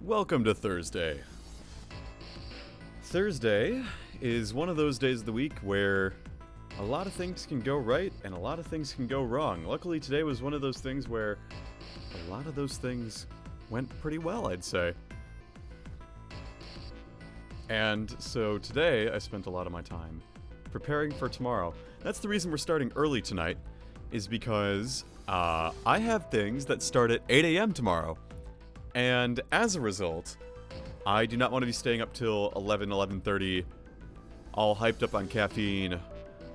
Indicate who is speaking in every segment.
Speaker 1: Welcome to Thursday. Thursday is one of those days of the week where a lot of things can go right and a lot of things can go wrong. Luckily, today was one of those things where a lot of those things went pretty well, I'd say. And so today, I spent a lot of my time preparing for tomorrow. That's the reason we're starting early tonight, is because I have things that start at 8 a.m. tomorrow. And as a result, I do not want to be staying up till 11:30, all hyped up on caffeine,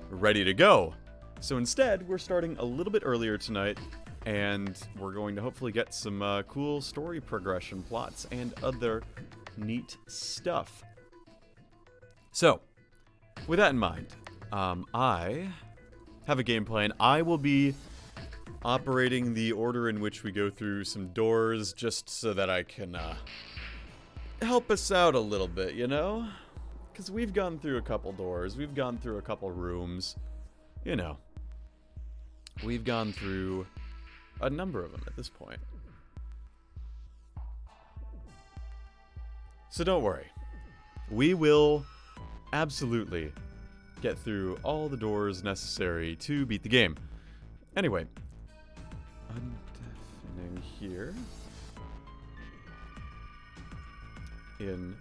Speaker 1: ready to go. So instead, we're starting a little bit earlier tonight, and we're going to hopefully get some cool story progression plots and other neat stuff. So, with that in mind, I have a game plan. I will be operating the order in which we go through some doors just so that I can help us out a little bit, you know? Because we've gone through a couple doors, we've gone through a couple rooms, you know. We've gone through a number of them at this point. So don't worry. We will absolutely get through all the doors necessary to beat the game. Anyway, undeafening here. In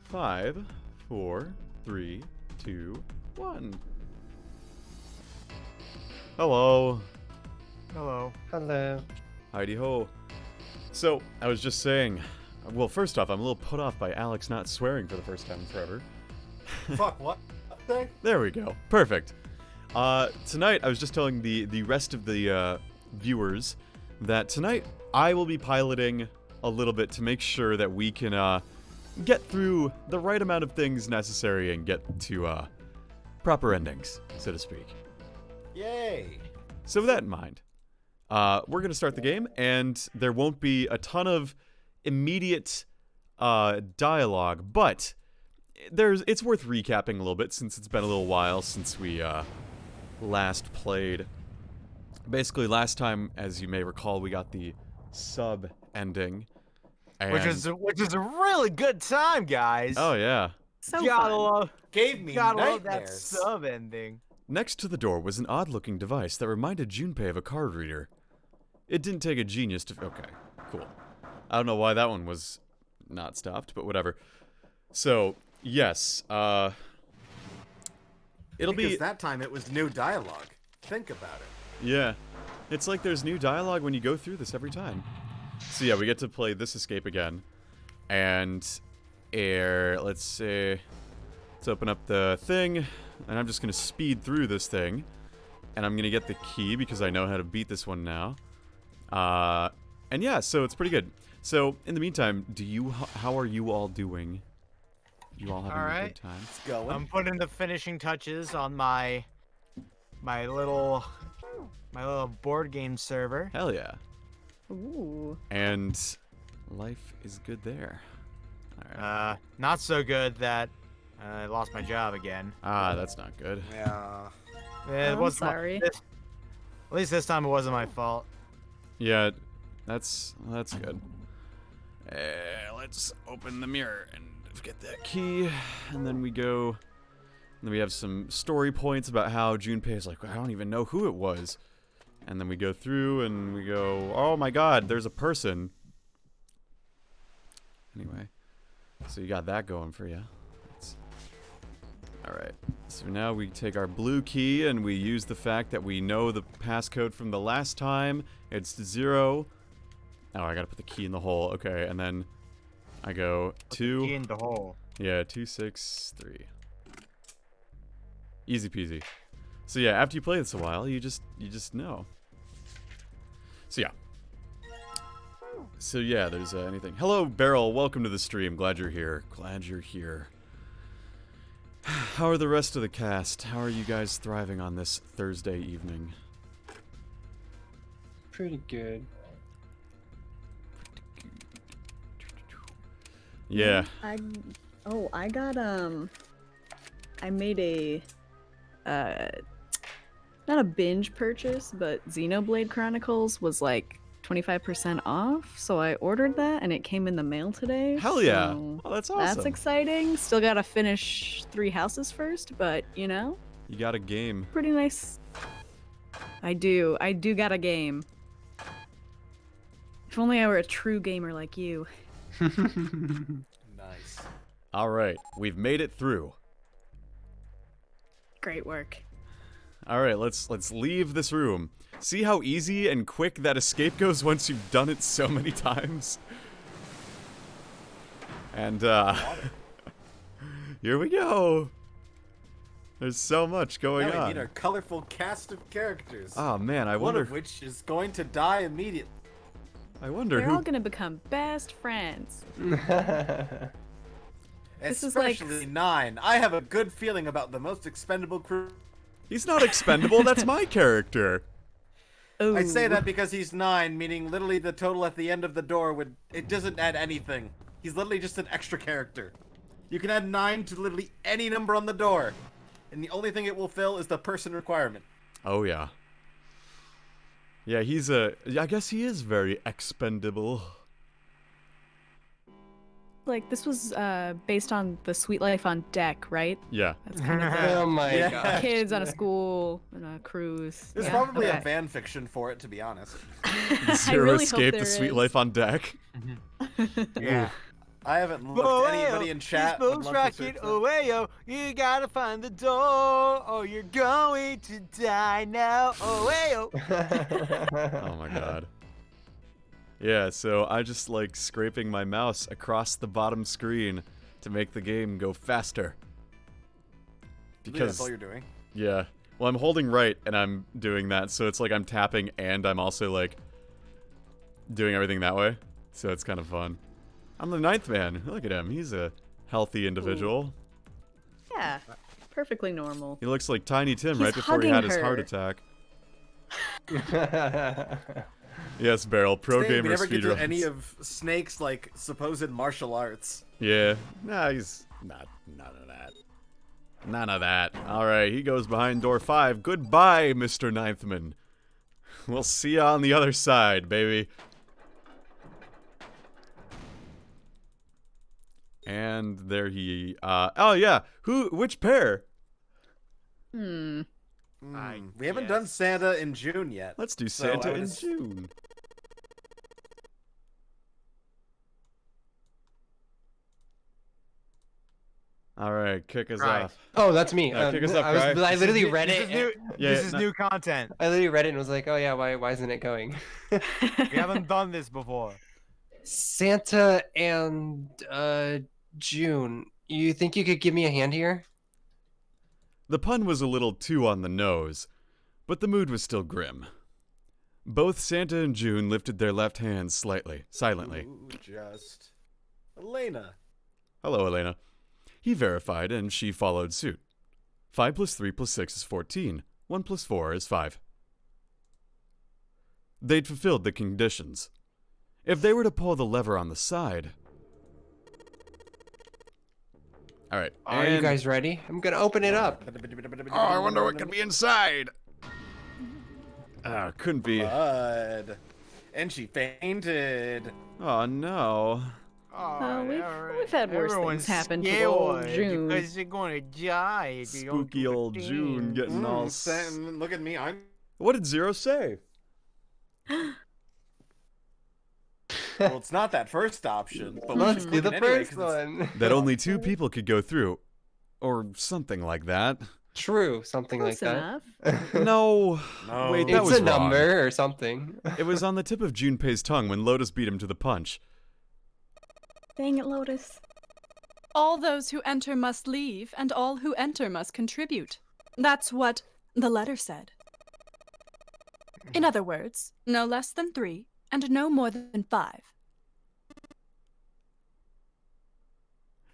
Speaker 1: 5, 4, 3, 2, 1. Hello.
Speaker 2: Hello.
Speaker 3: Hello.
Speaker 1: Heidi ho. So, I was just saying, well, first off, I'm a little put off by Alex not swearing for the first time in forever.
Speaker 2: Fuck, what thing?
Speaker 1: There we go. Perfect. Tonight, I was just telling the rest of the viewers that tonight I will be piloting a little bit to make sure that we can get through the right amount of things necessary and get to proper endings, so to speak.
Speaker 2: Yay!
Speaker 1: So with that in mind, we're going to start the game, and there won't be a ton of immediate dialogue, but it's worth recapping a little bit since it's been a little while since we last played. Basically, last time, as you may recall, we got the sub ending,
Speaker 2: Which is a really good time, guys.
Speaker 1: Oh yeah.
Speaker 4: So
Speaker 2: gotta
Speaker 4: fun.
Speaker 2: love,
Speaker 3: Gave me
Speaker 2: gotta love that
Speaker 3: nightmares.
Speaker 2: sub ending.
Speaker 1: Next to the door was an odd-looking device that reminded Junpei of a card reader. It didn't take a genius to... Okay, cool. I don't know why that one was not stopped, but whatever. So, yes, it'll
Speaker 3: Because
Speaker 1: be...
Speaker 3: that time it was new dialogue. Think about it.
Speaker 1: Yeah. It's like there's new dialogue when you go through this every time. So yeah, we get to play this escape again. And... let's see... Let's open up the thing, and I'm just going to speed through this thing. And I'm going to get the key because I know how to beat this one now. And yeah, so it's pretty good. So, in the meantime, how are you all doing? You all having a good time?
Speaker 3: It's going.
Speaker 2: I'm putting the finishing touches on my little board game server.
Speaker 1: Hell yeah.
Speaker 4: Ooh.
Speaker 1: And life is good there. Alright.
Speaker 2: Not so good that I lost my job again.
Speaker 1: Ah, that's not good.
Speaker 3: Yeah.
Speaker 2: It
Speaker 4: I'm
Speaker 2: wasn't my-
Speaker 4: sorry.
Speaker 2: at least this time it wasn't my fault.
Speaker 1: Yeah, that's good. Let's open the mirror and get that key, and then we go. And then we have some story points about how Junpei is like, I don't even know who it was. And then we go through and we go, oh my god, there's a person. Anyway, so you got that going for you. Alright, so now we take our blue key and we use the fact that we know the passcode from the last time. It's 0. Oh, I gotta put the key in the hole. Okay, and then I go
Speaker 2: Key
Speaker 1: 2.
Speaker 2: in the hole.
Speaker 1: Yeah, 2, 6, 3. Easy peasy. So yeah, after you play this a while, you just know. So yeah. So yeah, there's anything. Hello, Beryl. Welcome to the stream. Glad you're here. Glad you're here. How are the rest of the cast? How are you guys thriving on this Thursday evening?
Speaker 5: Pretty good.
Speaker 1: Yeah.
Speaker 4: I got I made a not a binge purchase, but Xenoblade Chronicles was like 25% off. So I ordered that and it came in the mail today.
Speaker 1: Hell yeah.
Speaker 4: so
Speaker 1: Oh, that's awesome.
Speaker 4: That's exciting. Still gotta finish 3 houses first, but you know,
Speaker 1: You got a game.
Speaker 4: pretty nice. I do got a game. If only I were a true gamer like you.
Speaker 3: Nice.
Speaker 1: All right, we've made it through.
Speaker 4: Great work.
Speaker 1: All right, let's leave this room. See how easy and quick that escape goes once you've done it so many times? And, here we go. There's so much going
Speaker 3: Now we
Speaker 1: on.
Speaker 3: need our colorful cast of characters.
Speaker 1: Oh, man, I
Speaker 3: one
Speaker 1: wonder...
Speaker 3: of which is going to die immediately.
Speaker 1: I wonder
Speaker 4: They're
Speaker 1: who...
Speaker 4: all gonna become best friends. This is like-
Speaker 3: Especially 9. I have a good feeling about the most expendable crew.
Speaker 1: He's not expendable, that's my character.
Speaker 4: Ooh.
Speaker 3: I say that because he's 9, meaning literally the total at the end of the door it doesn't add anything. He's literally just an extra character. You can add 9 to literally any number on the door, and the only thing it will fill is the person requirement.
Speaker 1: Oh, yeah. Yeah, I guess he is very expendable.
Speaker 4: Like, this was based on the Sweet Life on Deck, right?
Speaker 1: Yeah.
Speaker 4: That's kind of the
Speaker 5: Oh my
Speaker 3: Yeah.
Speaker 5: god.
Speaker 4: kids on a school, on a cruise.
Speaker 3: There's
Speaker 4: Yeah,
Speaker 3: probably a
Speaker 4: okay.
Speaker 3: fan fiction for it, to be honest.
Speaker 1: Zero
Speaker 4: really hope
Speaker 1: escape,
Speaker 4: there
Speaker 1: the sweet
Speaker 4: is.
Speaker 1: life on deck.
Speaker 2: Yeah.
Speaker 3: I haven't looked anybody in chat. would love to
Speaker 2: rocket
Speaker 3: search that.
Speaker 2: away, yo. You gotta find the door, or you're going to die now. Away, yo.
Speaker 1: Oh my god. Yeah, so I just like scraping my mouse across the bottom screen to make the game go faster.
Speaker 3: Really,
Speaker 1: Because
Speaker 3: that's all you're doing.
Speaker 1: yeah, well, I'm holding right and I'm doing that, so it's like I'm tapping and I'm also like doing everything that way. So it's kind of fun. I'm the 9th man. Look at him. He's a healthy individual.
Speaker 4: Yeah, perfectly normal.
Speaker 1: He looks like Tiny Tim
Speaker 4: He's
Speaker 1: right before he had his
Speaker 4: hugging
Speaker 1: heart
Speaker 4: her.
Speaker 1: attack. Yes, Beryl, pro
Speaker 3: Today, we
Speaker 1: gamer
Speaker 3: never get to
Speaker 1: speedruns.
Speaker 3: any of Snake's like supposed martial arts.
Speaker 1: Yeah, nah, he's not none of that. None of that. All right, he goes behind door 5. Goodbye, Mr. Ninthman. We'll see you on the other side, baby. And there he. Oh yeah, which pair?
Speaker 3: We haven't done Santa in June yet.
Speaker 1: Let's do
Speaker 3: So I
Speaker 1: Santa
Speaker 3: would
Speaker 1: in
Speaker 3: ass-
Speaker 1: June. All right, kick us
Speaker 2: Right.
Speaker 1: off.
Speaker 5: Oh, that's me.
Speaker 1: Kick us up,
Speaker 5: I
Speaker 1: Guy.
Speaker 5: literally
Speaker 2: This is
Speaker 5: read
Speaker 2: this
Speaker 5: it.
Speaker 2: Is new,
Speaker 1: Yeah,
Speaker 2: this is
Speaker 1: no-
Speaker 2: new content.
Speaker 5: I literally read it and was like, oh yeah, why isn't it going?
Speaker 2: We haven't done this before.
Speaker 5: Santa and June. You think you could give me a hand here?
Speaker 1: The pun was a little too on the nose, but the mood was still grim. Both Santa and June lifted their left hands slightly, silently.
Speaker 3: Ooh, just Elena.
Speaker 1: Hello, Elena. He verified, and she followed suit. 5 plus 3 plus 6 is 14. 1 plus 4 is 5. They'd fulfilled the conditions. If they were to pull the lever on the side... Alright,
Speaker 5: Are you guys ready? I'm gonna open it up.
Speaker 1: Oh, I wonder what could be inside! Couldn't be...
Speaker 3: Blood. And she fainted.
Speaker 1: Oh, no.
Speaker 4: Oh, we've had worse things happen to old June.
Speaker 2: Because you're gonna die. If you don't
Speaker 1: Spooky
Speaker 2: do the
Speaker 1: old June
Speaker 2: thing.
Speaker 1: getting all...
Speaker 3: Sam, look at me. I'm.
Speaker 1: What did Zero say?
Speaker 3: Well, it's not that first option. But
Speaker 5: Let's
Speaker 3: we
Speaker 5: do
Speaker 3: should
Speaker 5: the
Speaker 3: look anyway,
Speaker 5: first
Speaker 3: 'cause it's-
Speaker 5: one.
Speaker 1: That only 2 people could go through. Or something like that.
Speaker 5: True, something
Speaker 4: Close
Speaker 5: like
Speaker 4: enough.
Speaker 5: that.
Speaker 1: No.
Speaker 3: No.
Speaker 1: Wait, that
Speaker 5: It's
Speaker 1: was
Speaker 5: a
Speaker 1: wrong.
Speaker 5: number or something.
Speaker 1: It was on the tip of Junpei's tongue when Lotus beat him to the punch.
Speaker 4: Dang it, Lotus.
Speaker 6: All those who enter must leave, and all who enter must contribute. That's what the letter said. In other words, no less than 3, and no more than 5.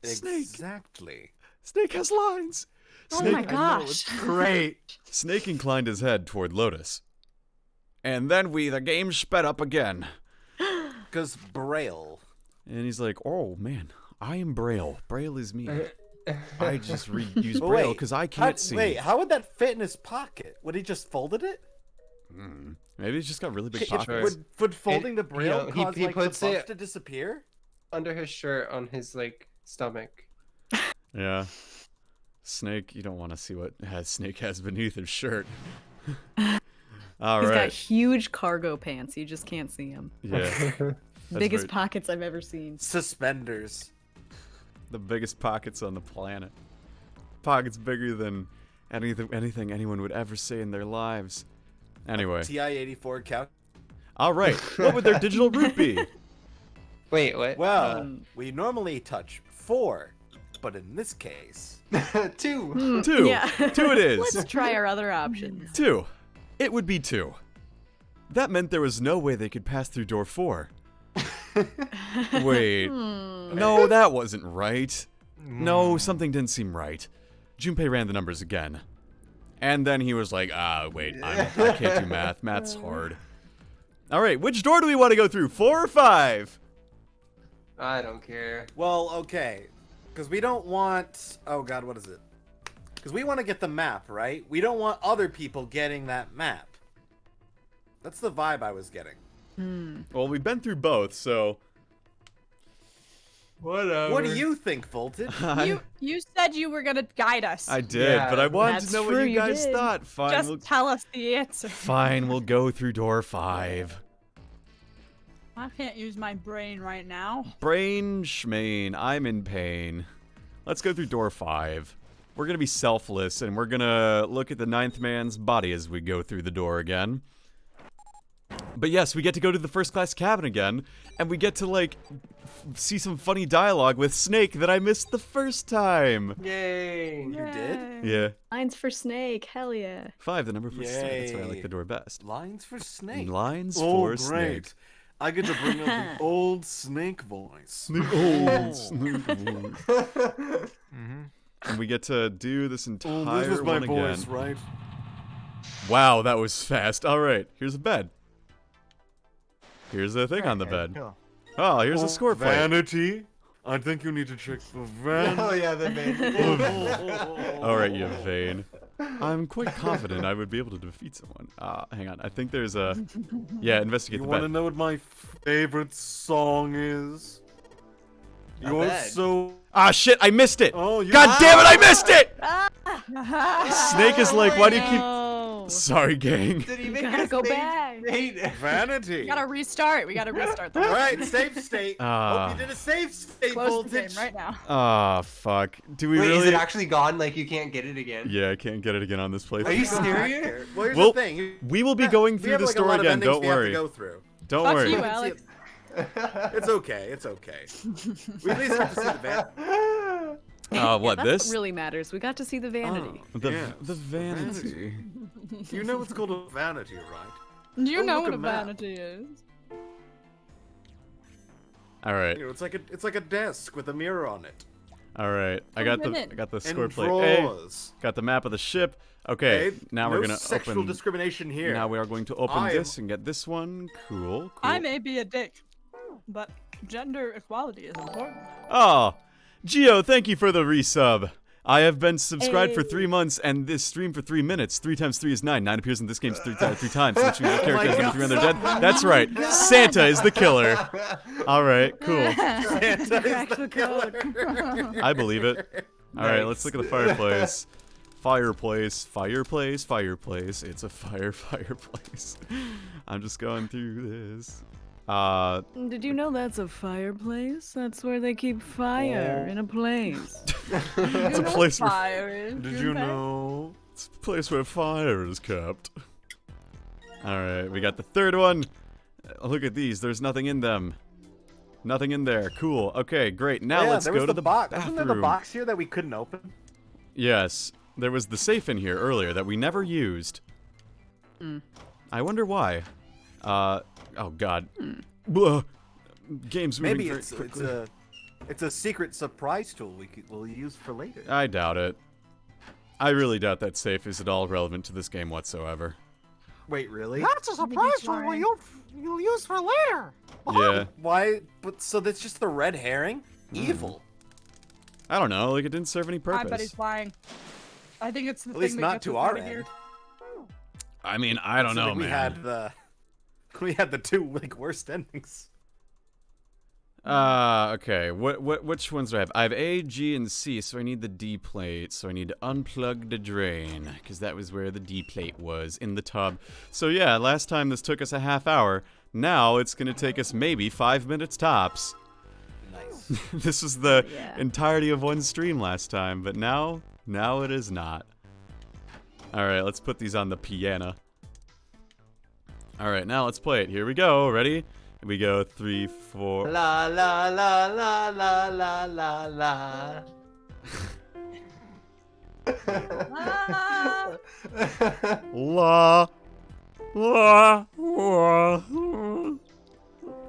Speaker 1: Snake.
Speaker 3: Exactly.
Speaker 1: Snake has lines.
Speaker 6: Oh
Speaker 1: Snake,
Speaker 6: my gosh.
Speaker 2: Great.
Speaker 1: Snake inclined his head toward Lotus. And then the game sped up again.
Speaker 3: Because Braille.
Speaker 1: And he's like, oh man, I am Braille. Braille is me. I just use
Speaker 3: But
Speaker 1: Braille
Speaker 3: wait,
Speaker 1: because I can't see.
Speaker 3: Wait, how would that fit in his pocket? Would he just folded it?
Speaker 1: Maybe he's just got really big
Speaker 5: Sure.
Speaker 1: pockets.
Speaker 3: Would folding the
Speaker 5: you
Speaker 3: braille
Speaker 5: know,
Speaker 3: cause
Speaker 5: he
Speaker 3: like
Speaker 5: puts
Speaker 3: the buff
Speaker 5: it-
Speaker 3: to disappear?
Speaker 5: Under his shirt, on his like stomach.
Speaker 1: Yeah. Snake, you don't want to see what Snake has beneath his shirt. All
Speaker 4: He's got
Speaker 1: right.
Speaker 4: huge cargo pants. You just can't see him.
Speaker 1: Yeah. That's
Speaker 4: Biggest
Speaker 1: right.
Speaker 4: pockets I've ever seen.
Speaker 3: Suspenders.
Speaker 1: The biggest pockets on the planet. Pockets bigger than anything anyone would ever say in their lives. Anyway.
Speaker 3: TI-84 couch.
Speaker 1: All right. What would their digital route be?
Speaker 5: Wait, what?
Speaker 3: Well, we normally touch 4, but in this case,
Speaker 5: 2.
Speaker 1: 2.
Speaker 4: Yeah.
Speaker 1: 2 it is.
Speaker 4: Let's try our other options.
Speaker 1: 2. It would be 2. That meant there was no way they could pass through door 4. Wait. No, that wasn't right. No, something didn't seem right. Junpei ran the numbers again. And then he was like, wait, I can't do math. Math's hard. All right, which door do we want to go through? 4 or 5?
Speaker 5: I don't care.
Speaker 3: well, okay. Because we don't want... Oh, God, what is it? Because we want to get the map, right? We don't want other people getting that map. That's the vibe I was getting.
Speaker 1: Well, we've been through both, so...
Speaker 5: Whatever.
Speaker 3: What do you think, Voltage?
Speaker 6: You said you were gonna guide us.
Speaker 1: I did,
Speaker 5: Yeah,
Speaker 1: but I wanted to
Speaker 4: that's
Speaker 1: know what
Speaker 4: true,
Speaker 1: you
Speaker 4: you
Speaker 1: guys
Speaker 4: did.
Speaker 1: thought. Fine,
Speaker 6: Just tell us the answer.
Speaker 1: fine, we'll go through door 5.
Speaker 6: I can't use my brain right now.
Speaker 1: Brain schmain, I'm in pain. Let's go through door 5. We're gonna be selfless, and we're gonna look at the 9th man's body as we go through the door again. But yes, we get to go to the first class cabin again, and we get to, like, see some funny dialogue with Snake that I missed the first time.
Speaker 5: Yay.
Speaker 3: You did?
Speaker 1: Yeah.
Speaker 4: Lines for Snake. Hell yeah.
Speaker 1: 5, the number for Snake. That's why I like
Speaker 3: Yay.
Speaker 1: the door best.
Speaker 3: Lines for Snake.
Speaker 1: Lines
Speaker 3: Oh,
Speaker 1: for
Speaker 3: great.
Speaker 1: Snake.
Speaker 3: I get to bring up the old Snake voice.
Speaker 1: The old Snake voice. And we get to do this entire
Speaker 3: Oh, this was my
Speaker 1: one
Speaker 3: voice,
Speaker 1: again.
Speaker 3: right?
Speaker 1: Wow, that was fast. All right, here's a bed. Here's a thing on the bed.
Speaker 2: Cool.
Speaker 1: Oh, here's a score plate.
Speaker 3: Vanity. I think you need to check the van.
Speaker 5: Oh yeah, the baby.
Speaker 1: All right, you vain. I'm quite confident I would be able to defeat someone. Hang on. I think there's a... Yeah, investigate
Speaker 3: You
Speaker 1: the
Speaker 3: want to
Speaker 1: bed.
Speaker 3: know what my favorite song is?
Speaker 5: A
Speaker 3: You're
Speaker 5: bed.
Speaker 3: so...
Speaker 1: Ah, shit, I missed it!
Speaker 3: Oh, you...
Speaker 1: God damn it, I missed it! Snake is
Speaker 6: Oh
Speaker 1: like, why do you keep...
Speaker 4: No.
Speaker 1: Sorry, gang.
Speaker 5: Did he make
Speaker 4: Gotta
Speaker 5: us
Speaker 4: go
Speaker 5: save
Speaker 4: back.
Speaker 5: state?
Speaker 3: Vanity.
Speaker 6: We gotta restart. We gotta restart.
Speaker 3: All right, save state.
Speaker 1: Ah.
Speaker 3: Hope you did a save state,
Speaker 6: Close the game
Speaker 3: Voltage.
Speaker 6: right now.
Speaker 1: Ah, fuck. Do we
Speaker 5: Wait,
Speaker 1: really...
Speaker 5: is it actually gone? Like you can't get it again?
Speaker 1: Yeah, I can't get it again on this playthrough.
Speaker 5: Are you
Speaker 3: Go back
Speaker 5: serious?
Speaker 3: there. Well, here's
Speaker 1: Well,
Speaker 3: the thing.
Speaker 1: We will be going
Speaker 3: We
Speaker 1: through
Speaker 3: have,
Speaker 1: the
Speaker 3: like, a
Speaker 1: store
Speaker 3: lot of
Speaker 1: again,
Speaker 3: endings
Speaker 1: don't
Speaker 3: we have to
Speaker 1: worry.
Speaker 3: go through.
Speaker 1: Don't
Speaker 6: Fuck
Speaker 1: worry.
Speaker 6: you,
Speaker 3: We can see
Speaker 6: Alex.
Speaker 3: it. It's okay. It's okay. We at least have to see the van.
Speaker 1: What,
Speaker 4: That's
Speaker 1: this?
Speaker 4: what really matters. We got to see the vanity.
Speaker 1: The vanity.
Speaker 3: You know it's called a vanity, right?
Speaker 6: Do you
Speaker 3: Oh,
Speaker 6: know
Speaker 3: look
Speaker 6: what
Speaker 3: a
Speaker 6: a
Speaker 3: map.
Speaker 6: vanity is?
Speaker 1: All right,
Speaker 3: You know, it's like a desk with a mirror on it.
Speaker 1: all right. I got the score
Speaker 3: And
Speaker 1: plate. Hey,
Speaker 3: drawers.
Speaker 1: got the map of the ship. Okay,
Speaker 3: Babe,
Speaker 1: now
Speaker 3: no
Speaker 1: we're gonna
Speaker 3: sexual
Speaker 1: open.
Speaker 3: discrimination here.
Speaker 1: Now we are going to open
Speaker 3: I am-
Speaker 1: this and get this one. Cool.
Speaker 6: I may be a dick, but gender equality is important.
Speaker 1: Oh, Gio, thank you for the resub. I have been subscribed for
Speaker 4: Hey.
Speaker 1: 3 months and this stream for 3 minutes. 3 times 3 is 9. 9 appears in this game three times, which means the characters
Speaker 3: God.
Speaker 1: are 3 when they're dead. That's right. Santa is the killer. All right, cool.
Speaker 3: Santa is
Speaker 4: Crack
Speaker 3: the
Speaker 4: the code.
Speaker 3: killer.
Speaker 1: I believe it. All right, let's look at the fireplace. Fireplace. It's a fireplace. I'm just going through this.
Speaker 4: Did you know that's a fireplace? That's where they keep fire in a place.
Speaker 1: It's a place where
Speaker 6: Fire is.
Speaker 3: Did you know?
Speaker 1: it's a place where fire is kept. All right, we got the third one. Look at these. There's nothing in them. Nothing in there. Cool. Okay, great. Now
Speaker 3: Yeah,
Speaker 1: let's
Speaker 3: there
Speaker 1: go
Speaker 3: was
Speaker 1: to
Speaker 3: the
Speaker 1: the
Speaker 3: box.
Speaker 1: bathroom.
Speaker 3: Wasn't there the box here that we couldn't open?
Speaker 1: Yes, there was the safe in here earlier that we never used. I wonder why. Oh God. Blah. Game's moving
Speaker 3: Maybe
Speaker 1: very
Speaker 3: it's
Speaker 1: quickly.
Speaker 3: a secret surprise tool we'll use for later.
Speaker 1: I doubt it. I really doubt that safe is at all relevant to this game whatsoever.
Speaker 3: Wait, really?
Speaker 2: That's a surprise tool you'll use for later.
Speaker 1: Yeah.
Speaker 3: Why? But so that's just the red herring? Evil.
Speaker 1: I don't know. Like it didn't serve any
Speaker 6: I bet
Speaker 1: purpose.
Speaker 6: he's lying. I think it's the
Speaker 3: At
Speaker 6: thing
Speaker 3: least
Speaker 6: that
Speaker 3: not
Speaker 6: gets
Speaker 3: to
Speaker 6: us
Speaker 3: our
Speaker 6: out of here.
Speaker 3: end.
Speaker 1: I mean, I don't know,
Speaker 3: Considering
Speaker 1: man.
Speaker 3: We had the two like worst endings.
Speaker 1: Okay. Which ones do I have? I have A, G, and C, so I need the D plate. So I need to unplug the drain, because that was where the D plate was, in the tub. So yeah, last time this took us a half hour. Now it's gonna take us maybe 5 minutes tops.
Speaker 3: Nice.
Speaker 1: This was the
Speaker 4: Yeah.
Speaker 1: entirety of one stream last time, but now it is not. Alright, let's put these on the piano. Alright, now let's play it. Here we go. Ready? Here we go. 3, 4.
Speaker 5: La la la la la la la la.
Speaker 6: Ah.
Speaker 1: La. La. La.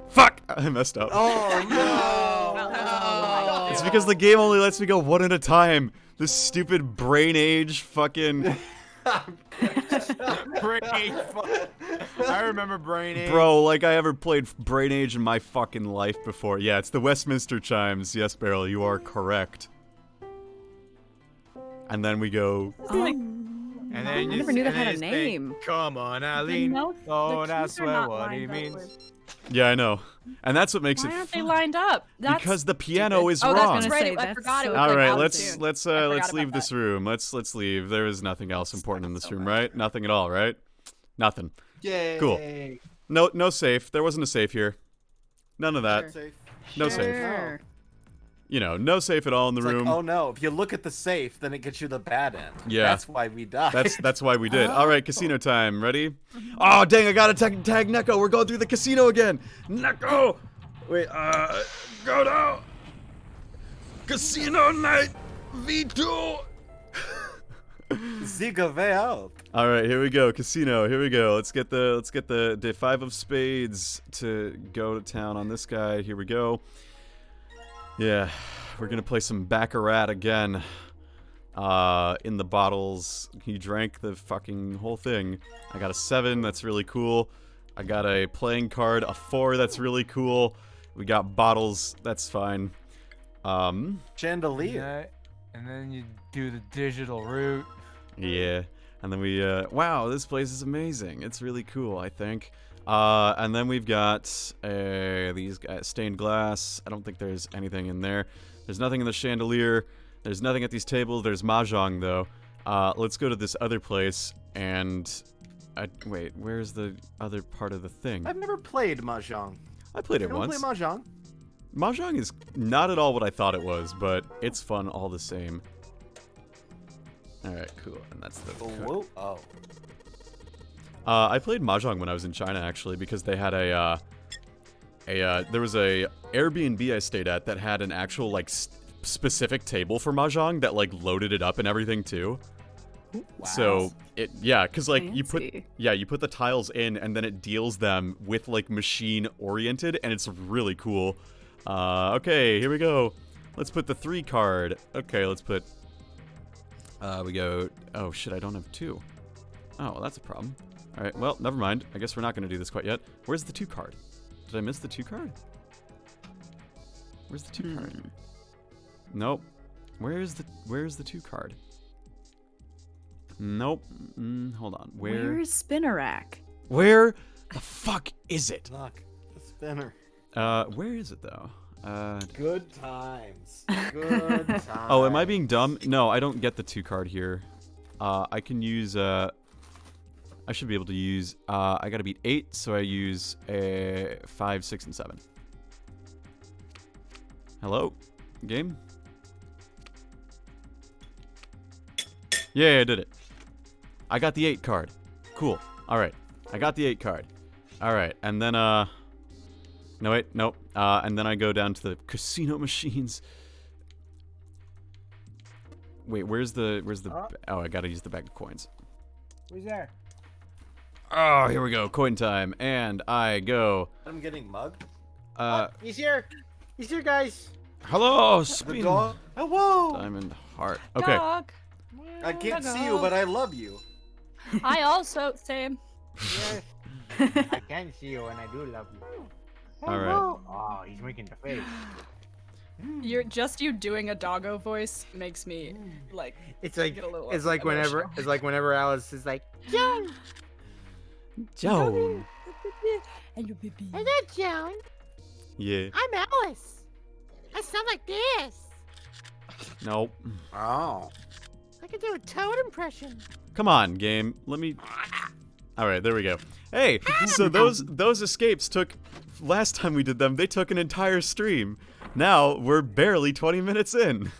Speaker 1: Fuck! I messed up.
Speaker 5: Oh no!
Speaker 1: It's because the game only lets me go one at a time. This stupid brain age fucking.
Speaker 2: Brain Age. I remember Brain Age.
Speaker 1: Bro, like I ever played Brain Age in my fucking life before. Yeah, it's the Westminster chimes. Yes, Beryl, you are correct. And then we go.
Speaker 4: Oh.
Speaker 2: And then
Speaker 4: I
Speaker 2: you
Speaker 4: never knew that
Speaker 2: and
Speaker 4: had
Speaker 2: then
Speaker 4: a
Speaker 2: you say,
Speaker 4: name.
Speaker 2: Come on, Eileen.
Speaker 6: notes-
Speaker 2: Oh,
Speaker 6: the
Speaker 2: that's
Speaker 6: keys are
Speaker 2: what
Speaker 6: not
Speaker 2: what he
Speaker 6: lined up
Speaker 2: means.
Speaker 6: with-
Speaker 1: Yeah, I know. And that's what makes
Speaker 6: Why
Speaker 1: it
Speaker 6: aren't they
Speaker 1: fun.
Speaker 6: lined up? That's
Speaker 1: Because the piano
Speaker 6: stupid.
Speaker 1: is
Speaker 6: Oh,
Speaker 1: wrong.
Speaker 6: that's right.
Speaker 4: Say,
Speaker 6: I
Speaker 4: that's
Speaker 6: forgot it
Speaker 4: so
Speaker 6: was
Speaker 1: All
Speaker 6: like
Speaker 1: right,
Speaker 6: out
Speaker 1: let's
Speaker 6: soon.
Speaker 1: let's
Speaker 6: I
Speaker 1: let's
Speaker 6: forgot
Speaker 1: leave
Speaker 6: about
Speaker 1: this
Speaker 6: that.
Speaker 1: room. Let's leave. There is nothing else important in this
Speaker 6: so
Speaker 1: room,
Speaker 6: much.
Speaker 1: right? Nothing at all, right? Nothing.
Speaker 5: Yay!
Speaker 1: Cool. No safe. There wasn't a safe here. None of that.
Speaker 3: Safe.
Speaker 1: No safe.
Speaker 4: Sure.
Speaker 1: You know, no safe at all in the
Speaker 3: It's
Speaker 1: room.
Speaker 3: like, oh no, if you look at the safe, then it gets you the bad end.
Speaker 1: Yeah.
Speaker 3: That's why we died.
Speaker 1: That's why we did. All right, casino time. Ready? Oh, dang, I gotta tag Neko. We're going through the casino again. Neko! Wait, go now. Casino night V2.
Speaker 3: Ziga way out.
Speaker 1: All right, here we go. Casino. Here we go. Let's get the 5 of spades to go to town on this guy. Here we go. Yeah, we're gonna play some Baccarat again. In the bottles. He drank the fucking whole thing. I got a 7. That's really cool. I got a playing card, a 4. That's really cool. We got bottles. That's fine.
Speaker 3: Chandelier.
Speaker 2: And then you do the digital route.
Speaker 1: Yeah. And then we, wow, this place is amazing. It's really cool, I think. And then we've got these guys, stained glass. I don't think there's anything in there. There's nothing in the chandelier. There's nothing at these tables. There's mahjong, though. Let's go to this other place and... wait, where's the other part of the thing?
Speaker 3: I've never played mahjong.
Speaker 1: I played
Speaker 3: I
Speaker 1: it
Speaker 3: don't
Speaker 1: once.
Speaker 3: play mahjong.
Speaker 1: Mahjong is not at all what I thought it was, but it's fun all the same. Alright, cool. And that's the code.
Speaker 3: Whoa. Oh.
Speaker 1: I played Mahjong when I was in China, actually, because they had there was a Airbnb I stayed at that had an actual, like, specific table for Mahjong that, like, loaded it up and everything, too.
Speaker 3: Wow.
Speaker 1: So, yeah, because, like, you put
Speaker 4: Fancy.
Speaker 1: the tiles in, and then it deals them with, like, machine-oriented, and it's really cool. Okay, here we go. Let's put the 3 card. Okay, let's put... we go... Oh, shit, I don't have 2. Oh, well, that's a problem. Alright, well, never mind. I guess we're not going to do this quite yet. Where's the 2 card? Did I miss the 2 card? Where's the 2 card? Nope. Where's the 2 card? Nope. Hold on.
Speaker 4: Where's Spinnerack?
Speaker 1: Where the fuck is it?
Speaker 3: Knock the spinner.
Speaker 1: Where is it, though?
Speaker 3: Good times. Good times.
Speaker 1: Oh, am I being dumb? No, I don't get the 2 card here. I can use, I should be able to use, I gotta beat 8, so I use a 5, 6, and 7. Hello? Game? Yeah, I did it. I got the 8 card. Cool. Alright. I got the 8 card. Alright, and then, no, wait, nope. And then I go down to the casino machines. Wait, where's the, oh, I gotta use the bag of coins.
Speaker 2: Who's there?
Speaker 1: Oh, here we go, coin time, and I go,
Speaker 3: I'm getting mugged.
Speaker 2: He's here. He's here, guys.
Speaker 1: hello,
Speaker 3: The
Speaker 1: spin,
Speaker 3: dog. Hello.
Speaker 1: diamond, heart. Okay,
Speaker 6: Dog.
Speaker 3: I can't see you, but I love you.
Speaker 6: I also same.
Speaker 2: Yes. I can see you, and I do love you.
Speaker 1: all right.
Speaker 2: Oh, he's making the face.
Speaker 6: You doing a doggo voice makes me like
Speaker 2: It's like
Speaker 6: get a little
Speaker 2: it's like
Speaker 6: emotional.
Speaker 2: whenever Alice is like, John.
Speaker 1: Joan.
Speaker 7: And you're
Speaker 8: Hello, Joan.
Speaker 1: Yeah.
Speaker 8: I'm Alice. I sound like this.
Speaker 1: Nope.
Speaker 3: Oh.
Speaker 8: I can do a Toad impression.
Speaker 1: Come on, game. Let me. All right, there we go. Hey, so those escapes took. Last time we did them, they took an entire stream. Now we're barely 20 minutes in.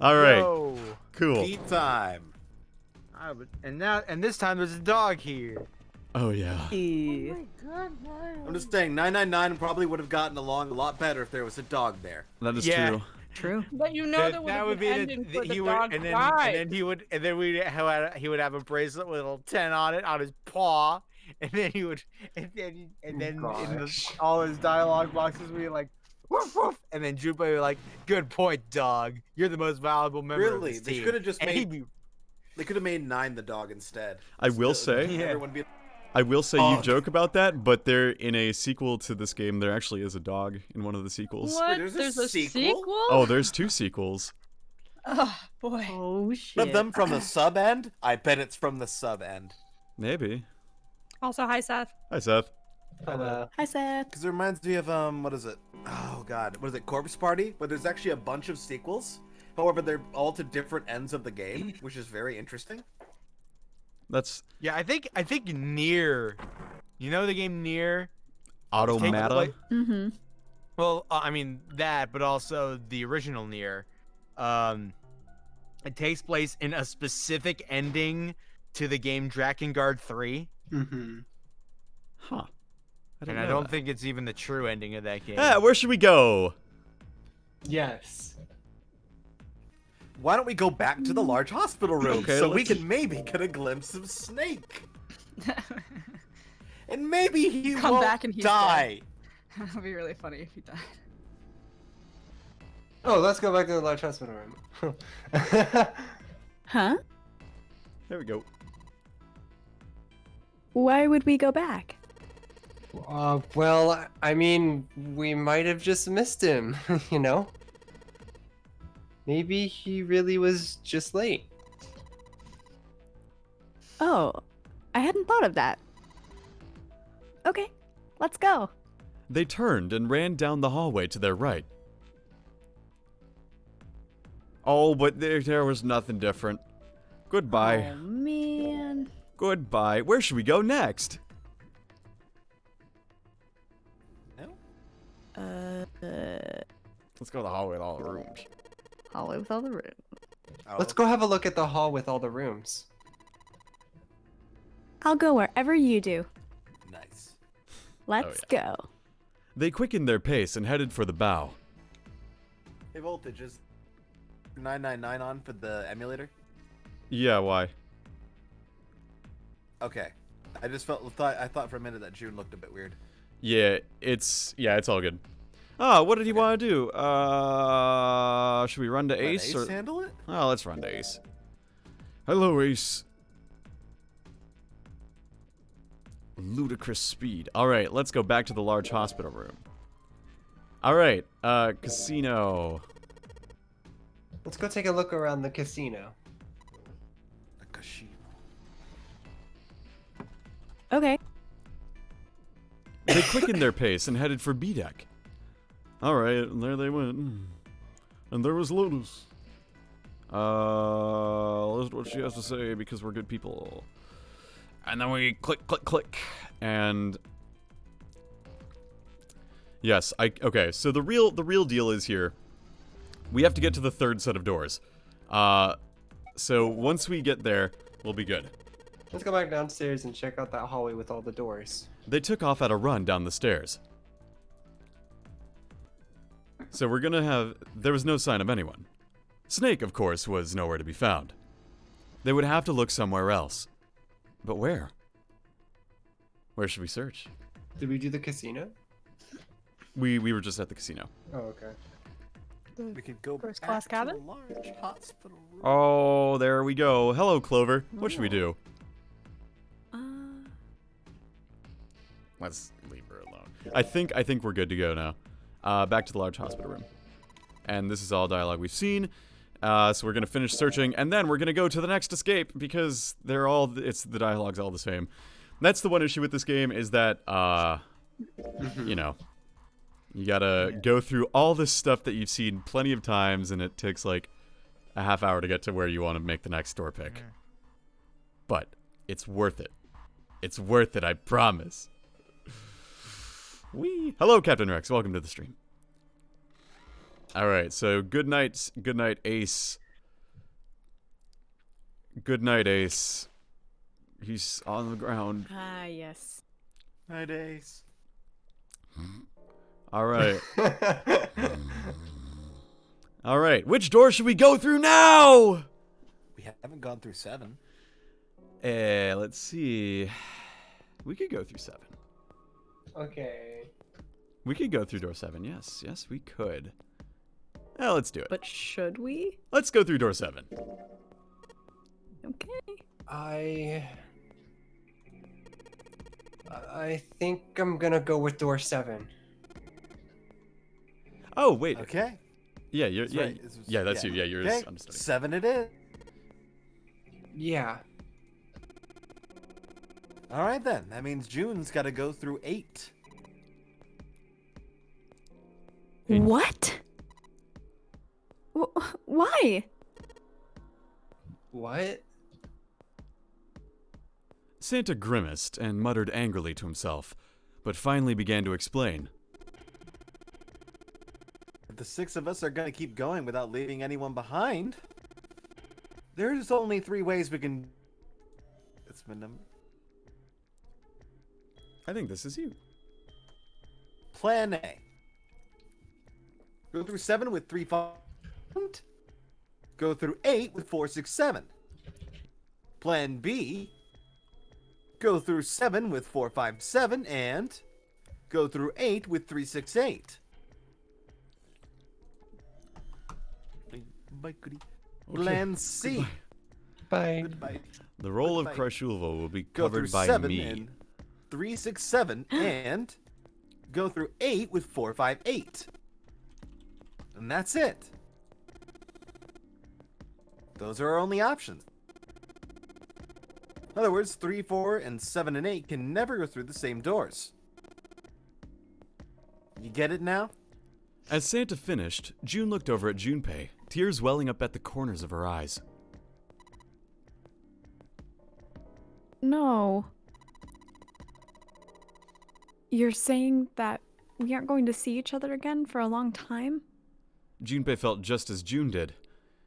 Speaker 1: All right.
Speaker 2: Yo.
Speaker 1: Cool.
Speaker 3: Tea time.
Speaker 2: And this time there's a dog here.
Speaker 1: Oh yeah.
Speaker 7: E.
Speaker 8: God, why?
Speaker 3: I'm just saying, 999 probably would have gotten along a lot better if there was a dog there.
Speaker 1: That is
Speaker 2: Yeah.
Speaker 1: true.
Speaker 4: True.
Speaker 7: But you know there would have been ending for the
Speaker 2: he
Speaker 7: dog
Speaker 2: would, and
Speaker 7: died.
Speaker 2: then he would, and then he would have a bracelet with a little 10 on it on his paw, and then he would, and then in all his dialogue boxes would be like, woof woof, and then Junpei would be like, "Good point, dog. You're the most valuable member of
Speaker 3: Really?
Speaker 2: this
Speaker 3: They
Speaker 2: team."
Speaker 3: could have just
Speaker 2: And he'd
Speaker 3: made.
Speaker 2: be-
Speaker 3: They could have made 9 the dog instead.
Speaker 1: I will
Speaker 3: Still,
Speaker 1: say.
Speaker 2: Yeah.
Speaker 3: everyone be.
Speaker 1: You joke about that, but there in a sequel to this game, there actually is a dog in one of the sequels.
Speaker 7: What?
Speaker 3: There's a
Speaker 7: There's a
Speaker 3: sequel?
Speaker 7: sequel?
Speaker 1: Oh, there's 2 sequels.
Speaker 7: Oh, boy.
Speaker 4: Oh
Speaker 3: One
Speaker 4: shit.
Speaker 3: of them from the sub end? I bet it's from the sub end.
Speaker 1: Maybe.
Speaker 7: Also, hi, Seth.
Speaker 1: Hi, Seth.
Speaker 4: Hi, Seth.
Speaker 3: Because it reminds me of, what is it? Oh, God. What is it? Corpse Party? But there's actually a bunch of sequels. However, they're all to different ends of the game, which is very interesting.
Speaker 1: That's
Speaker 2: Yeah, I think Nier. You know the game Nier?
Speaker 1: Automata.
Speaker 4: Mm-hmm.
Speaker 2: Well, I mean that, but also the original Nier. It takes place in a specific ending to the game Drakengard 3,
Speaker 5: Mm-hmm.
Speaker 1: Huh.
Speaker 2: and I don't think it's even the true ending of that game.
Speaker 1: Ah, where should we go?
Speaker 5: Yes.
Speaker 3: Why don't we go back to the large hospital room
Speaker 1: Okay,
Speaker 3: so we
Speaker 1: let's-
Speaker 3: can maybe get a glimpse of Snake? And maybe he
Speaker 6: Come
Speaker 3: won't
Speaker 6: back and he's
Speaker 3: die.
Speaker 6: That would be really funny if he died.
Speaker 5: Oh, let's go back to the large hospital room.
Speaker 4: Huh?
Speaker 1: There we go.
Speaker 4: Why would we go back?
Speaker 5: Well, I mean, we might have just missed him, you know? Maybe he really was just late.
Speaker 4: Oh, I hadn't thought of that. Okay, let's go.
Speaker 1: They turned and ran down the hallway to their right. Oh, but there was nothing different. Goodbye.
Speaker 4: Oh man.
Speaker 1: Goodbye. Where should we go next?
Speaker 3: No?
Speaker 1: Let's go to the hallway with all the rooms.
Speaker 4: Hallway with all the rooms.
Speaker 3: Oh,
Speaker 5: Let's go have a look at the hall with all the rooms.
Speaker 4: I'll go wherever you do.
Speaker 3: nice.
Speaker 4: Let's go.
Speaker 1: They quickened their pace and headed for the bow.
Speaker 3: Hey, Voltage, is 999 on for the emulator?
Speaker 1: Yeah, why?
Speaker 3: Okay. I just thought for a minute that June looked a bit weird.
Speaker 1: Yeah, it's all good. What did he want to do? Should we run to
Speaker 3: Let
Speaker 1: Ace or?
Speaker 3: handle it?
Speaker 1: Oh, let's run to Ace. Hello, Ace. Ludicrous speed. All right, let's go back to the large hospital room. All right, casino.
Speaker 5: Let's go take a look around the casino.
Speaker 3: A casino.
Speaker 4: Okay.
Speaker 1: They quickened their pace and headed for B deck. All right, and there they went. And there was Lotus. Listen to what she has to say because we're good people. And then we click, click, click, and yes, okay. So the real deal is here. We have to get to the third set of doors. So once we get there, we'll be good.
Speaker 5: Let's go back downstairs and check out that hallway with all the doors.
Speaker 1: They took off at a run down the stairs. So we're gonna have. There was no sign of anyone. Snake, of course, was nowhere to be found. They would have to look somewhere else. But where? Where should we search?
Speaker 5: Did we do the casino?
Speaker 1: We were just at the casino.
Speaker 5: Oh, okay.
Speaker 3: We could go
Speaker 7: First
Speaker 3: back
Speaker 7: class
Speaker 3: to
Speaker 7: cabin?
Speaker 3: the large hospital room.
Speaker 1: Oh, there we go. Hello, Clover. What should we do? Let's leave her alone. I think we're good to go now. Back to the large hospital room. And this is all dialogue we've seen. So we're gonna finish searching, and then we're gonna go to the next escape because the dialogue's all the same. That's the one issue with this game is that, you know, you gotta go through all this stuff that you've seen plenty of times, and it takes like a half hour to get to where you want to make the next door pick. But it's worth it. It's worth it, I promise. Wee. Hello, Captain Rex. Welcome to the stream. All right, so good night, Ace. Good night, Ace. He's on the ground.
Speaker 4: Ah, yes.
Speaker 3: Night, Ace.
Speaker 1: All right. All right. Which door should we go through now?
Speaker 3: We haven't gone through 7.
Speaker 1: Let's see. We could go through 7.
Speaker 5: Okay.
Speaker 1: We could go through door 7. Yes, yes, we could. Let's do it.
Speaker 4: But should we?
Speaker 1: Let's go through door 7.
Speaker 4: Okay.
Speaker 5: I think I'm gonna go with door 7.
Speaker 1: Oh, wait.
Speaker 3: Okay.
Speaker 1: Yeah, you're.
Speaker 3: That's
Speaker 1: Yeah,
Speaker 3: right.
Speaker 1: yeah, that's you. Yeah, you're.
Speaker 3: Okay.
Speaker 1: I'm studying.
Speaker 3: 7 it is.
Speaker 5: Yeah.
Speaker 3: All right then. That means June's got to go through 8.
Speaker 6: What? Why?
Speaker 5: What?
Speaker 1: Santa grimaced and muttered angrily to himself, but finally began to explain.
Speaker 3: If the 6 of us are going to keep going without leaving anyone behind, there's only 3 ways we can... It's my number.
Speaker 1: I think this is you.
Speaker 3: Plan A. Go through 7 with 3, 5. Go through 8 with 4, 6, 7. Plan B. Go through 7 with 4, 5, 7, and go through 8 with 3, 6, 8. Bye, goodie. Plan C.
Speaker 5: Bye.
Speaker 3: Goodbye.
Speaker 1: The role of
Speaker 3: Goodbye.
Speaker 1: Krashulvo will be
Speaker 3: Go through
Speaker 1: covered by
Speaker 3: 7
Speaker 1: me.
Speaker 3: and 3, 6, 7, and go through 8 with 4, 5, 8. And that's it. Those are our only options. In other words, 3, 4, and 7 and 8 can never go through the same doors. You get it now?
Speaker 1: As Santa finished, June looked over at Junpei, tears welling up at the corners of her eyes.
Speaker 6: No. You're saying that we aren't going to see each other again for a long time?
Speaker 1: Junpei felt just as June did.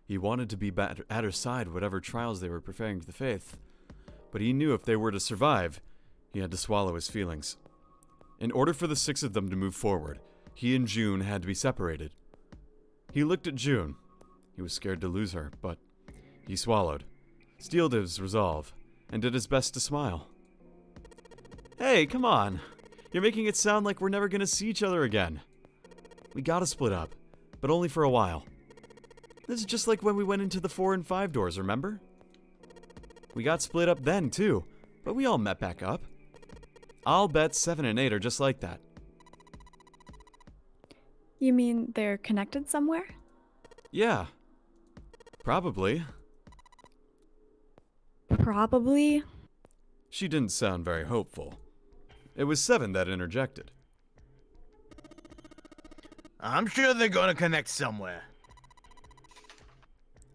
Speaker 1: He wanted to be at her side whatever trials they were preparing for the faith. But he knew if they were to survive, he had to swallow his feelings. In order for the 6 of them to move forward, he and June had to be separated. He looked at June. He was scared to lose her, but he swallowed, steeled his resolve, and did his best to smile. Hey, come on. You're making it sound like we're never gonna see each other again. We gotta split up, but only for a while. This is just like when we went into the 4 and 5 doors, remember? We got split up then, too, but we all met back up. I'll bet 7 and 8 are just like that.
Speaker 6: You mean they're connected somewhere?
Speaker 1: Yeah. Probably.
Speaker 6: Probably.
Speaker 1: She didn't sound very hopeful. It was 7 that interjected.
Speaker 2: I'm sure they're gonna connect somewhere.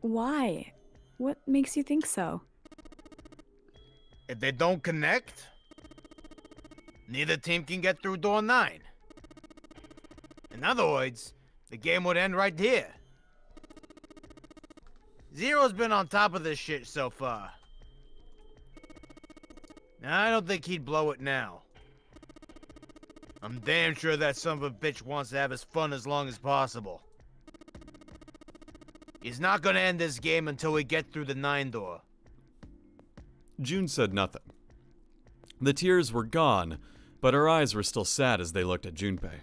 Speaker 6: Why? What makes you think so?
Speaker 2: If they don't connect, neither team can get through door 9. In other words, the game would end right here. Zero's been on top of this shit so far. I don't think he'd blow it now. I'm damn sure that son of a bitch wants to have his fun as long as possible. He's not gonna end this game until we get through the 9 door.
Speaker 1: June said nothing. The tears were gone, but her eyes were still sad as they looked at Junpei.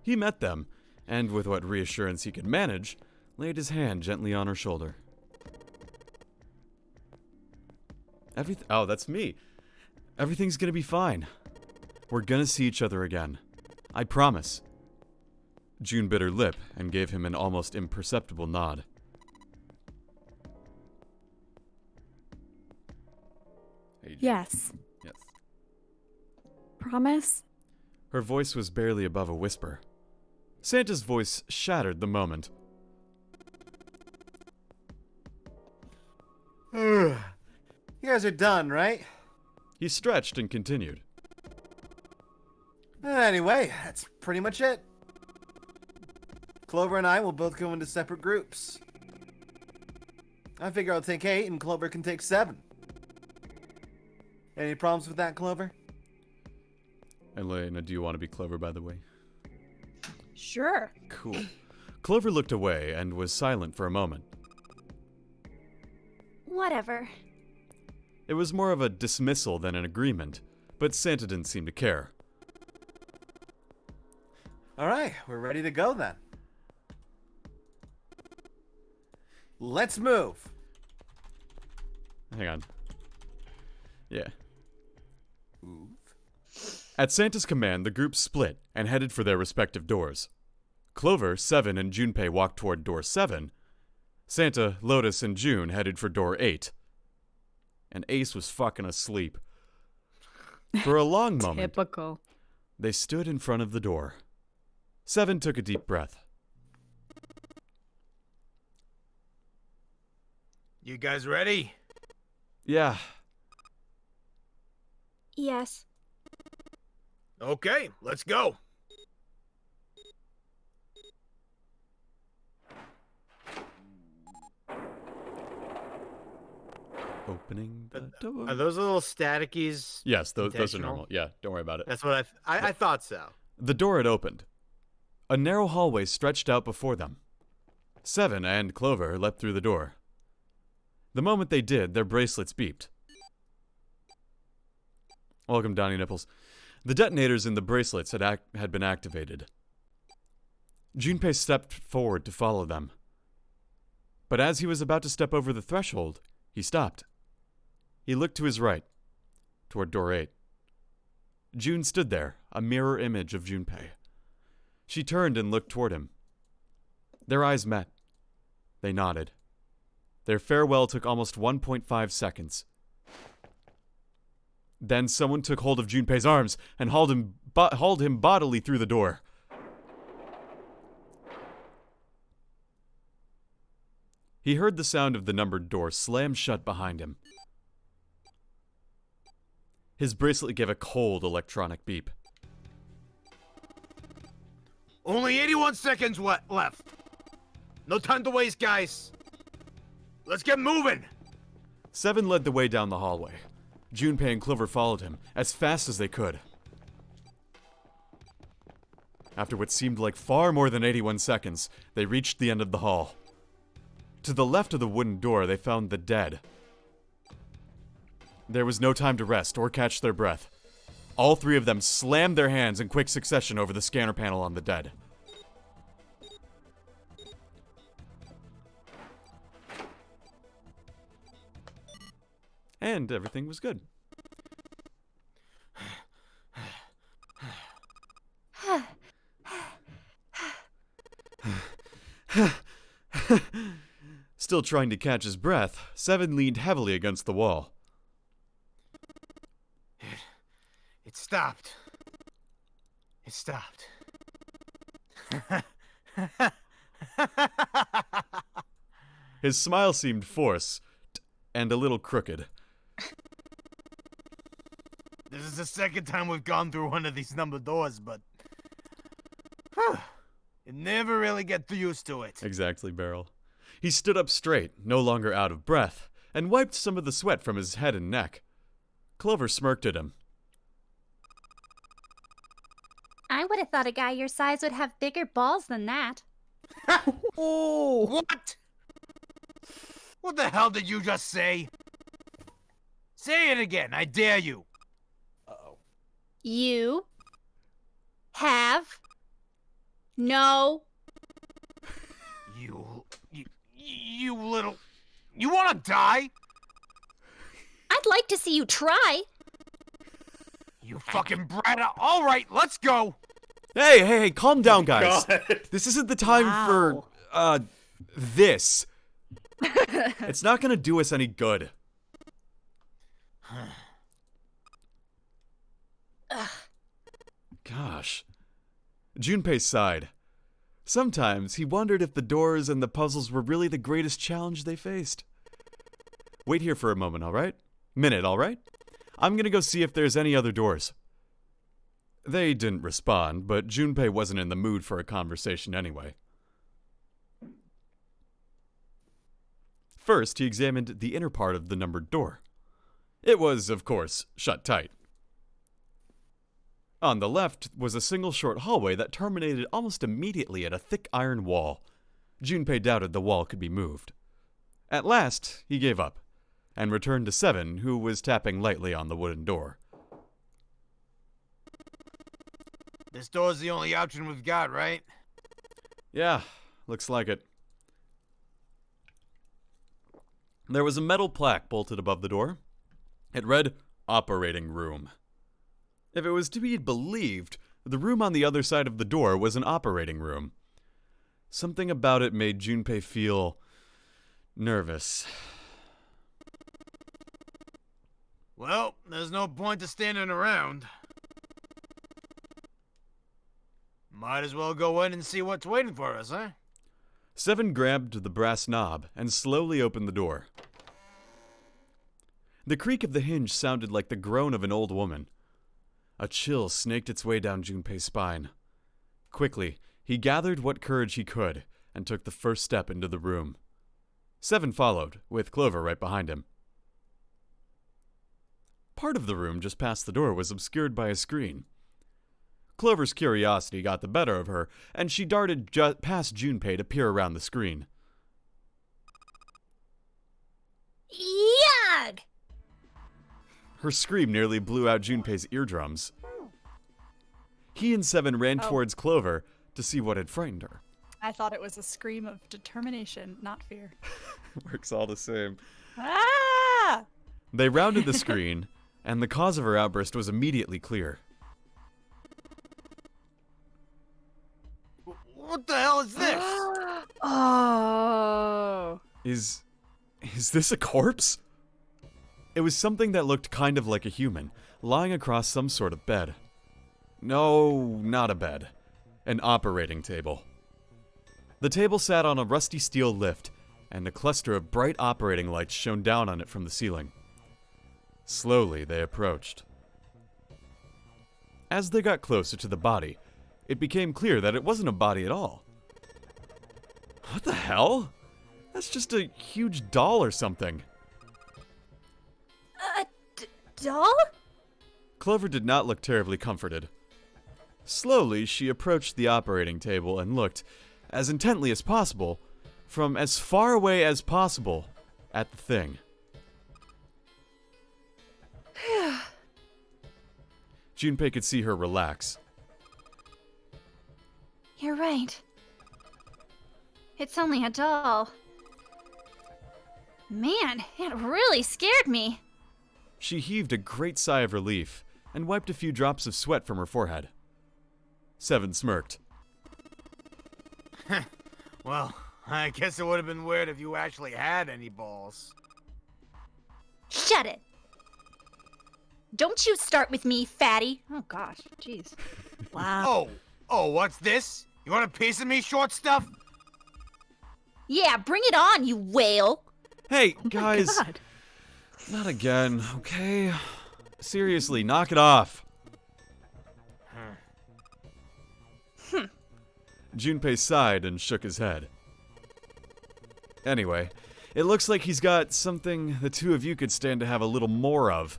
Speaker 1: He met them, and with what reassurance he could manage, laid his hand gently on her shoulder. Oh, that's me. Everything's gonna be fine. We're gonna see each other again. I promise. June bit her lip and gave him an almost imperceptible nod. Hey, June.
Speaker 6: Yes.
Speaker 1: Yes.
Speaker 4: Promise?
Speaker 1: Her voice was barely above a whisper. Santa's voice shattered the moment.
Speaker 3: You guys are done, right?
Speaker 1: He stretched and continued.
Speaker 3: Anyway, that's pretty much it. Clover and I will both go into separate groups. I figure I'll take 8 and Clover can take 7. Any problems with that, Clover?
Speaker 1: Elena, do you want to be Clover, by the way?
Speaker 7: Sure.
Speaker 1: Cool. Clover looked away and was silent for a moment.
Speaker 9: Whatever.
Speaker 1: It was more of a dismissal than an agreement, but Santa didn't seem to care.
Speaker 3: Alright, we're ready to go then. Let's move.
Speaker 1: Hang on. Yeah.
Speaker 3: Move.
Speaker 1: At Santa's command, the group split and headed for their respective doors. Clover, 7, and Junpei walked toward door 7. Santa, Lotus, and June headed for door 8. And Ace was fucking asleep. For a long moment,
Speaker 4: Typical.
Speaker 1: they stood in front of the door. 7 took a deep breath.
Speaker 2: You guys ready?
Speaker 1: Yeah.
Speaker 9: Yes.
Speaker 2: Okay, let's go.
Speaker 1: Opening the door.
Speaker 2: Are those little staticies?
Speaker 1: Yes, those are
Speaker 2: intentional?
Speaker 1: normal. Yeah, don't worry about it.
Speaker 2: That's what I thought so.
Speaker 1: The door had opened. A narrow hallway stretched out before them. 7 and Clover leapt through the door. The moment they did, their bracelets beeped. Welcome, Donnie Nipples. The detonators in the bracelets had been activated. Junpei stepped forward to follow them. But as he was about to step over the threshold, he stopped. He looked to his right, toward door 8. June stood there, a mirror image of Junpei. She turned and looked toward him. Their eyes met. They nodded. Their farewell took almost 1.5 seconds. Then someone took hold of Junpei's arms and hauled him bodily through the door. He heard the sound of the numbered door slam shut behind him. His bracelet gave a cold electronic beep.
Speaker 2: Only 81 seconds left. No time to waste, guys. Let's get moving.
Speaker 1: 7 led the way down the hallway. Junpei and Clover followed him as fast as they could. After what seemed like far more than 81 seconds, they reached the end of the hall. To the left of the wooden door, they found the dead. There was no time to rest or catch their breath. All 3 of them slammed their hands in quick succession over the scanner panel on the dead. And everything was good. Still trying to catch his breath, 7 leaned heavily against the wall.
Speaker 2: It stopped. It stopped.
Speaker 1: His smile seemed forced and a little crooked.
Speaker 2: This is the second time we've gone through one of these numbered doors, but you never really get used to it.
Speaker 1: Exactly, Beryl. He stood up straight, no longer out of breath, and wiped some of the sweat from his head and neck. Clover smirked at him.
Speaker 9: I would have thought a guy your size would have bigger balls than that.
Speaker 2: Oh, what? What the hell did you just say? Say it again, I dare you.
Speaker 3: Uh-oh.
Speaker 9: You have no.
Speaker 2: You little. You wanna die?
Speaker 9: I'd like to see you try.
Speaker 2: You fucking brat. All right, let's go.
Speaker 1: Hey, calm down, guys.
Speaker 3: God.
Speaker 1: This isn't the time for, this. It's not gonna do us any good. Gosh. Junpei sighed. Sometimes he wondered if the doors and the puzzles were really the greatest challenge they faced. Wait here for a moment, alright? Minute, alright? I'm gonna go see if there's any other doors. They didn't respond, but Junpei wasn't in the mood for a conversation anyway. First, he examined the inner part of the numbered door. It was, of course, shut tight. On the left was a single short hallway that terminated almost immediately at a thick iron wall. Junpei doubted the wall could be moved. At last, he gave up, and returned to Seven, who was tapping lightly on the wooden door.
Speaker 2: This door's the only option we've got, right?
Speaker 1: Yeah, looks like it. There was a metal plaque bolted above the door. It read, "Operating Room." If it was to be believed, the room on the other side of the door was an operating room. Something about it made Junpei feel nervous.
Speaker 2: Well, there's no point to standing around. Might as well go in and see what's waiting for us, huh?
Speaker 1: Seven grabbed the brass knob and slowly opened the door. The creak of the hinge sounded like the groan of an old woman. A chill snaked its way down Junpei's spine. Quickly, he gathered what courage he could and took the first step into the room. Seven followed, with Clover right behind him. Part of the room just past the door was obscured by a screen. Clover's curiosity got the better of her, and she darted past Junpei to peer around the screen.
Speaker 9: Yuck!
Speaker 1: Her scream nearly blew out Junpei's eardrums. He and Seven ran towards Clover to see what had frightened her.
Speaker 6: I thought it was a scream of determination, not fear.
Speaker 1: Works all the same.
Speaker 6: Ah!
Speaker 1: They rounded the screen, and the cause of her outburst was immediately clear.
Speaker 2: What the hell is this?
Speaker 6: Oh.
Speaker 1: Is this a corpse? It was something that looked kind of like a human, lying across some sort of bed. No, not a bed. An operating table. The table sat on a rusty steel lift, and a cluster of bright operating lights shone down on it from the ceiling. Slowly, they approached. As they got closer to the body, it became clear that it wasn't a body at all. What the hell? That's just a huge doll or something.
Speaker 9: Doll?
Speaker 1: Clover did not look terribly comforted. Slowly, she approached the operating table and looked, as intently as possible, from as far away as possible, at the thing. Junpei could see her relax.
Speaker 9: You're right. It's only a doll. Man, it really scared me.
Speaker 1: She heaved a great sigh of relief and wiped a few drops of sweat from her forehead. Seven smirked.
Speaker 2: Well, I guess it would have been weird if you actually had any balls.
Speaker 9: Shut it. Don't you start with me, fatty.
Speaker 4: Oh gosh, jeez. Wow.
Speaker 2: Oh, what's this? You want a piece of me, short stuff?
Speaker 9: Yeah, bring it on, you whale.
Speaker 1: Hey,
Speaker 4: Oh
Speaker 1: guys.
Speaker 4: my God.
Speaker 1: Not again, okay? Seriously, knock it off. Junpei sighed and shook his head. Anyway, it looks like he's got something the two of you could stand to have a little more of.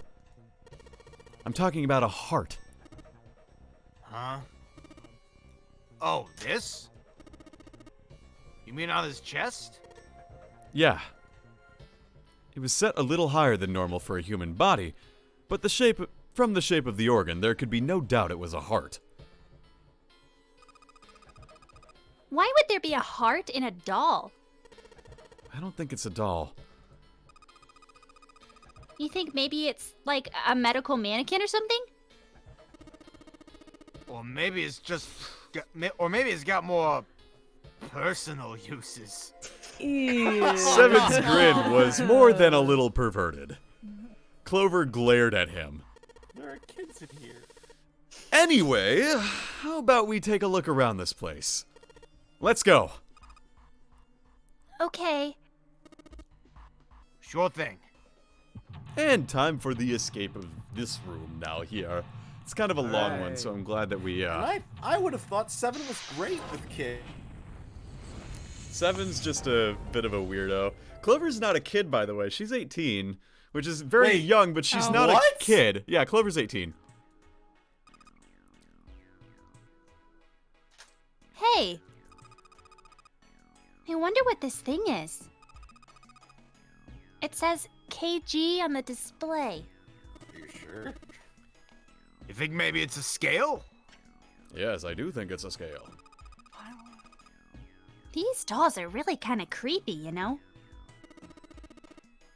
Speaker 1: I'm talking about a heart.
Speaker 2: Huh? Oh, this? You mean on his chest?
Speaker 1: Yeah. It was set a little higher than normal for a human body, but from the shape of the organ, there could be no doubt it was a heart.
Speaker 9: Why would there be a heart in a doll?
Speaker 1: I don't think it's a doll.
Speaker 9: You think maybe it's like a medical mannequin or something?
Speaker 2: Or maybe it's just... Or maybe it's got more personal uses.
Speaker 4: Ew.
Speaker 1: Seven's grin was more than a little perverted. Clover glared at him.
Speaker 3: There are kids in here.
Speaker 1: Anyway, how about we take a look around this place? Let's go.
Speaker 9: Okay.
Speaker 2: Sure thing.
Speaker 1: And time for the escape of this room now here. It's kind of a long one, so I'm glad that we,
Speaker 3: I would have thought 7 was great with kid.
Speaker 1: 7's just a bit of a weirdo. Clover's not a kid, by the way. She's 18, which is very young, but she's not a kid. Yeah, Clover's 18.
Speaker 9: Hey. I wonder what this thing is. It says KG on the display.
Speaker 3: Are you sure?
Speaker 2: You think maybe it's a scale?
Speaker 1: Yes, I do think it's a scale.
Speaker 9: These dolls are really kind of creepy, you know?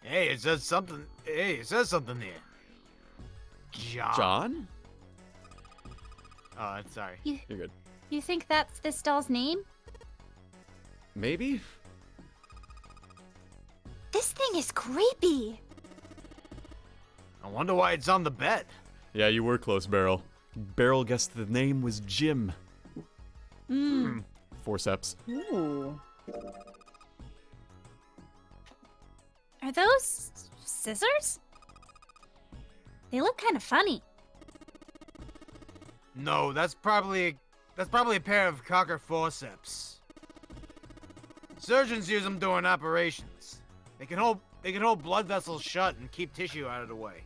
Speaker 2: Hey, it says something. Hey, it says something there. John.
Speaker 1: John?
Speaker 2: Oh, I'm sorry.
Speaker 1: You're good.
Speaker 9: You think that's this doll's name?
Speaker 1: Maybe?
Speaker 9: This thing is creepy.
Speaker 2: I wonder why it's on the bed.
Speaker 1: Yeah, you were close, Beryl. Beryl guessed the name was Jim. Forceps.
Speaker 4: Ooh.
Speaker 9: Are those scissors? They look kind of funny.
Speaker 2: No, that's probably a pair of cocker forceps. Surgeons use them during operations. They can hold blood vessels shut and keep tissue out of the way.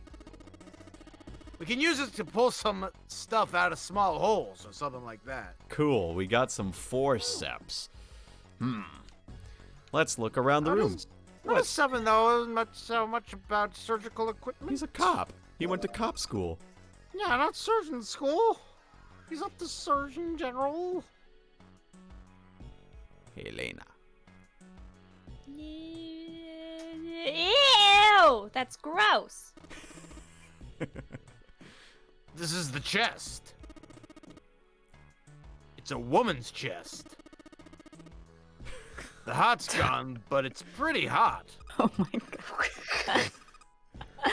Speaker 2: We can use it to pull some stuff out of small holes or something like that.
Speaker 1: Cool, we got some forceps. Let's look around the room.
Speaker 2: How does 7 know so much about surgical equipment?
Speaker 1: He's a cop. He went to cop school.
Speaker 8: Yeah, not surgeon school. He's not the Surgeon General.
Speaker 1: Helena.
Speaker 9: Ew! That's gross.
Speaker 2: This is the chest. It's a woman's chest. The hot's gone, but it's pretty hot.
Speaker 4: Oh my god.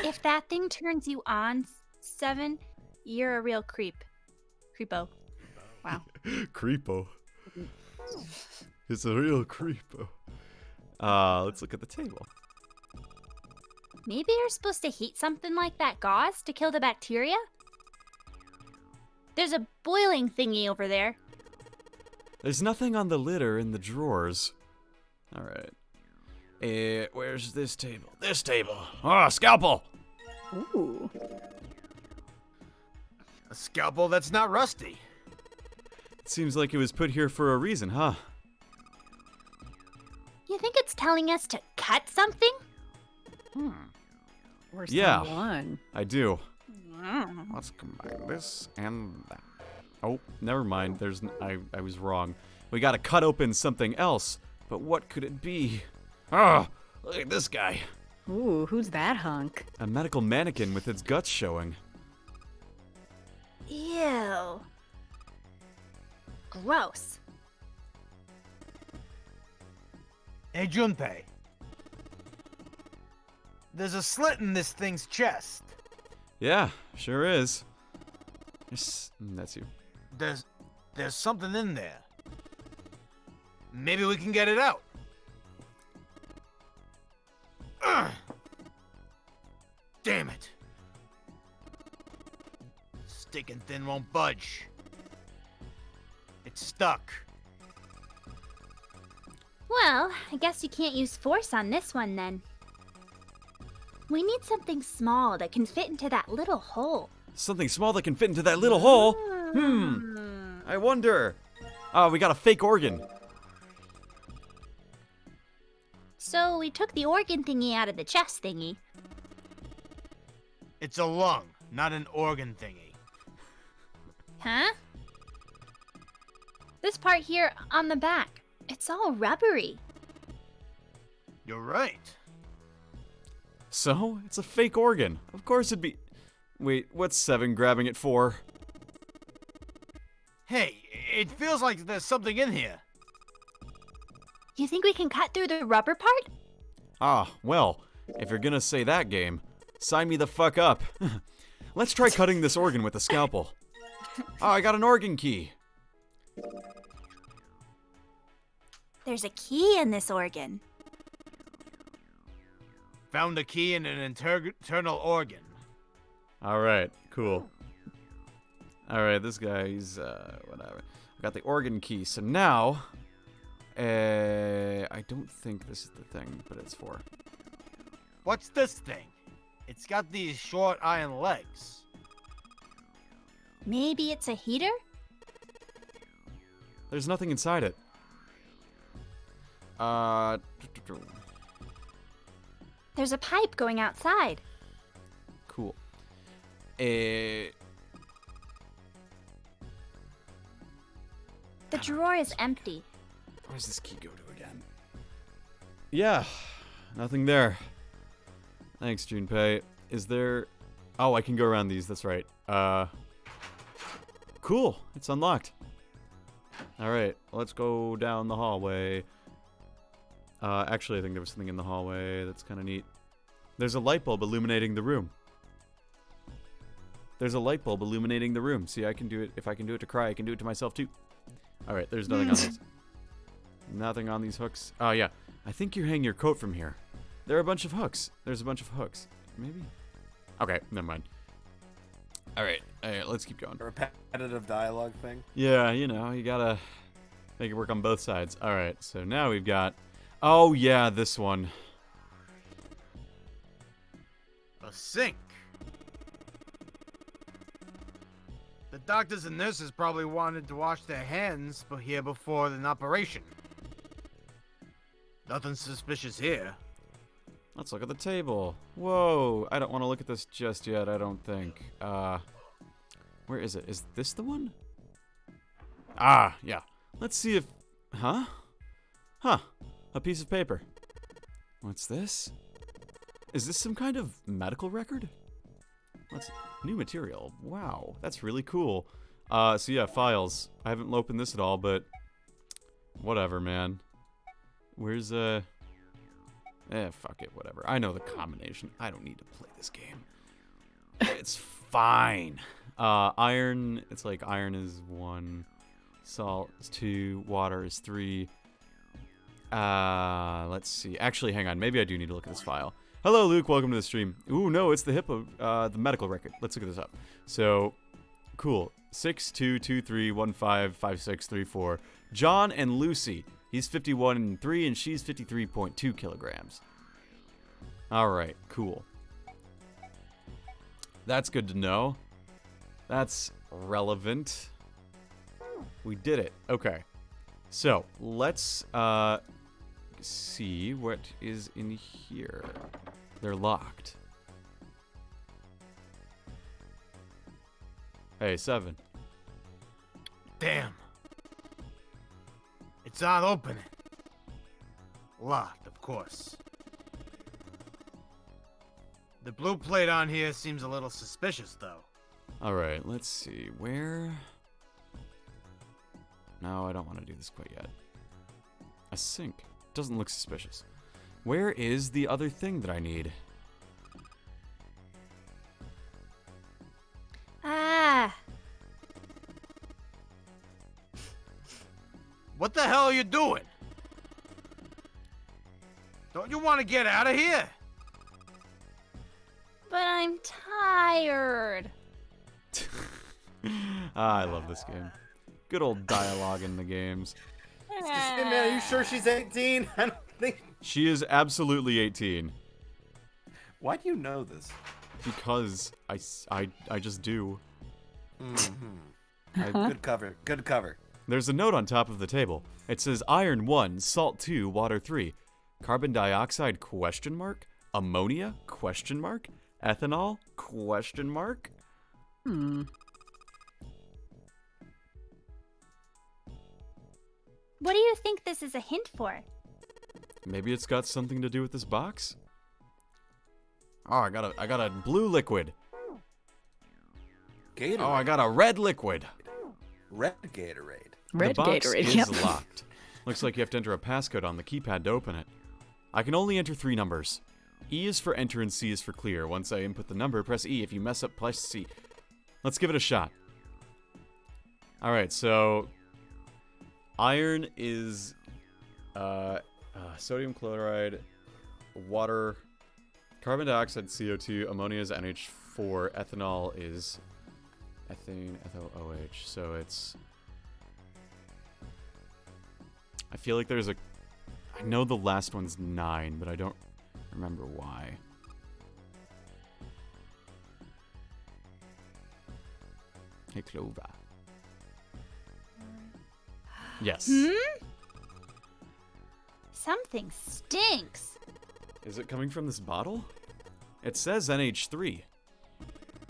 Speaker 9: If that thing turns you on, 7, you're a real creepo. Wow.
Speaker 1: Creepo. It's a real creepo. Let's look at the table.
Speaker 9: Maybe you're supposed to heat something like that gauze to kill the bacteria? There's a boiling thingy over there.
Speaker 1: There's nothing on the lid or in the drawers. Alright. Where's this table? This table. Oh, scalpel!
Speaker 4: Ooh.
Speaker 2: A scalpel that's not rusty.
Speaker 1: It seems like it was put here for a reason, huh?
Speaker 9: You think it's telling us to cut something?
Speaker 4: Or
Speaker 1: Yeah.
Speaker 4: someone.
Speaker 1: I do. Let's combine this and that. Oh, never mind. I was wrong. We gotta cut open something else. But what could it be? Ah, look at this guy.
Speaker 4: Ooh, who's that hunk?
Speaker 1: A medical mannequin with its guts showing.
Speaker 9: Ew. Gross.
Speaker 2: Hey, Junpei. There's a slit in this thing's chest.
Speaker 1: Yeah, sure is. That's you.
Speaker 2: There's something in there. Maybe we can get it out. Ugh. Damn it. Stick and thin won't budge. It's stuck.
Speaker 9: Well, I guess you can't use force on this one then. We need something small that can fit into that little hole.
Speaker 1: Something small that can fit into that little hole? I wonder. We got a fake organ.
Speaker 9: So we took the organ thingy out of the chest thingy.
Speaker 2: It's a lung, not an organ thingy.
Speaker 9: Huh? This part here on the back, it's all rubbery.
Speaker 2: You're right.
Speaker 1: So, it's a fake organ. Of course it'd be... Wait, what's 7 grabbing it for?
Speaker 2: Hey, it feels like there's something in here.
Speaker 9: You think we can cut through the rubber part?
Speaker 1: Ah, well, if you're gonna say that game, sign me the fuck up. Let's try cutting this organ with a scalpel. Oh, I got an organ key.
Speaker 9: There's a key in this organ.
Speaker 2: Found a key in an internal organ.
Speaker 1: All right, cool. All right, this guy, he's, whatever. I got the organ key, so now, I don't think this is the thing, but it's for.
Speaker 2: What's this thing? It's got these short iron legs.
Speaker 9: Maybe it's a heater?
Speaker 1: There's nothing inside it.
Speaker 9: There's a pipe going outside.
Speaker 1: Cool.
Speaker 9: The drawer is empty.
Speaker 1: Where's this key go to again? Yeah, nothing there. Thanks, Junpei. Is there... Oh, I can go around these, that's right. Cool, it's unlocked. Alright, let's go down the hallway. Actually, I think there was something in the hallway that's kind of neat. There's a light bulb illuminating the room. There's a light bulb illuminating the room. See, I can do it. If I can do it to cry, I can do it to myself, too. Alright, there's nothing on these. Nothing on these hooks. Oh, yeah. I think you hang your coat from here. There are a bunch of hooks. There's a bunch of hooks. Maybe? Okay, never mind. Alright, let's keep going.
Speaker 3: A repetitive dialogue thing.
Speaker 1: Yeah, you know, you gotta make it work on both sides. Alright, so now we've got... Oh, yeah, this one.
Speaker 2: A sink. The doctors and nurses probably wanted to wash their hands here before an operation. Nothing suspicious here.
Speaker 1: Let's look at the table. Whoa, I don't want to look at this just yet, I don't think. Where is it? Is this the one? Ah, yeah. Let's see if... Huh? Huh. A piece of paper. What's this? Is this some kind of medical record? What's new material? Wow, that's really cool. So yeah, files. I haven't opened this at all, but whatever, man. Where's fuck it, whatever. I know the combination. I don't need to play this game. It's fine. Iron, it's like iron is 1, salt is 2, water is 3. Let's see. Actually, hang on. Maybe I do need to look at this file. Hello, Luke. Welcome to the stream. Ooh, no, it's the hippo, the medical record. Let's look at this up. So, cool. 6223155634. John and Lucy. He's 51.3 and she's 53.2 kilograms. All right, cool. That's good to know. That's relevant. We did it. Okay. So, let's see what is in here. They're locked. Hey, 7.
Speaker 2: Damn. It's not opening. Locked, of course. The blue plate on here seems a little suspicious, though.
Speaker 1: Alright, let's see. Where... No, I don't want to do this quite yet. A sink. Doesn't look suspicious. Where is the other thing that I need?
Speaker 9: Ah.
Speaker 2: What the hell are you doing? Don't you want to get out of here?
Speaker 9: But I'm tired.
Speaker 1: I love this game. Good old dialogue in the games.
Speaker 3: Are you sure she's 18? I don't think...
Speaker 1: She is absolutely 18.
Speaker 3: Why do you know this?
Speaker 1: Because I just do.
Speaker 3: Mm-hmm. Good cover. Good cover.
Speaker 1: There's a note on top of the table. It says iron 1, salt 2, water 3. Carbon dioxide question mark? Ammonia question mark? Ethanol question mark?
Speaker 9: What do you think this is a hint for?
Speaker 1: Maybe it's got something to do with this box? Oh, I got a blue liquid.
Speaker 3: Gatorade.
Speaker 1: Oh, I got a red liquid.
Speaker 3: Red Gatorade.
Speaker 4: Red
Speaker 1: The box
Speaker 4: Gatorade,
Speaker 1: is
Speaker 4: yep.
Speaker 1: locked. Looks like you have to enter a passcode on the keypad to open it. I can only enter 3 numbers. E is for enter and C is for clear. Once I input the number, press E. If you mess up, press C. Let's give it a shot. All right, so iron is sodium chloride, water, carbon dioxide, CO2, ammonia is NH4, ethanol is ethane, ethyl OH. So it's. I feel like there's a. I know the last one's 9, but I don't remember why. Hey, Clover. Yes.
Speaker 9: Something stinks.
Speaker 1: Is it coming from this bottle? It says NH3.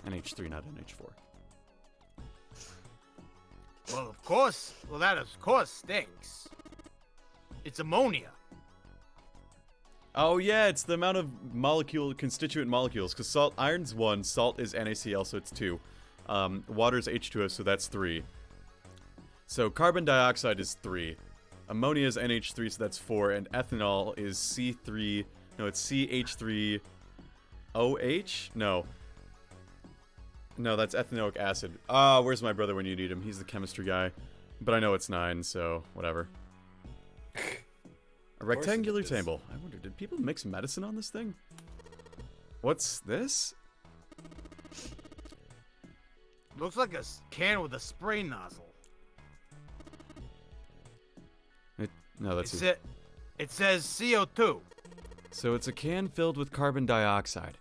Speaker 1: NH3, not NH4.
Speaker 2: Well, of course. Well, that of course stinks. It's ammonia.
Speaker 1: Oh yeah, it's the amount of constituent molecules. Because salt, iron's 1, salt is NaCl, so it's 2. Water's H2O, so that's 3. So carbon dioxide is 3. Ammonia is NH3, so that's 4. And ethanol is C3. No, it's CH3OH? No. No, that's ethanoic acid. Where's my brother when you need him? He's the chemistry guy. But I know it's 9, so whatever. A rectangular table. I wonder, did people mix medicine on this thing? What's this?
Speaker 2: Looks like a
Speaker 8: Can with a spray nozzle.
Speaker 1: No, that's
Speaker 2: it. It says CO2.
Speaker 1: So it's a can filled with carbon dioxide.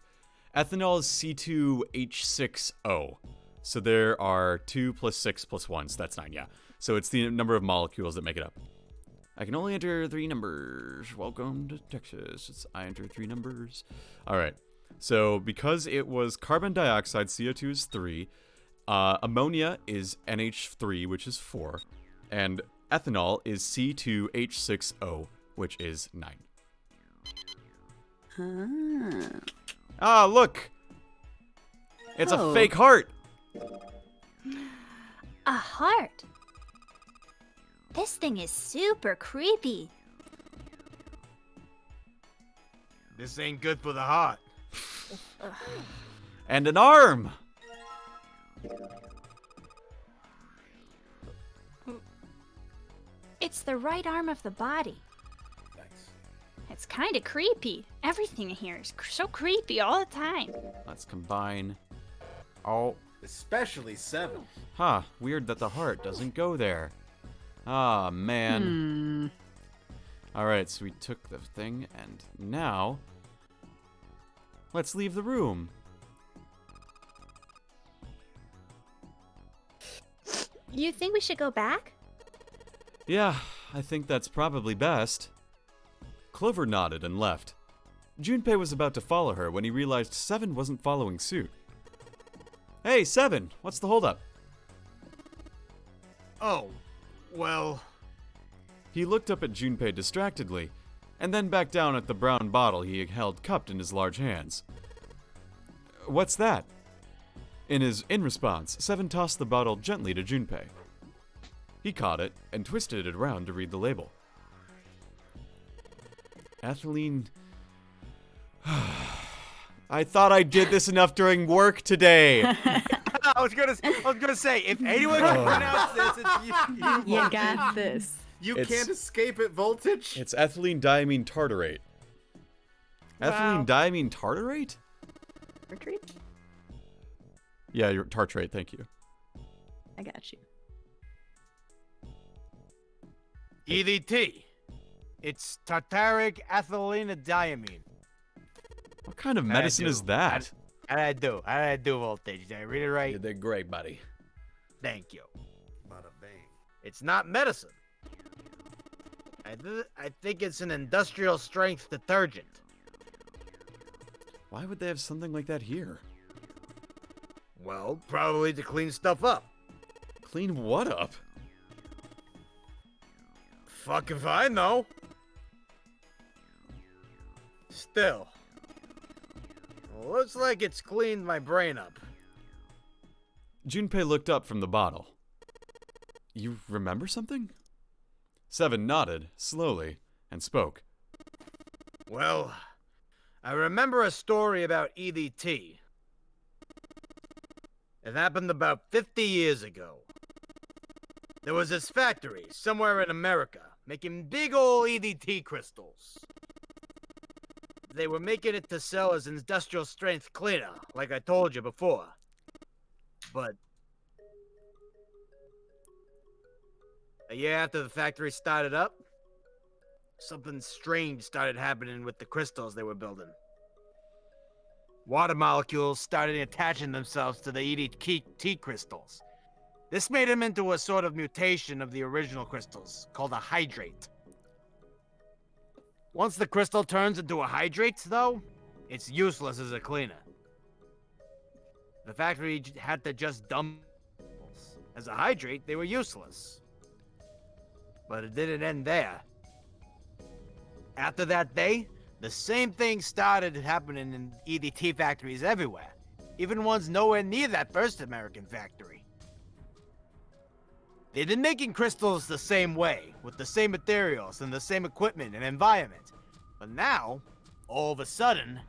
Speaker 1: Ethanol is C2H6O. So there are 2 plus 6 plus 1, so that's 9, yeah. So it's the number of molecules that make it up. I can only enter 3 numbers. Welcome to Texas. I enter 3 numbers. Alright. So because it was carbon dioxide, CO2 is 3. Ammonia is NH3, which is 4. And ethanol is C2H6O, which is 9. Ah, look! It's a fake heart!
Speaker 9: A heart? This thing is super creepy.
Speaker 2: This ain't good for the heart.
Speaker 1: And an arm!
Speaker 9: It's the right arm of the body.
Speaker 3: Thanks.
Speaker 9: It's kind of creepy. Everything here is so creepy all the time.
Speaker 1: Let's combine. Oh.
Speaker 3: Especially 7.
Speaker 1: Huh. Weird that the heart doesn't go there. Ah, man. Alright, so we took the thing, and now... let's leave the room.
Speaker 9: You think we should go back?
Speaker 1: Yeah, I think that's probably best. Clover nodded and left. Junpei was about to follow her when he realized Seven wasn't following suit. Hey, Seven, what's the holdup?
Speaker 2: Oh, well...
Speaker 1: He looked up at Junpei distractedly, and then back down at the brown bottle he held cupped in his large hands. What's that? In response, Seven tossed the bottle gently to Junpei. He caught it and twisted it around to read the label. Ethylene... I thought I did this enough during work today.
Speaker 2: I was gonna say, if anyone can pronounce this, it's you.
Speaker 4: You got this.
Speaker 3: You can't escape it, Voltage.
Speaker 1: It's ethylene diamine tartarate. Ethylene diamine tartarate?
Speaker 4: Retreat?
Speaker 1: Yeah, your tartrate, thank you.
Speaker 4: I got you.
Speaker 2: EDT. It's tartaric ethylenediamine.
Speaker 1: What kind of medicine is that?
Speaker 2: How did I do? How did I do, Voltage? Did I read it right?
Speaker 1: You did great, buddy.
Speaker 2: Thank you.
Speaker 3: Bada bang.
Speaker 2: It's not medicine. I think it's an industrial strength detergent.
Speaker 1: Why would they have something like that here?
Speaker 2: Well, probably to clean stuff up.
Speaker 1: Clean what up?
Speaker 2: Fuck if I know. Still. Looks like it's cleaned my brain up.
Speaker 1: Junpei looked up from the bottle. You remember something? Seven nodded, slowly, and spoke.
Speaker 2: Well, I remember a story about EDT. It happened about 50 years ago. There was this factory somewhere in America making big ol' EDT crystals. They were making it to sell as industrial strength cleaner, like I told you before. But a year after the factory started up, something strange started happening with the crystals they were building. Water molecules started attaching themselves to the EDT crystals. This made them into a sort of mutation of the original crystals, called a hydrate. Once the crystal turns into a hydrate, though, it's useless as a cleaner. The factory had to just dump them. As a hydrate, they were useless. But it didn't end there. After that day, the same thing started happening in EDT factories everywhere, even ones nowhere near that first American factory. They've been making crystals the same way, with the same materials and the same equipment and environment. But now, all of a sudden,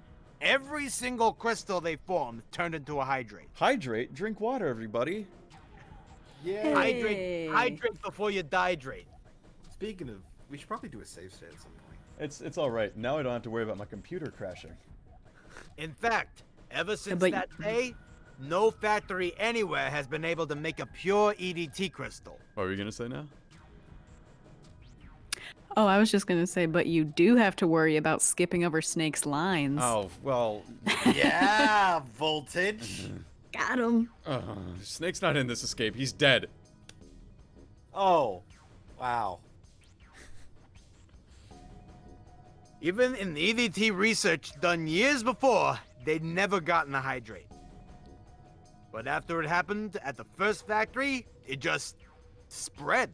Speaker 2: every single crystal they formed turned into a hydrate.
Speaker 1: Hydrate? Drink water, everybody.
Speaker 3: Yeah.
Speaker 2: Hydrate before you dihydrate.
Speaker 3: Speaking of, we should probably do a save state at some point.
Speaker 1: It's all right. Now I don't have to worry about my computer crashing.
Speaker 2: In fact, ever since
Speaker 4: but-
Speaker 2: that day, no factory anywhere has been able to make a pure EDT crystal.
Speaker 1: What were you gonna say now?
Speaker 4: Oh, I was just gonna say, but you do have to worry about skipping over Snake's lines.
Speaker 1: Oh well.
Speaker 3: Yeah, voltage.
Speaker 4: Got him.
Speaker 1: Snake's not in this escape. He's dead.
Speaker 3: Oh, wow.
Speaker 2: Even in the EDT research done years before, they'd never gotten a hydrate. But after it happened at the first factory, it just spread.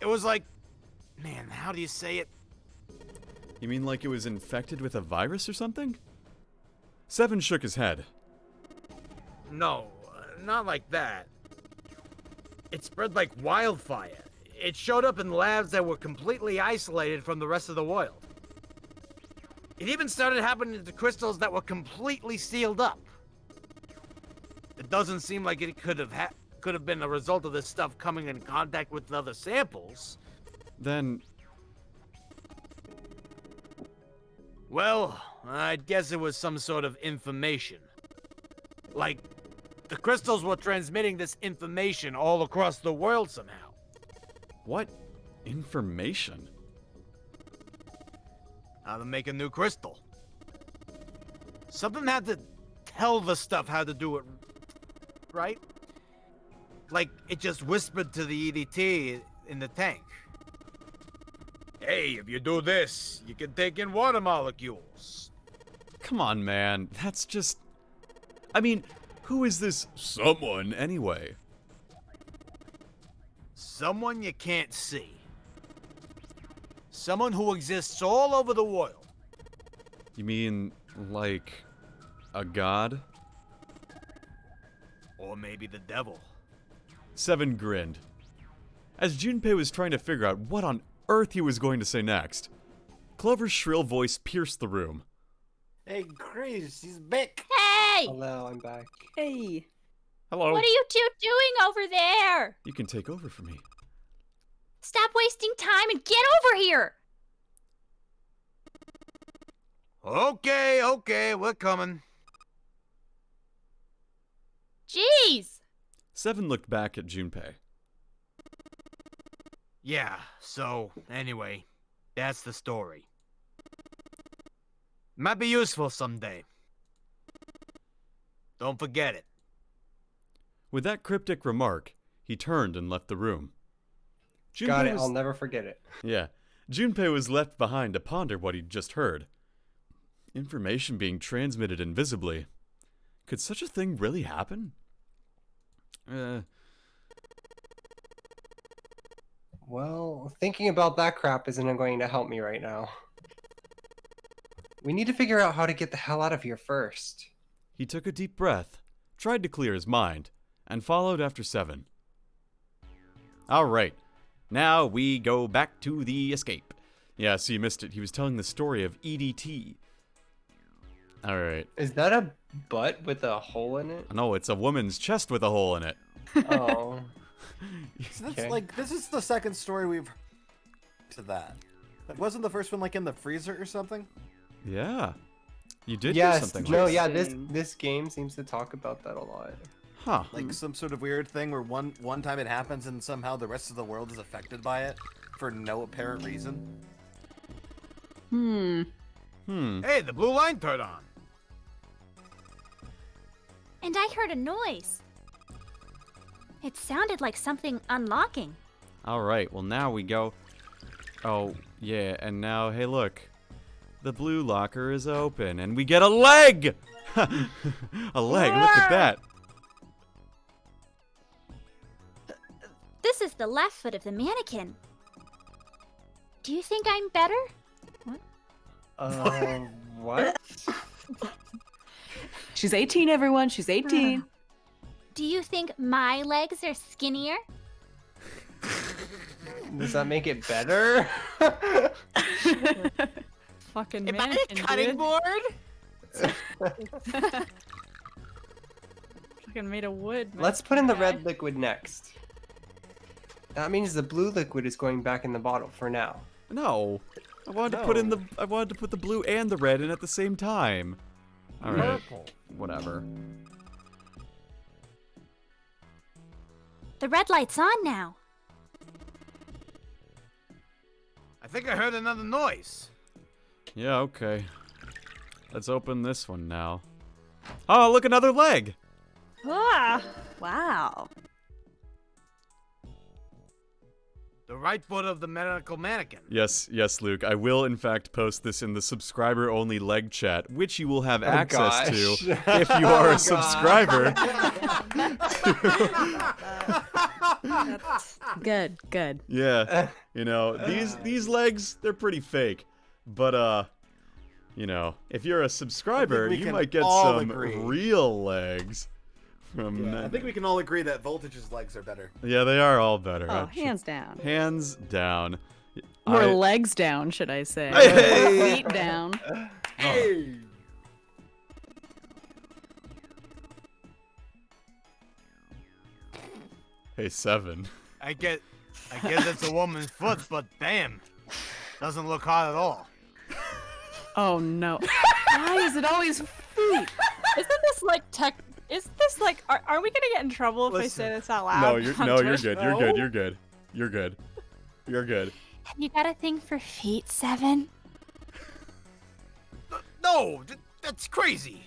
Speaker 2: It was like, man, how do you say it?
Speaker 1: You mean like it was infected with a virus or something? Seven shook his head.
Speaker 2: No, not like that. It spread like wildfire. It showed up in labs that were completely isolated from the rest of the world. It even started happening to crystals that were completely sealed up. It doesn't seem like it could have been a result of this stuff coming in contact with other samples.
Speaker 1: Then
Speaker 2: Well, I'd guess it was some sort of information. Like, the crystals were transmitting this information all across the world somehow.
Speaker 1: what information?
Speaker 2: How to make a new crystal. Something had to tell the stuff how to do it, right? Like, it just whispered to the EDT in the tank. Hey, if you do this, you can take in water molecules.
Speaker 1: Come on, man. That's just... I mean, who is this someone anyway?
Speaker 2: Someone you can't see. Someone who exists all over the world.
Speaker 1: You mean, like, a god?
Speaker 2: Or maybe the devil.
Speaker 1: Seven grinned. As Junpei was trying to figure out what on earth he was going to say next, Clover's shrill voice pierced the room.
Speaker 3: Hey, Grace, he's back.
Speaker 9: Hey!
Speaker 5: Hello, I'm back.
Speaker 4: Hey.
Speaker 1: Hello.
Speaker 9: What are you two doing over there?
Speaker 1: You can take over for me.
Speaker 9: Stop wasting time and get over here!
Speaker 2: Okay, we're coming.
Speaker 9: Jeez!
Speaker 1: Seven looked back at Junpei.
Speaker 2: Yeah, so, anyway, that's the story. Might be useful someday. Don't forget it.
Speaker 1: With that cryptic remark, he turned and left the room.
Speaker 5: Got
Speaker 1: Junpei
Speaker 5: it.
Speaker 1: was-
Speaker 5: I'll never forget it.
Speaker 1: Yeah, Junpei was left behind to ponder what he'd just heard. Information being transmitted invisibly. Could such a thing really happen?
Speaker 5: Well, thinking about that crap isn't going to help me right now. We need to figure out how to get the hell out of here first.
Speaker 1: He took a deep breath, tried to clear his mind, and followed after Seven. Alright, now we go back to the escape. Yeah, so you missed it. He was telling the story of EDT. All right.
Speaker 5: Is that a butt with a hole in it?
Speaker 1: No, it's a woman's chest with a hole in it.
Speaker 5: Oh.
Speaker 3: So that's
Speaker 5: Okay.
Speaker 3: like this is the second story we've to that. Like, wasn't the first one like in the freezer or something?
Speaker 1: Yeah. You did do
Speaker 5: Yes.
Speaker 1: something
Speaker 5: No.
Speaker 1: like
Speaker 5: Yeah.
Speaker 4: Interesting.
Speaker 5: This game seems to talk about that a lot.
Speaker 1: Huh.
Speaker 3: Like some sort of weird thing where one time it happens and somehow the rest of the world is affected by it for no apparent reason.
Speaker 4: Hmm.
Speaker 2: Hey, the blue line turned on.
Speaker 9: And I heard a noise. It sounded like something unlocking.
Speaker 1: All right. Well, now we go. Oh, yeah. And now, hey, look. The blue locker is open, and we get a leg! A leg. Look at that.
Speaker 9: This is the left foot of the mannequin. Do you think I'm better?
Speaker 5: What?
Speaker 4: She's 18, everyone. She's 18.
Speaker 9: Do you think my legs are skinnier?
Speaker 5: Does that make it better?
Speaker 6: Fucking
Speaker 2: Am I a
Speaker 6: mannequin,
Speaker 2: cutting
Speaker 6: dude.
Speaker 2: board?
Speaker 6: Fucking made of wood.
Speaker 5: Let's put in the
Speaker 6: guy.
Speaker 5: red liquid next. That means the blue liquid is going back in the bottle for now.
Speaker 1: No. I wanted to put in the. I wanted to put the blue and the red in at the same time. All right. Whatever.
Speaker 9: The red light's on now.
Speaker 2: I think I heard another noise.
Speaker 1: Yeah. Okay. Let's open this one now. Oh, look, another leg.
Speaker 6: Ah, wow.
Speaker 2: The right foot of the medical mannequin.
Speaker 1: Yes, yes, Luke. I will, in fact, post this in the subscriber-only leg chat, which you will have access to
Speaker 5: gosh.
Speaker 1: if you are
Speaker 5: Oh,
Speaker 1: a subscriber.
Speaker 4: Good, good.
Speaker 1: Yeah, you know, these legs, they're pretty fake. But, you know, if you're a subscriber,
Speaker 3: we
Speaker 1: you
Speaker 3: can
Speaker 1: might get
Speaker 3: all
Speaker 1: some
Speaker 3: agree.
Speaker 1: real legs. From
Speaker 3: Yeah, I think we can all agree that Voltage's legs are better.
Speaker 1: Yeah, they are all better.
Speaker 4: Oh,
Speaker 1: actually.
Speaker 4: hands down.
Speaker 1: Hands down.
Speaker 4: Or
Speaker 1: I-
Speaker 4: legs down, should I say.
Speaker 1: Hey!
Speaker 4: Feet down.
Speaker 3: Hey!
Speaker 1: Hey, 7.
Speaker 2: I guess it's a woman's foot, but damn, doesn't look hot at all.
Speaker 4: Oh no. Why is it always feet?
Speaker 6: Isn't this like tech? Is this like? Are we gonna get in trouble if I say this out loud?
Speaker 1: No, you're
Speaker 6: Hunter?
Speaker 1: good. You're good. You're good. You're good. You're good.
Speaker 9: Have you got a thing for feet, Seven?
Speaker 2: No, that's crazy.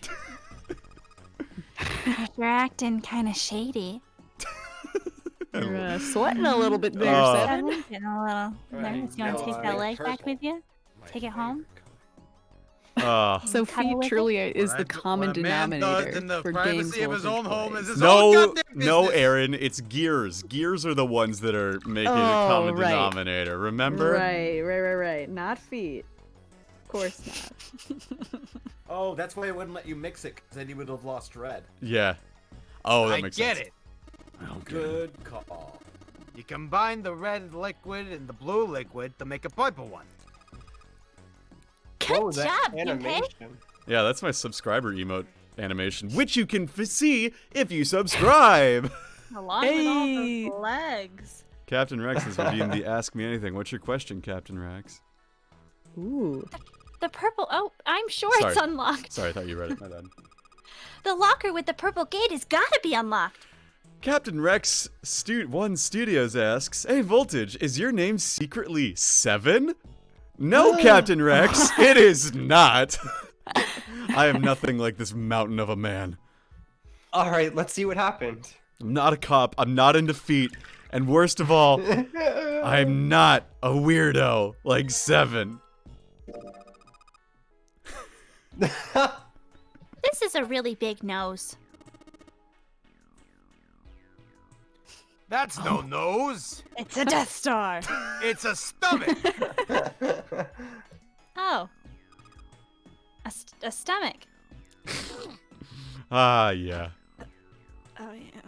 Speaker 9: You're acting kind of shady.
Speaker 4: You're sweating a little bit there,
Speaker 1: Oh.
Speaker 4: Seven.
Speaker 9: Seven, getting a little nervous. You want to take that leg back with you? Take it home?
Speaker 4: So
Speaker 9: Cuddle
Speaker 4: feet
Speaker 9: with it?
Speaker 4: truly is the
Speaker 2: What
Speaker 4: common
Speaker 2: a man does
Speaker 4: denominator
Speaker 2: in the
Speaker 4: for
Speaker 2: privacy
Speaker 4: games
Speaker 2: of his own home is his own
Speaker 1: No,
Speaker 2: goddamn
Speaker 1: no,
Speaker 2: business.
Speaker 1: Aaron. It's gears. Gears are the ones that are making a
Speaker 4: Oh,
Speaker 1: common
Speaker 4: right.
Speaker 1: denominator. Remember?
Speaker 4: Right. Not feet. Of course not.
Speaker 3: Oh, that's why I wouldn't let you mix it, because then you would have lost red.
Speaker 1: Yeah. Oh, that
Speaker 2: I
Speaker 1: makes
Speaker 2: get
Speaker 1: sense.
Speaker 2: it.
Speaker 1: Okay.
Speaker 3: Good call.
Speaker 2: You combine the red liquid and the blue liquid to make a purple one.
Speaker 9: Good
Speaker 5: Whoa, that
Speaker 9: job, Gunpei.
Speaker 5: animation.
Speaker 1: Yeah, that's my subscriber emote animation, which you can see if you subscribe.
Speaker 6: Along
Speaker 4: Hey.
Speaker 6: with all those legs.
Speaker 1: Captain Rex has redeemed the Ask Me Anything. What's your question, Captain Rex?
Speaker 4: Ooh.
Speaker 9: The purple. Oh, I'm sure
Speaker 1: Sorry.
Speaker 9: it's unlocked.
Speaker 1: Sorry, I thought you read it. My bad.
Speaker 9: The locker with the purple gate has got to be unlocked.
Speaker 1: Captain Rex One Studios asks, "Hey Voltage, is your name secretly 7? No, Captain Rex, it is not. I am nothing like this mountain of a man.
Speaker 5: All right, let's see what happened.
Speaker 1: I'm not a cop. I'm not into feet. And worst of all, I'm not a weirdo like 7.
Speaker 9: This is a really big nose.
Speaker 2: That's no nose.
Speaker 6: It's a Death Star.
Speaker 2: It's a stomach.
Speaker 9: Oh. A stomach.
Speaker 1: Ah, yeah.
Speaker 6: Oh yeah.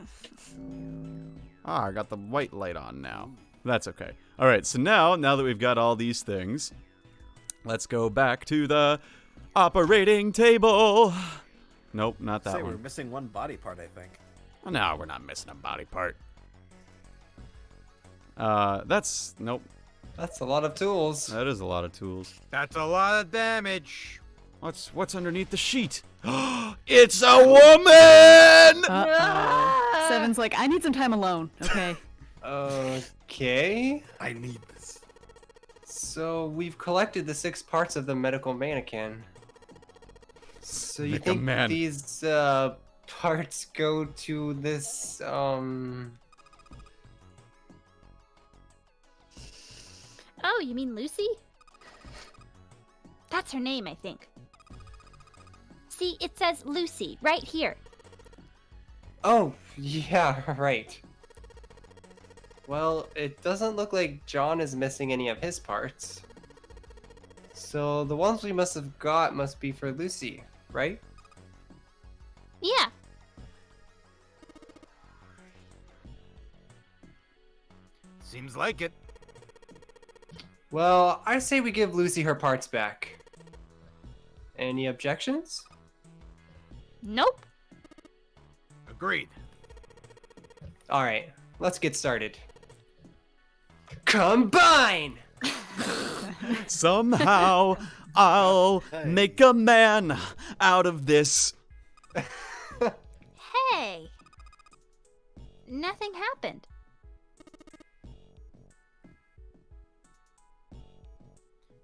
Speaker 1: Ah, I got the white light on now. That's okay. All right, so now that we've got all these things, let's go back to the Operating table. Nope, not that
Speaker 3: Say we're
Speaker 1: one.
Speaker 3: missing one body part, I think.
Speaker 1: No, we're not missing a body part. Nope.
Speaker 5: That's a lot of tools.
Speaker 1: That is a lot of tools.
Speaker 2: That's a lot of damage.
Speaker 1: What's underneath the sheet? It's a woman!
Speaker 4: Uh-oh. Seven's like, I need some time alone. Okay.
Speaker 5: Okay.
Speaker 3: I need this.
Speaker 5: So we've collected the 6 parts of the medical mannequin. So you think
Speaker 1: Man.
Speaker 5: these parts go to this
Speaker 9: Oh, you mean Lucy? That's her name, I think. See, it says Lucy right here.
Speaker 5: Oh, yeah, right. Well, it doesn't look like John is missing any of his parts. So the ones we must have got must be for Lucy, right?
Speaker 9: Yeah.
Speaker 2: Seems like it.
Speaker 5: Well, I say we give Lucy her parts back. Any objections?
Speaker 9: Nope.
Speaker 2: Agreed.
Speaker 5: Alright, let's get started. Combine!
Speaker 1: Somehow I'll make a man out of this.
Speaker 9: Hey. Nothing happened.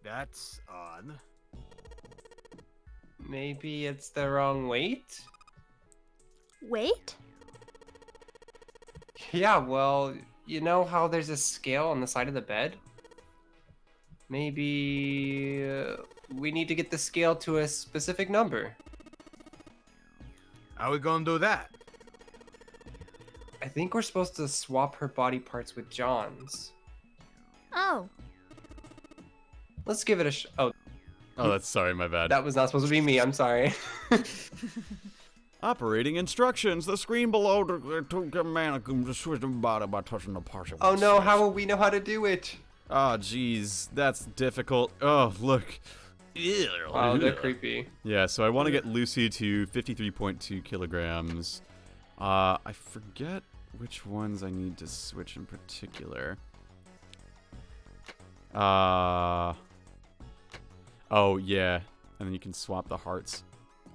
Speaker 2: That's odd.
Speaker 5: Maybe it's the wrong weight?
Speaker 9: Wait.
Speaker 5: Yeah, well, you know how there's a scale on the side of the bed? Maybe we need to get the scale to a specific number.
Speaker 2: How we gonna do that?
Speaker 5: I think we're supposed to swap her body parts with John's.
Speaker 9: Oh.
Speaker 5: Let's give it a oh,
Speaker 1: Oh, that's sorry, my bad.
Speaker 5: that was not supposed to be me, I'm sorry.
Speaker 1: Operating instructions. The screen below to command to switch the body by touching the partial.
Speaker 5: Oh no, how will we know how to do it?
Speaker 1: Oh, jeez, that's difficult. Oh, look.
Speaker 5: Oh, they're creepy.
Speaker 1: Yeah, so I want to get Lucy to 53.2 kilograms. I forget which ones I need to switch in particular. Oh, yeah. And then you can swap the hearts.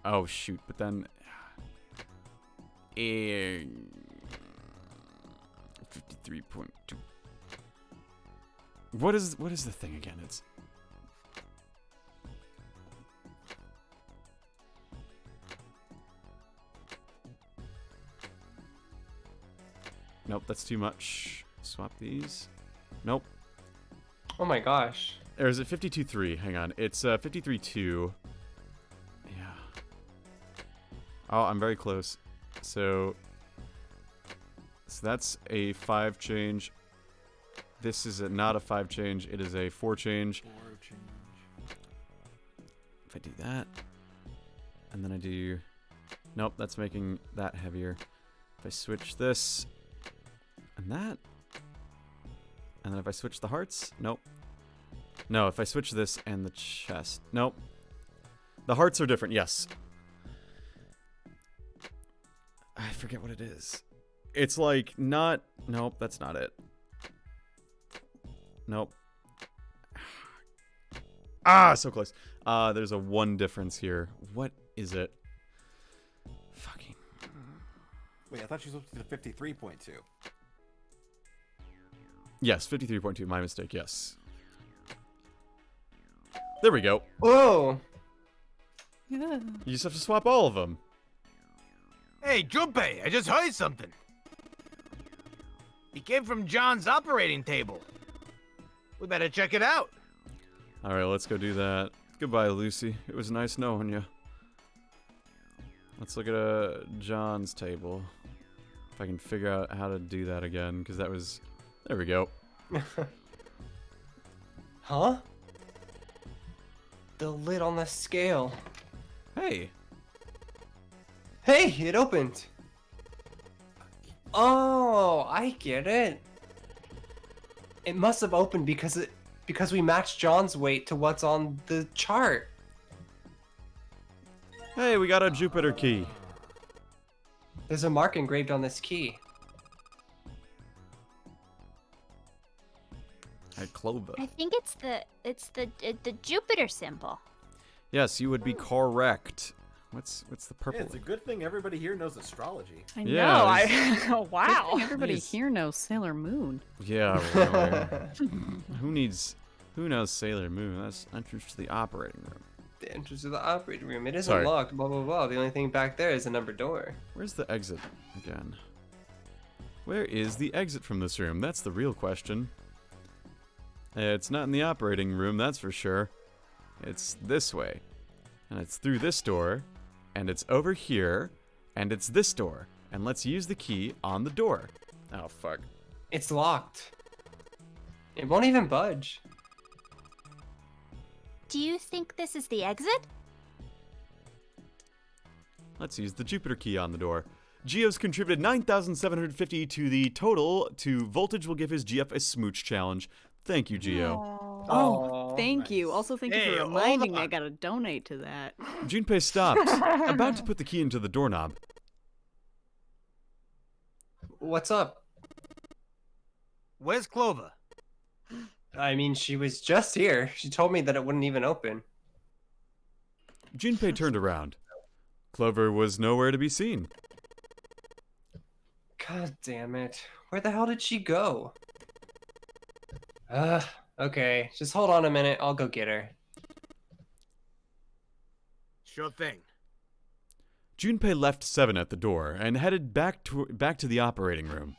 Speaker 1: Oh, shoot. But then... 53.2. What is the thing again? It's... Nope, that's too much. Swap these. Nope.
Speaker 5: Oh my gosh.
Speaker 1: Or is it 52.3? Hang on. It's 53.2. Yeah. Oh, I'm very close. So that's a 5 change. This is not a 5 change. It is a 4 change. If I do that, and then I do... Nope, that's making that heavier. If I switch this and that, and then if I switch the hearts, nope. No, if I switch this and the chest, nope. The hearts are different, yes. I forget what it is. It's like not, nope, that's not it. Nope. Ah, so close. There's a 1 difference here. What is it? Fucking.
Speaker 3: Wait, I thought you were supposed to do 53.2.
Speaker 1: Yes, 53.2. My mistake. Yes. There we go.
Speaker 5: Whoa!
Speaker 4: Yeah.
Speaker 1: You just have to swap all of them.
Speaker 2: Hey, Junpei, I just heard something. It came from John's operating table. We better check it out.
Speaker 1: All right, let's go do that. Goodbye, Lucy. It was nice knowing you. Let's look at John's table. If I can figure out how to do that again, because that was... There we go.
Speaker 5: Huh? The lid on the scale.
Speaker 1: Hey.
Speaker 5: Hey, it opened. Oh, I get it. It must have opened because we matched John's weight to what's on the chart.
Speaker 1: Hey, we got a Jupiter key.
Speaker 5: There's a mark engraved on this key.
Speaker 1: Hey, Clover.
Speaker 9: I think it's the Jupiter symbol.
Speaker 1: Yes, you would be correct. What's the purple?
Speaker 3: Yeah, it's a good thing everybody here knows astrology.
Speaker 4: I
Speaker 1: Yeah,
Speaker 4: know.
Speaker 1: it's-
Speaker 4: Wow. Everybody
Speaker 1: Nice.
Speaker 4: here knows Sailor Moon.
Speaker 1: Yeah, really. Who knows Sailor Moon? That's entrance to the operating room.
Speaker 5: The entrance to the operating room. It isn't
Speaker 1: Sorry.
Speaker 5: locked, blah, blah, blah. The only thing back there is a number door.
Speaker 1: Where's the exit again? Where is the exit from this room? That's the real question. It's not in the operating room, that's for sure. It's this way. And it's through this door. And it's over here. And it's this door. And let's use the key on the door. Oh, fuck.
Speaker 5: It's locked. It won't even budge.
Speaker 9: Do you think this is the exit?
Speaker 1: Let's use the Jupiter key on the door. Geo's contributed 9,750 to the total to Voltage will give his GF a smooch challenge. Thank you, Geo.
Speaker 4: Oh, thank
Speaker 5: nice.
Speaker 4: you. Also, thank you
Speaker 2: Hey,
Speaker 4: for
Speaker 2: hold
Speaker 4: reminding me
Speaker 2: on.
Speaker 4: I gotta donate to that.
Speaker 1: Junpei stopped, about to put the key into the doorknob.
Speaker 5: What's up?
Speaker 2: Where's Clover?
Speaker 5: I mean, she was just here. She told me that it wouldn't even open.
Speaker 1: Junpei turned around. Clover was nowhere to be seen.
Speaker 5: God damn it. Where the hell did she go? Okay. Just hold on a minute. I'll go get her.
Speaker 2: Sure thing.
Speaker 1: Junpei left Seven at the door and headed back to the operating room.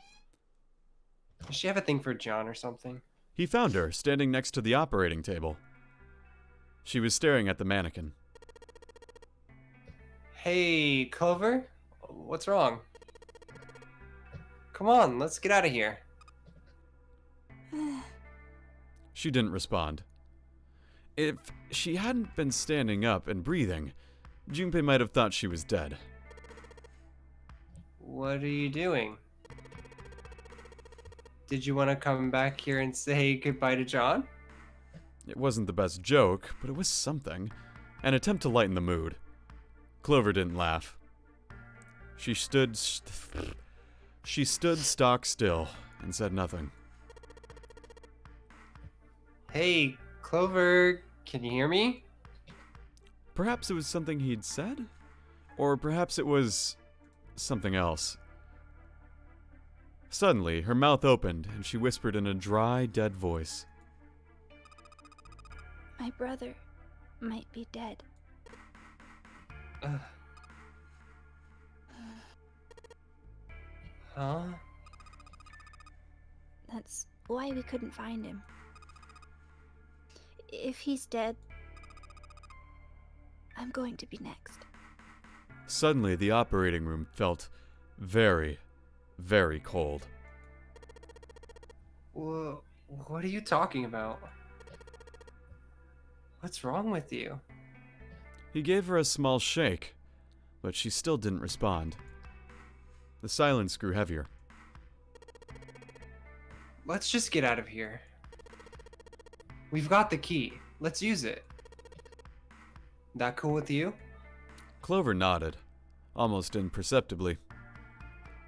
Speaker 5: Does she have a thing for John or something?
Speaker 1: He found her standing next to the operating table. She was staring at the mannequin.
Speaker 5: Hey, Clover? What's wrong? Come on, let's get out of here.
Speaker 1: She didn't respond. If she hadn't been standing up and breathing, Junpei might have thought she was dead.
Speaker 5: What are you doing? Did you want to come back here and say goodbye to John?
Speaker 1: It wasn't the best joke, but it was something. An attempt to lighten the mood. Clover didn't laugh. She stood stock still and said nothing.
Speaker 5: Hey, Clover, can you hear me?
Speaker 1: Perhaps it was something he'd said? Or perhaps it was something else. Suddenly, her mouth opened and she whispered in a dry, dead voice.
Speaker 9: My brother might be dead.
Speaker 5: Huh?
Speaker 9: That's why we couldn't find him. If he's dead, I'm going to be next.
Speaker 1: Suddenly, the operating room felt very, very cold.
Speaker 5: Whoa, what are you talking about? What's wrong with you?
Speaker 1: He gave her a small shake, but she still didn't respond. The silence grew heavier.
Speaker 5: Let's just get out of here. We've got the key. Let's use it. That cool with you?
Speaker 1: Clover nodded, almost imperceptibly.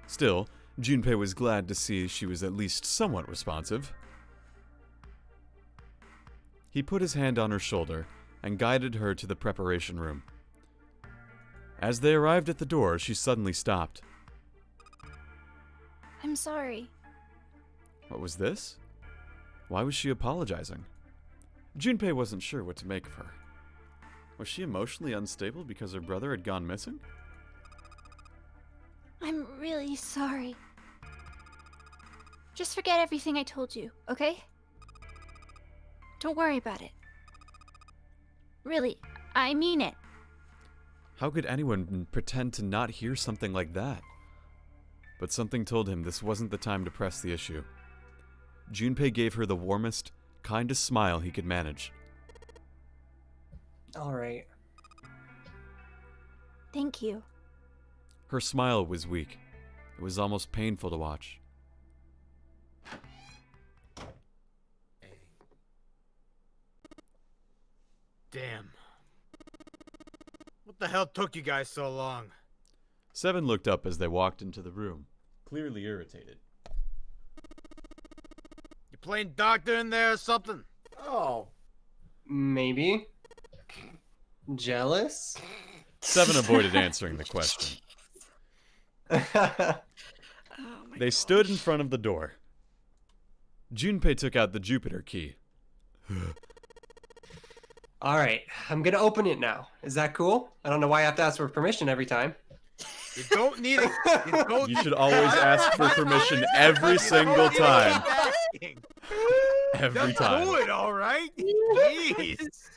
Speaker 1: Still, Junpei was glad to see she was at least somewhat responsive. He put his hand on her shoulder and guided her to the preparation room. As they arrived at the door, she suddenly stopped.
Speaker 9: I'm sorry.
Speaker 1: What was this? Why was she apologizing? Junpei wasn't sure what to make of her. Was she emotionally unstable because her brother had gone missing?
Speaker 9: I'm really sorry. Just forget everything I told you, okay? Don't worry about it. Really, I mean it.
Speaker 1: How could anyone pretend to not hear something like that? But something told him this wasn't the time to press the issue. Junpei gave her the warmest, kindest smile he could manage.
Speaker 5: All right.
Speaker 9: Thank you.
Speaker 1: Her smile was weak. It was almost painful to watch.
Speaker 2: Damn. What What the hell took you guys so long?
Speaker 1: 7 looked up as they walked into the room, clearly irritated.
Speaker 2: You playing doctor in there or something?
Speaker 3: Oh.
Speaker 5: Maybe. Jealous?
Speaker 1: 7 avoided answering the question. They stood in front of the door. Junpei took out the Jupiter key.
Speaker 5: Alright, I'm gonna open it now. Is that cool? I don't know why I have to ask for permission every time.
Speaker 2: You don't need it.
Speaker 1: You should always ask for permission every single time. Every
Speaker 2: Just
Speaker 1: time.
Speaker 2: do it, all right? Jeez.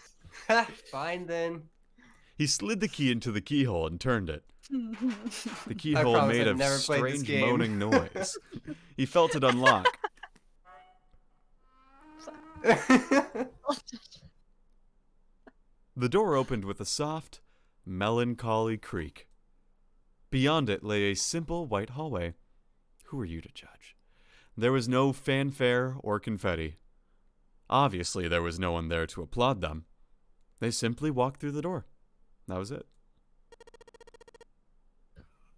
Speaker 5: Fine then.
Speaker 1: He slid the key into the keyhole and turned it. The keyhole
Speaker 5: promise
Speaker 1: made
Speaker 5: I've
Speaker 1: a
Speaker 5: never played this
Speaker 1: strange
Speaker 5: game.
Speaker 1: moaning noise. He felt it unlock. The door opened with a soft, melancholy creak. Beyond it lay a simple white hallway. Who are you to judge? There was no fanfare or confetti. Obviously, there was no one there to applaud them. They simply walked through the door. That was it.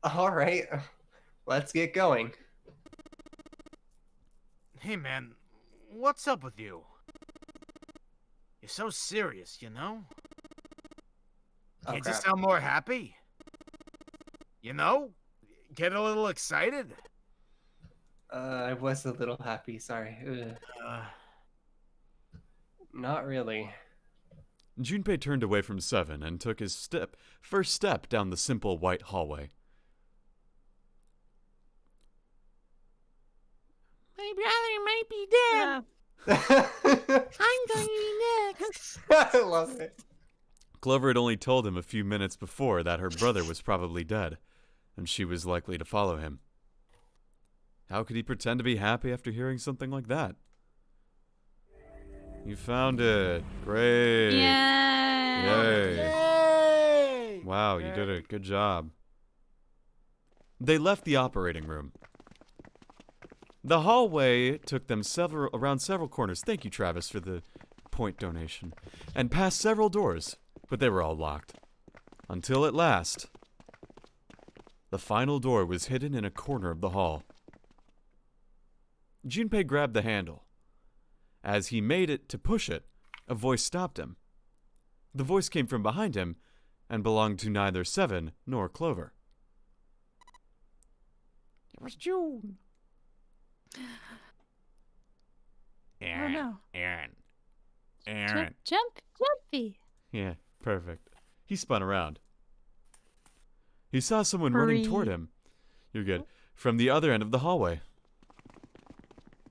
Speaker 5: Alright, let's get going.
Speaker 2: Hey, man, what's up with you? You're so serious, you know?
Speaker 5: Oh,
Speaker 2: Can't you
Speaker 5: crap.
Speaker 2: sound more happy? You know? Get a little excited?
Speaker 5: I was a little happy, sorry. Ugh. Not really.
Speaker 1: Junpei turned away from 7 and took his first step down the simple white hallway.
Speaker 8: My brother might be dead. I'm going to be next.
Speaker 5: I love it.
Speaker 1: Clover had only told him a few minutes before that her brother was probably dead, and she was likely to follow him. How could he pretend to be happy after hearing something like that? You found it. Great.
Speaker 6: Yeah.
Speaker 1: Yay.
Speaker 2: Yay!
Speaker 1: Wow, you did it. Good job. They left the operating room. The hallway took them around several corners. Thank you, Travis, for the point donation. And past several doors, but they were all locked. Until at last, the final door was hidden in a corner of the hall. Junpei grabbed the handle. As he made it to push it, a voice stopped him. The voice came from behind him and belonged to neither 7 nor Clover.
Speaker 8: It was June.
Speaker 6: Oh no.
Speaker 1: Aaron.
Speaker 6: Jumpy.
Speaker 1: Yeah, perfect. He spun around. He saw someone running toward him. You're good. From the other end of the hallway.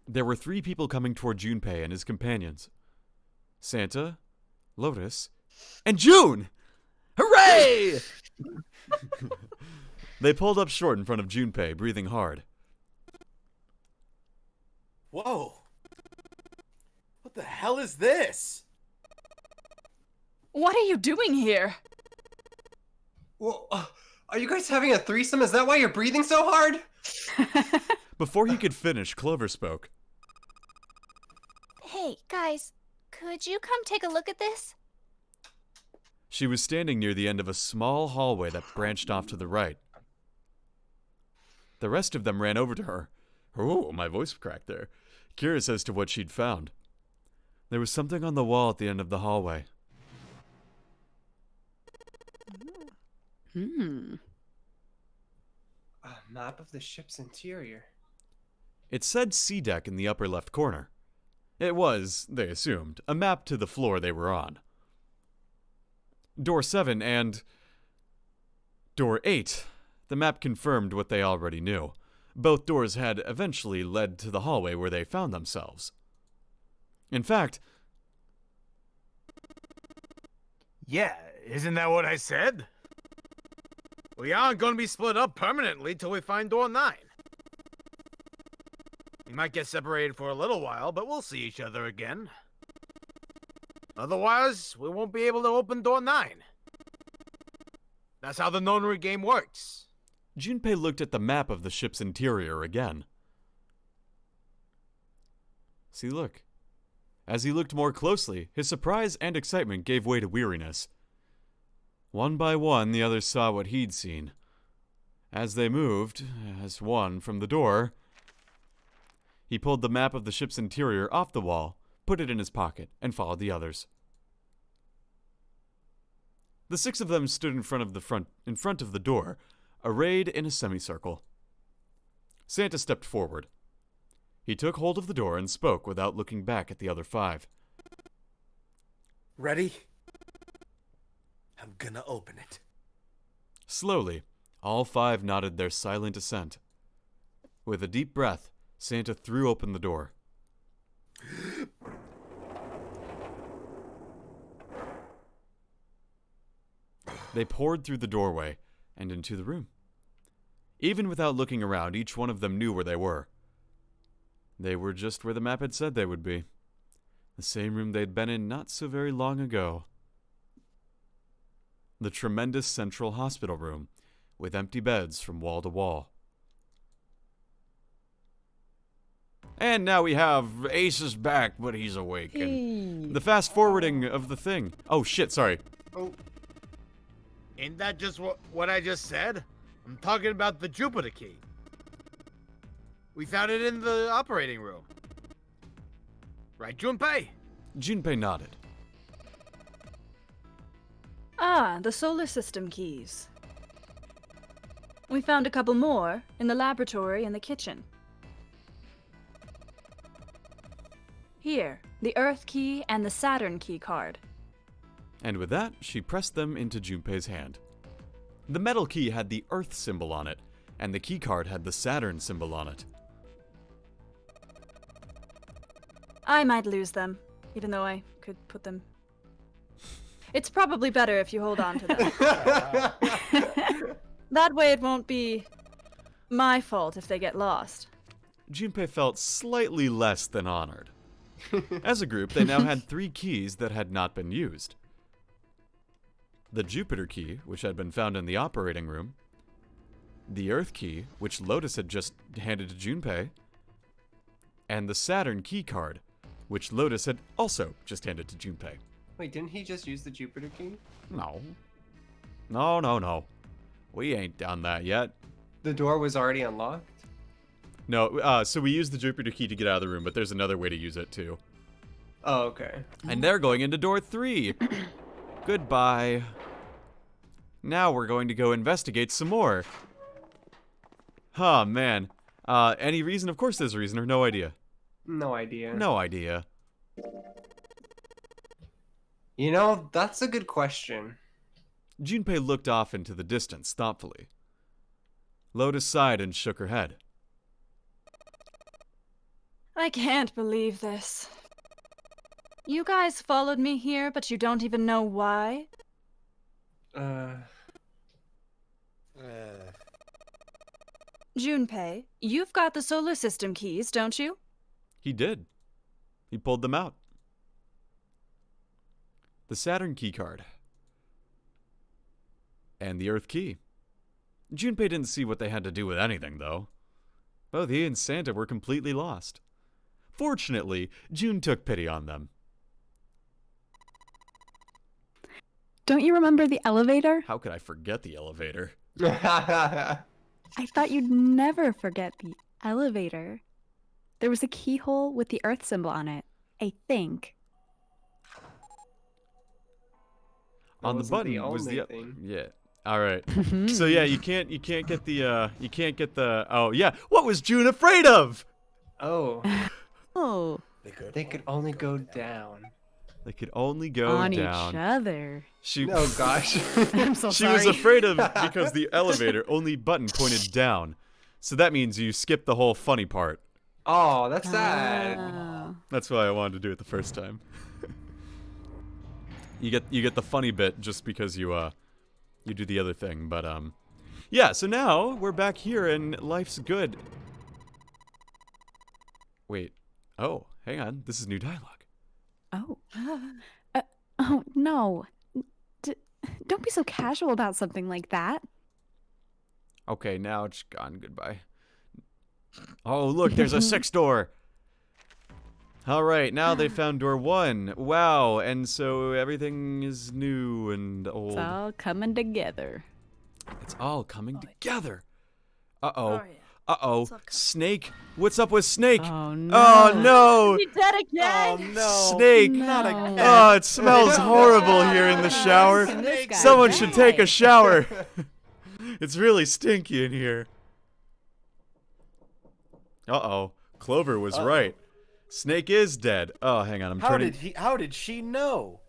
Speaker 1: There were 3 people coming toward Junpei and his companions. Santa, Lotus, and June! Hooray! They pulled up short in front of Junpei, breathing hard.
Speaker 3: Whoa. What the hell is this?
Speaker 6: What are you doing here?
Speaker 5: Well, are you guys having a threesome? Is that why you're breathing so hard?
Speaker 1: Before he could finish, Clover spoke.
Speaker 9: Hey, guys, could you come take a look at this?
Speaker 1: She was standing near the end of a small hallway that branched off to the right. The rest of them ran over to her. Oh, my voice cracked there. Curious as to what she'd found. There was something on the wall at the end of the hallway.
Speaker 5: A map of the ship's interior.
Speaker 1: It said C deck in the upper left corner. It was, they assumed, a map to the floor they were on. Door 7 and Door 8. The map confirmed what they already knew. Both doors had eventually led to the hallway where they found themselves. In fact,
Speaker 2: Yeah, isn't that what I said? We aren't going to be split up permanently till we find door 9. We might get separated for a little while, but we'll see each other again. Otherwise, we won't be able to open door 9. That's how the nonary game works.
Speaker 1: Junpei looked at the map of the ship's interior again. See, look. As he looked more closely, his surprise and excitement gave way to weariness. One by one, the others saw what he'd seen. As they moved, as one from the door, he pulled the map of the ship's interior off the wall, put it in his pocket, and followed the others. The 6 of them stood in front of the door, arrayed in a semicircle. Santa stepped forward. He took hold of the door and spoke without looking back at the other 5.
Speaker 3: Ready? I'm gonna open it.
Speaker 1: Slowly, all 5 nodded their silent assent. With a deep breath, Santa threw open the door. They poured through the doorway and into the room. Even without looking around, each one of them knew where they were. They were just where the map had said they would be. The same room they'd been in not so very long ago. The tremendous central hospital room, with empty beds from wall to wall. And now we have Ace is back, but he's awake. And the fast forwarding of the thing. Oh shit, sorry.
Speaker 2: Oh. Ain't that just what I just said? I'm talking about the Jupiter key. We found it in the operating room. Right, Junpei?
Speaker 1: Junpei nodded.
Speaker 6: Ah, the solar system keys. We found a couple more in the laboratory and the kitchen. Here, the Earth key and the Saturn key card.
Speaker 1: And with that, she pressed them into Junpei's hand. The metal key had the Earth symbol on it, and the key card had the Saturn symbol on it.
Speaker 6: I might lose them, even though I could put them... It's probably better if you hold on to them. That way it won't be my fault if they get lost.
Speaker 1: Junpei felt slightly less than honored. As a group, they now had 3 keys that had not been used. The Jupiter key, which had been found in the operating room. The Earth key, which Lotus had just handed to Junpei. And the Saturn key card, which Lotus had also just handed to Junpei.
Speaker 5: Wait, didn't he just use the Jupiter key?
Speaker 1: No. No. We ain't done that yet.
Speaker 5: The door was already unlocked?
Speaker 1: No, so we used the Jupiter key to get out of the room, but there's another way to use it too.
Speaker 5: Oh, okay.
Speaker 1: And they're going into door 3. Goodbye. Now we're going to go investigate some more. Huh, man. Any reason? Of course there's a reason, or no idea?
Speaker 5: No idea.
Speaker 1: No idea.
Speaker 5: You know, that's a good question.
Speaker 1: Junpei looked off into the distance thoughtfully. Lotus sighed and shook her head.
Speaker 6: I can't believe this. You guys followed me here, but you don't even know why? Junpei, you've got the solar system keys, don't you?
Speaker 1: He did. He pulled them out. The Saturn key card. And the Earth key. Junpei didn't see what they had to do with anything, though. Both he and Santa were completely lost. Fortunately, June took pity on them.
Speaker 7: Don't you remember the elevator?
Speaker 1: How could I forget the elevator?
Speaker 7: I thought you'd never forget the elevator. There was a keyhole with the Earth symbol on it, I think.
Speaker 1: On the button was the
Speaker 5: thing.
Speaker 1: Yeah. All right. So yeah, you can't get the oh yeah. What was June afraid of?
Speaker 5: Oh.
Speaker 7: Oh.
Speaker 5: They could only go down.
Speaker 1: They could only go
Speaker 7: on
Speaker 1: down.
Speaker 7: each other.
Speaker 1: She
Speaker 5: Oh gosh.
Speaker 7: I'm so
Speaker 1: She
Speaker 7: sorry.
Speaker 1: was afraid of because the elevator only button pointed down. So that means you skip the whole funny part.
Speaker 5: Oh, that's sad.
Speaker 7: Oh.
Speaker 1: That's why I wanted to do it the first time. You get the funny bit just because you do the other thing, but yeah, so now we're back here and life's good. Wait. Oh, hang on. This is new dialogue.
Speaker 7: Oh. Oh, no. Don't be so casual about something like that.
Speaker 1: Okay, now it's gone. Goodbye. Oh, look, there's a 6 door. All right, now they found door 1. Wow, and so everything is new and old.
Speaker 4: It's all coming together.
Speaker 1: It's all coming
Speaker 6: yeah.
Speaker 1: together. Uh-oh.
Speaker 6: Oh, yeah.
Speaker 1: Uh-oh.
Speaker 6: It's all coming.
Speaker 1: Snake. What's up with Snake?
Speaker 4: Oh no.
Speaker 1: Oh, no.
Speaker 6: You dead again?
Speaker 3: Oh no.
Speaker 1: Snake.
Speaker 3: Not
Speaker 4: No.
Speaker 3: again.
Speaker 1: Oh, it smells horrible here in the shower.
Speaker 4: This guy
Speaker 1: Someone should take a
Speaker 4: died.
Speaker 1: shower. It's really stinky in here. Uh-oh. Clover was right. Snake is dead. Oh, hang on. I'm turning.
Speaker 3: How did she know?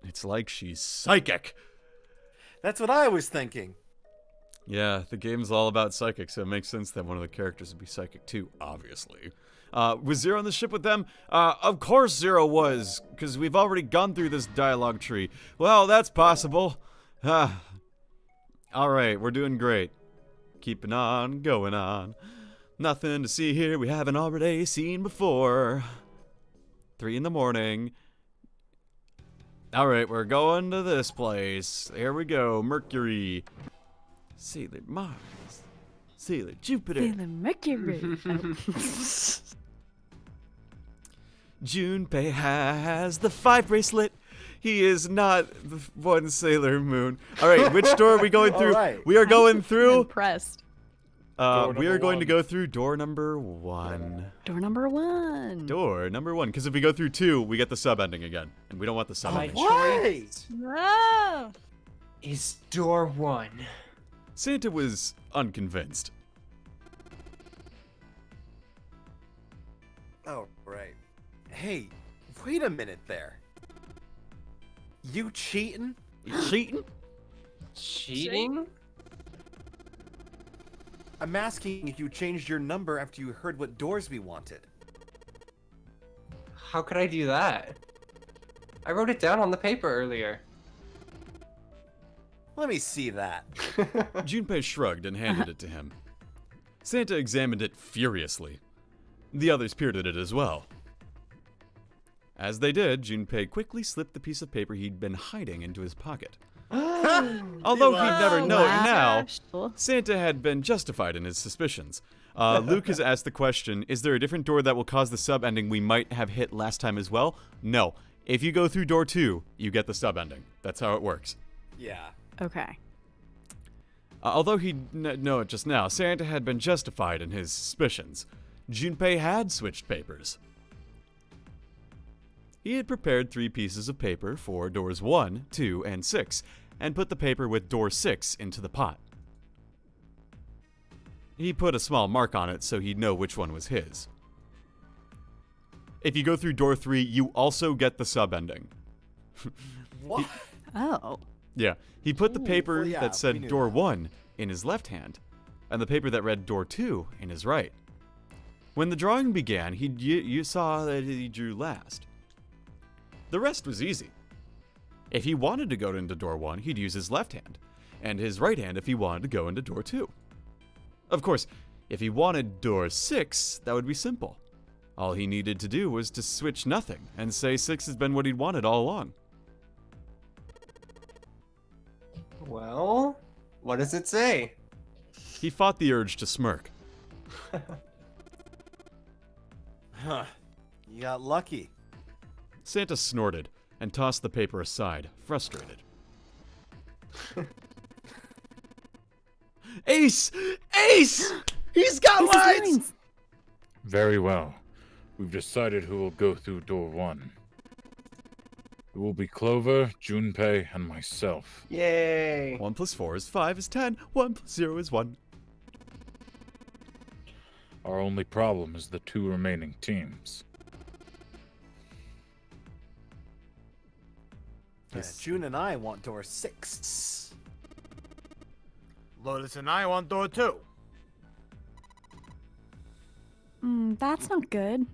Speaker 1: It's like she's psychic.
Speaker 3: That's what I was thinking.
Speaker 1: Yeah, the game's all about psychic, so it makes sense that one of the characters would be psychic too, obviously. Was Zero on the ship with them? Of course Zero was, because we've already gone through this dialogue tree. Well, that's possible. Alright, we're doing great. Keeping on, going on. Nothing to see here we haven't already seen before. 3 in the morning. Alright, we're going to this place. Here we go, Mercury. Sailor Mars. Sailor Jupiter.
Speaker 4: Sailor Mercury.
Speaker 1: Junpei has the 5 bracelet. He is not the one Sailor Moon. Alright, which door are we going through?
Speaker 3: Alright.
Speaker 1: We are going
Speaker 4: I'm
Speaker 1: through...
Speaker 4: impressed.
Speaker 1: we are
Speaker 3: number
Speaker 1: going to
Speaker 3: 1.
Speaker 1: go through door number 1.
Speaker 4: Door number 1.
Speaker 1: Door number 1. Because if we go through 2, we get the sub ending again. And we don't want the sub
Speaker 5: My
Speaker 1: ending.
Speaker 5: choice
Speaker 6: No.
Speaker 5: is door 1.
Speaker 1: Santa was unconvinced.
Speaker 3: Oh, right. Hey, wait a minute there. You cheating?
Speaker 1: You cheating?
Speaker 5: Cheating?
Speaker 3: I'm asking if you changed your number after you heard what doors we wanted.
Speaker 5: How could I do that? I wrote it down on the paper earlier.
Speaker 3: Let me see that.
Speaker 1: Junpei shrugged and handed it to him. Santa examined it furiously. The others peered at it as well. As they did, Junpei quickly slipped the piece of paper he'd been hiding into his pocket. Although he'd never know it now, Santa had been justified in his suspicions. Luke has asked the question, is there a different door that will cause the sub ending we might have hit last time as well? No. If you go through door 2, you get the sub ending. That's how it works.
Speaker 3: Yeah.
Speaker 4: Okay.
Speaker 1: Although he'd know it just now, Santa had been justified in his suspicions. Junpei had switched papers. He had prepared 3 pieces of paper for doors 1, 2, and 6, and put the paper with door 6 into the pot. He put a small mark on it so he'd know which one was his. If you go through door 3, you also get the sub ending.
Speaker 3: What?
Speaker 4: Oh.
Speaker 1: Yeah, he put the paper
Speaker 3: well, yeah,
Speaker 1: that
Speaker 3: we
Speaker 1: said
Speaker 3: knew
Speaker 1: door
Speaker 3: that.
Speaker 1: 1 in his left hand, and the paper that read door 2 in his right. When the drawing began, you saw that he drew last. The rest was easy. If he wanted to go into door 1, he'd use his left hand, and his right hand if he wanted to go into door 2. Of course, if he wanted door 6, that would be simple. All he needed to do was to switch nothing and say 6 has been what he'd wanted all along.
Speaker 5: Well, what does it say?
Speaker 1: He fought the urge to smirk.
Speaker 3: Huh. You got lucky.
Speaker 1: Santa snorted and tossed the paper aside, frustrated. Ace! Ace! He's got
Speaker 4: This is
Speaker 1: lights!
Speaker 4: mine.
Speaker 10: Very well. We've decided who will go through door 1. It will be Clover, Junpei, and myself.
Speaker 5: Yay!
Speaker 1: 1 plus 4 is 5 is 10. 1 plus 0 is 1.
Speaker 10: Our only problem is the 2 remaining teams.
Speaker 3: June and I want door 6.
Speaker 2: Lotus and I want door 2.
Speaker 7: That's not good.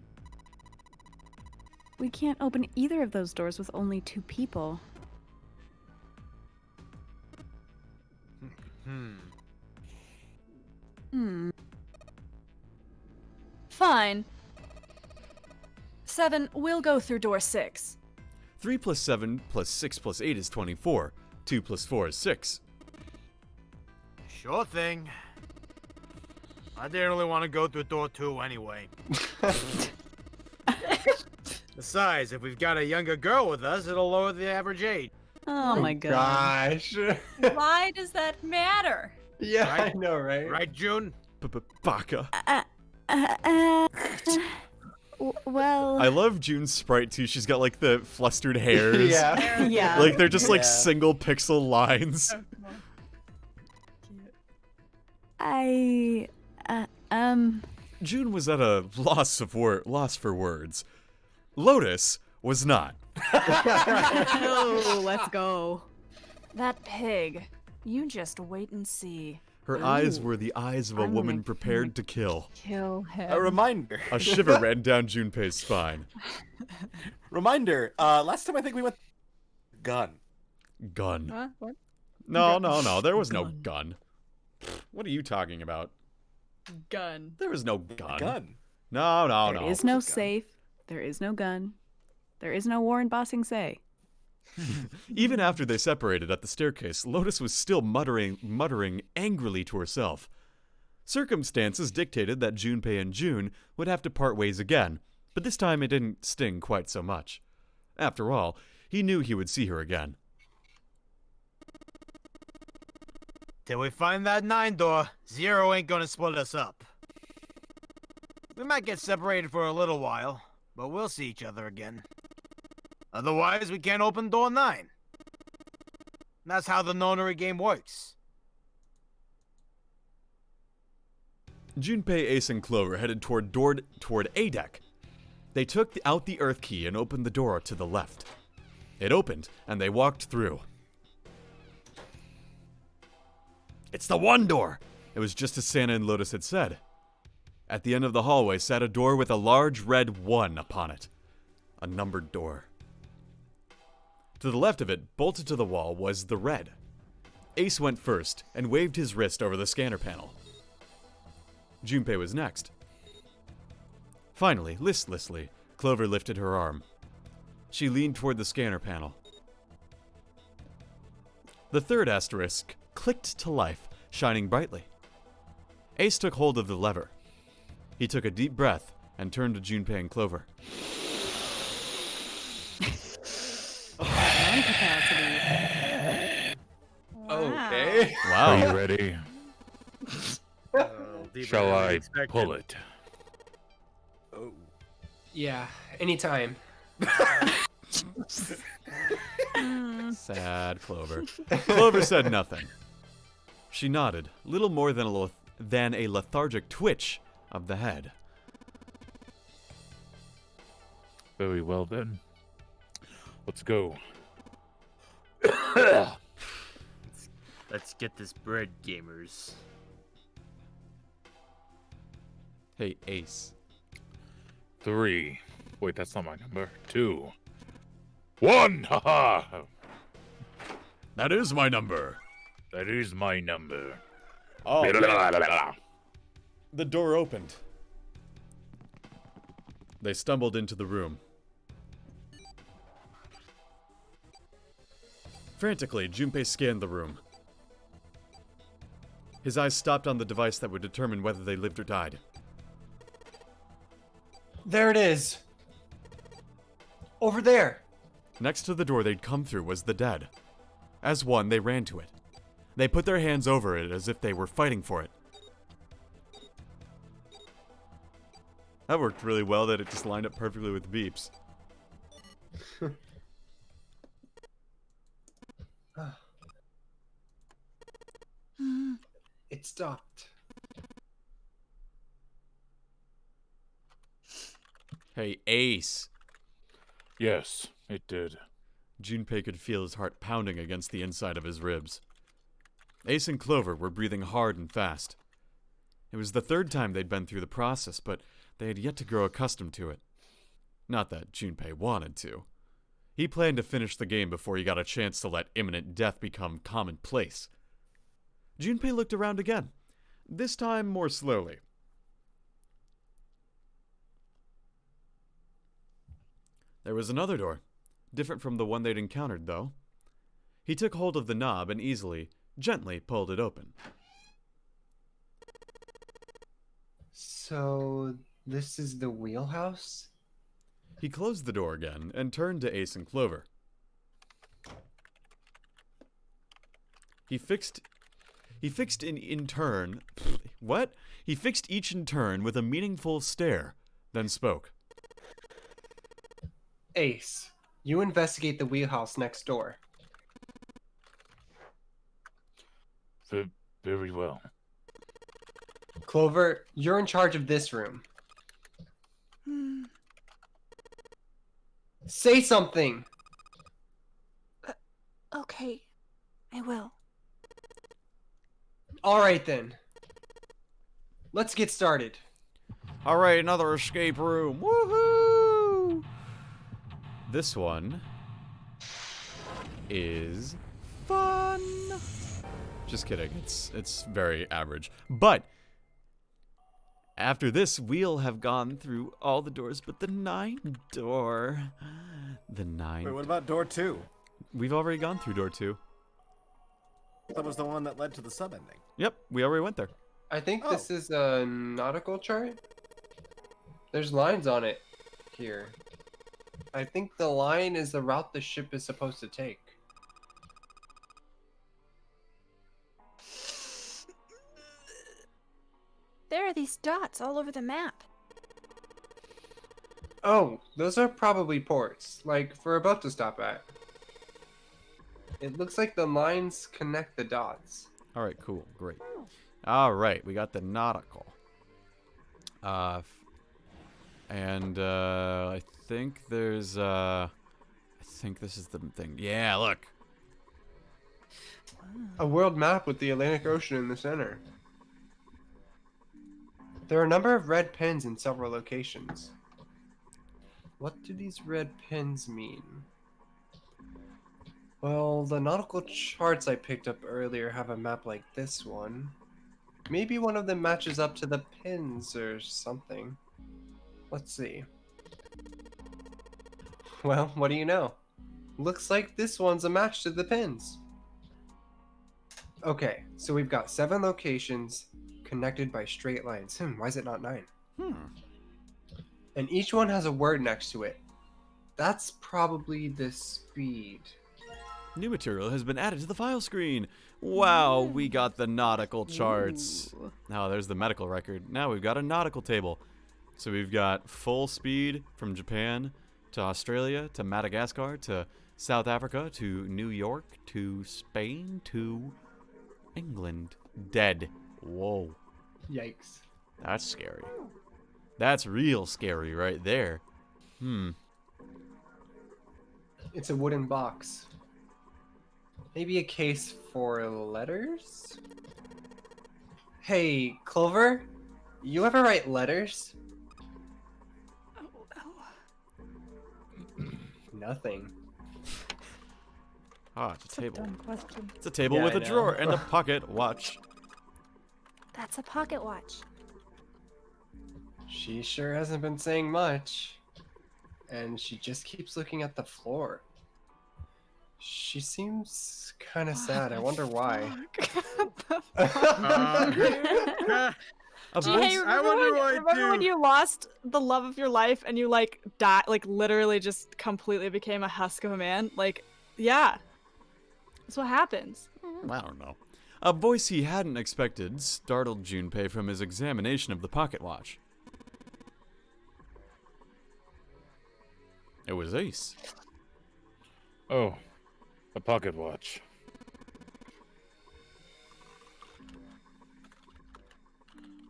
Speaker 7: We can't open either of those doors with only 2 people.
Speaker 6: Fine. 7, we'll go through door 6.
Speaker 1: 3 plus 7 plus 6 plus 8 is 24. 2 plus 4 is 6.
Speaker 2: Sure thing. I didn't really want to go through door 2 anyway. Besides, if we've got a younger girl with us, it'll lower the average age.
Speaker 4: Oh my god.
Speaker 5: Gosh.
Speaker 6: Why does that matter?
Speaker 5: Yeah,
Speaker 2: Right?
Speaker 5: I know, right?
Speaker 2: Right, June?
Speaker 1: Baka.
Speaker 7: Well,
Speaker 1: I love June's sprite too. She's got like the flustered hairs.
Speaker 5: Yeah.
Speaker 4: Yeah.
Speaker 1: Like they're just like
Speaker 3: Yeah.
Speaker 1: single pixel lines.
Speaker 7: I
Speaker 1: June was at a loss for words. Lotus was not.
Speaker 4: Oh, let's go.
Speaker 6: That pig. You just wait and see.
Speaker 1: Her eyes were the eyes of a
Speaker 4: I'm
Speaker 1: woman
Speaker 4: gonna-
Speaker 1: prepared to kill.
Speaker 4: Kill him.
Speaker 3: A reminder.
Speaker 1: A shiver ran down Junpei's spine.
Speaker 3: Reminder. Last time I think we went. Gun.
Speaker 1: Gun.
Speaker 4: What?
Speaker 1: No. There was no gun. What are you talking about?
Speaker 4: Gun.
Speaker 1: There was no gun.
Speaker 3: Gun.
Speaker 1: No.
Speaker 4: There is no safe. There is no gun. There is no Warren Bossing say.
Speaker 1: Even after they separated at the staircase, Lotus was still muttering angrily to herself. Circumstances dictated that Junpei and June would have to part ways again, but this time it didn't sting quite so much. After all, he knew he would see her again.
Speaker 2: Till we find that 9 door, 0 ain't gonna split us up. We might get separated for a little while, but we'll see each other again. Otherwise, we can't open door 9. That's how the nonary game works.
Speaker 1: Junpei, Ace, and Clover headed toward A deck. They took out the Earth key and opened the door to the left. It opened, and they walked through. It's the one door! It was just as Santa and Lotus had said. At the end of the hallway sat a door with a large red 1 upon it. A numbered door. To the left of it, bolted to the wall, was the red. Ace went first and waved his wrist over the scanner panel. Junpei was next. Finally, listlessly, Clover lifted her arm. She leaned toward the scanner panel. The third asterisk clicked to life, shining brightly. Ace took hold of the lever. He took a deep breath and turned to Junpei and Clover.
Speaker 4: Lung capacity.
Speaker 5: Okay.
Speaker 10: Are
Speaker 1: Wow.
Speaker 10: you ready?
Speaker 2: Deeper
Speaker 10: Shall
Speaker 2: than
Speaker 10: I
Speaker 2: expected.
Speaker 10: pull it?
Speaker 3: Oh.
Speaker 5: Yeah, anytime.
Speaker 1: Sad Clover. Clover said nothing. She nodded, little more than a lethargic twitch of the head.
Speaker 10: Very well then. Let's go.
Speaker 2: Let's get this bread, gamers.
Speaker 1: Hey, Ace.
Speaker 10: 3. Wait, that's not my number. 2. 1! Haha!
Speaker 1: That is my number.
Speaker 10: That is my number.
Speaker 1: Oh, the door opened. They stumbled into the room. Frantically, Junpei scanned the room. His eyes stopped on the device that would determine whether they lived or died.
Speaker 5: There it is. Over there.
Speaker 1: Next to the door they'd come through was the dead. As one, they ran to it. They put their hands over it as if they were fighting for it. That worked really well that it just lined up perfectly with beeps.
Speaker 5: It stopped.
Speaker 1: Hey, Ace.
Speaker 10: Yes, it did.
Speaker 1: Junpei could feel his heart pounding against the inside of his ribs. Ace and Clover were breathing hard and fast. It was the third time they'd been through the process, but they had yet to grow accustomed to it. Not that Junpei wanted to. He planned to finish the game before he got a chance to let imminent death become commonplace. Junpei looked around again, this time more slowly. There was another door, different from the one they'd encountered, though. He took hold of the knob and easily, gently pulled it open.
Speaker 5: So, this is the wheelhouse?
Speaker 1: He closed the door again and turned to Ace and Clover. He fixed in turn. What? He fixed each in turn with a meaningful stare, then spoke.
Speaker 5: Ace, you investigate the wheelhouse next door.
Speaker 10: Very well.
Speaker 5: Clover, you're in charge of this room. Say something!
Speaker 6: Okay, I will.
Speaker 5: Alright then. Let's get started.
Speaker 1: Alright, another escape room. Woohoo! This one is fun. Just kidding. It's very average. But after this, we'll have gone through all the doors but the 9 door. The 9.
Speaker 3: Wait, what about door 2?
Speaker 1: We've already gone through door 2.
Speaker 3: That was the one that led to the sub-ending.
Speaker 1: Yep, we already went there.
Speaker 5: I think this is a nautical chart. There's lines on it here. I think the line is the route the ship is supposed to take.
Speaker 6: There are these dots all over the map.
Speaker 5: Oh, those are probably ports, like we're about to stop at. It looks like the lines connect the dots.
Speaker 1: Alright, cool, great. Alright, we got the nautical. I think there's, I think this is the thing. Yeah, look.
Speaker 5: A world map with the Atlantic Ocean in the center. There are a number of red pins in several locations. What do these red pins mean? Well, the nautical charts I picked up earlier have a map like this one. Maybe one of them matches up to the pins or something. Let's see. Well, what do you know? Looks like this one's a match to the pins. Okay, so we've got 7 locations connected by straight lines. Why is it not 9? And each one has a word next to it. That's probably the speed.
Speaker 1: New material has been added to the file screen. Wow, we got the nautical charts. Now there's the medical record. Now we've got a nautical table. So we've got full speed from Japan to Australia to Madagascar to South Africa to New York to Spain to England. Dead. Whoa.
Speaker 5: Yikes.
Speaker 1: That's scary. That's real scary right there.
Speaker 5: It's a wooden box. Maybe a case for letters? Hey, Clover? You ever write letters? Nothing.
Speaker 1: Ah, it's a table.
Speaker 6: Dumb question.
Speaker 1: It's a table
Speaker 5: Yeah,
Speaker 1: with
Speaker 5: I
Speaker 1: a
Speaker 5: know.
Speaker 1: drawer and a pocket watch.
Speaker 6: That's a pocket watch.
Speaker 5: She sure hasn't been saying much. And she just keeps looking at the floor. She seems kind of sad. I wonder why.
Speaker 1: A
Speaker 6: Hey,
Speaker 1: voice-
Speaker 6: remember when you lost the love of your life and you like died, like literally just completely became a husk of a man? Like, yeah, that's what happens.
Speaker 1: I don't know. A voice he hadn't expected startled Junpei from his examination of the pocket watch. It was Ace.
Speaker 10: Oh, a pocket watch.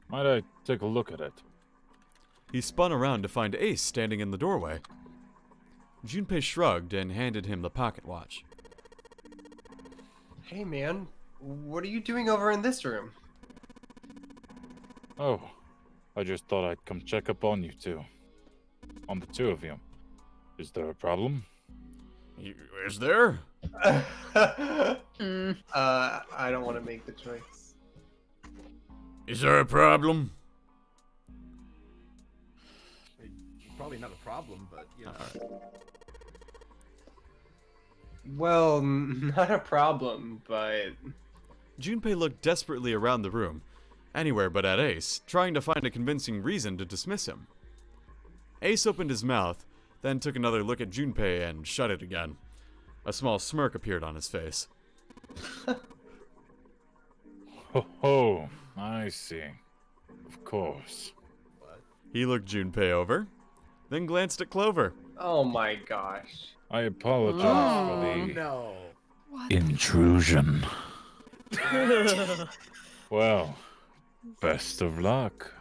Speaker 10: Might I take a look at it?
Speaker 1: He spun around to find Ace standing in the doorway. Junpei shrugged and handed him the pocket watch.
Speaker 5: Hey man, what are you doing over in this room?
Speaker 10: Oh, I just thought I'd come check up on you two. On the two of you. Is there a problem?
Speaker 1: Is there?
Speaker 5: I don't want to make the choice.
Speaker 1: Is there a problem?
Speaker 3: Probably not a problem, but you know.
Speaker 5: Well, not a problem, but...
Speaker 1: Junpei looked desperately around the room, anywhere but at Ace, trying to find a convincing reason to dismiss him. Ace opened his mouth, then took another look at Junpei and shut it again. A small smirk appeared on his face.
Speaker 10: Ho ho, I see. Of course.
Speaker 1: He looked Junpei over, then glanced at Clover.
Speaker 5: Oh my gosh.
Speaker 10: I apologize for the
Speaker 2: No.
Speaker 10: intrusion. Well, best of luck.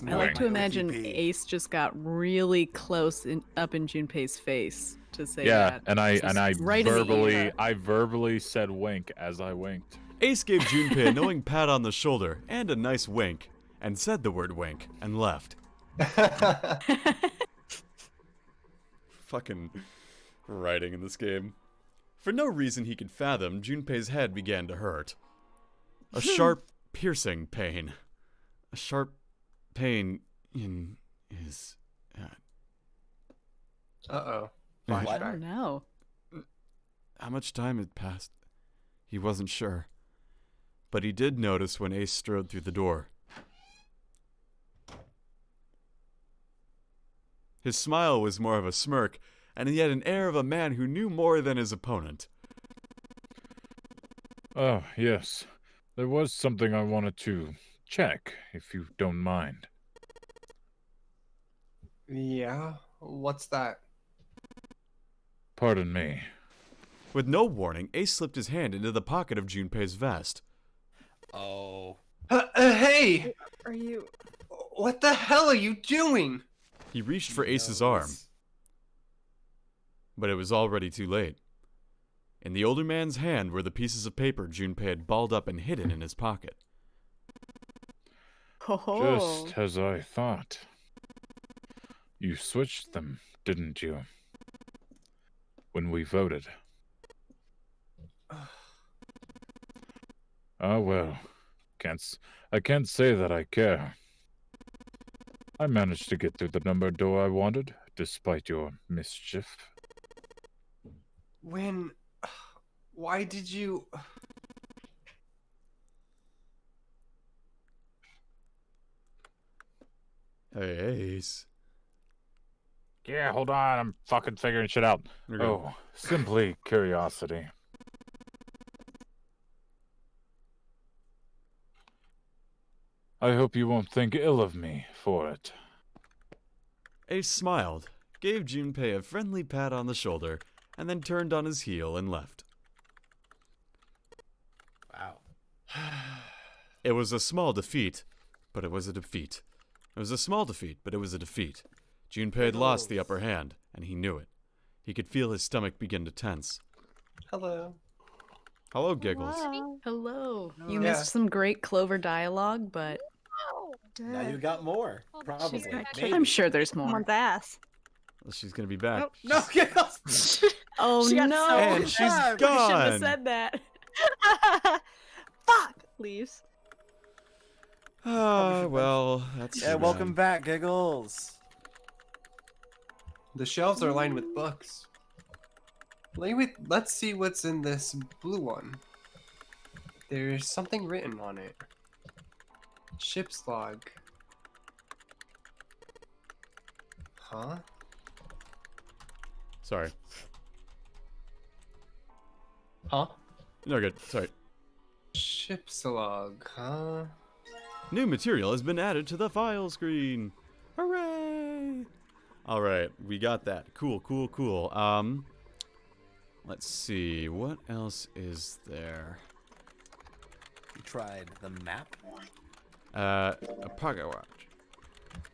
Speaker 4: I like to
Speaker 10: Wink.
Speaker 4: imagine Ace just got really close up in Junpei's face to say
Speaker 10: Yeah,
Speaker 4: that.
Speaker 10: and I
Speaker 4: Just right in the ear.
Speaker 10: verbally said wink as I winked.
Speaker 1: Ace gave Junpei a knowing pat on the shoulder and a nice wink, and said the word wink, and left. Fucking writing in this game. For no reason he could fathom, Junpei's head began to hurt. A sharp, piercing pain. A sharp pain in his head.
Speaker 5: Uh-oh.
Speaker 4: I
Speaker 5: Flashback.
Speaker 4: don't know.
Speaker 1: How much time had passed? He wasn't sure. But he did notice when Ace strode through the door. His smile was more of a smirk, and he had an air of a man who knew more than his opponent.
Speaker 10: Oh, yes. There was something I wanted to check, if you don't mind.
Speaker 5: Yeah? What's that?
Speaker 10: Pardon me.
Speaker 1: With no warning, Ace slipped his hand into the pocket of Junpei's vest.
Speaker 3: Oh.
Speaker 5: Hey!
Speaker 7: Are you?
Speaker 5: What the hell are you doing?
Speaker 1: He reached for Ace's arm, but it was already too late. In the older man's hand were the pieces of paper Junpei had balled up and hidden in his pocket.
Speaker 10: Just as I thought. You switched them, didn't you? When we voted. Ah, well. I can't say that I care. I managed to get through the numbered door I wanted, despite your mischief.
Speaker 5: Why did you...
Speaker 1: Hey, Ace.
Speaker 10: Yeah, hold on, I'm fucking figuring shit out.
Speaker 1: Okay.
Speaker 10: Oh, simply curiosity. I hope you won't think ill of me for it.
Speaker 1: Ace smiled, gave Junpei a friendly pat on the shoulder, and then turned on his heel and left.
Speaker 3: Wow.
Speaker 1: It was a small defeat, but it was a defeat. It was a small defeat, but it was a defeat. Junpei had lost the upper hand, and he knew it. He could feel his stomach begin to tense.
Speaker 5: Hello.
Speaker 1: Hello, Giggles.
Speaker 4: Hello.
Speaker 2: Oh,
Speaker 4: You
Speaker 5: yeah.
Speaker 4: missed some great Clover dialogue, but
Speaker 3: Now you got more. Probably. Maybe.
Speaker 4: I'm sure there's more.
Speaker 7: Someone's ass.
Speaker 1: Well, she's gonna be back.
Speaker 3: No, Giggles!
Speaker 4: Oh
Speaker 7: She got
Speaker 4: no!
Speaker 7: so
Speaker 1: And she's
Speaker 4: I shouldn't
Speaker 1: gone.
Speaker 4: have said that.
Speaker 7: Fuck. Leaves.
Speaker 1: Well, that's
Speaker 2: Yeah,
Speaker 1: too
Speaker 2: welcome
Speaker 1: bad.
Speaker 2: back, Giggles.
Speaker 5: The shelves are lined with books. Let's see what's in this blue one. There's something written on it. Ship's log. Huh?
Speaker 1: Sorry.
Speaker 5: Huh?
Speaker 1: No, good. Sorry.
Speaker 5: Ship's log, huh?
Speaker 1: New material has been added to the file screen. Hooray! All right, we got that. Cool, cool, cool. Let's see. What else is there?
Speaker 3: You tried the map?
Speaker 1: A pocket watch.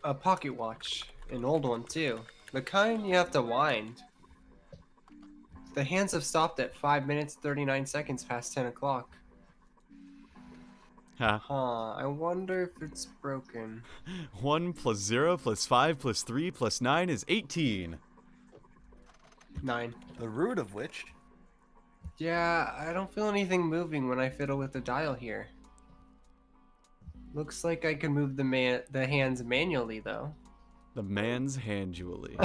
Speaker 5: A pocket watch. An old one, too. The kind you have to wind. The hands have stopped at 5 minutes 39 seconds past 10 o'clock.
Speaker 1: Ha.
Speaker 5: Huh, I wonder if it's broken.
Speaker 1: 1 plus 0 plus 5 plus 3 plus 9 is 18.
Speaker 5: 9.
Speaker 3: The root of which?
Speaker 5: Yeah, I don't feel anything moving when I fiddle with the dial here. Looks like I can move the hands manually, though.
Speaker 1: The man's handually.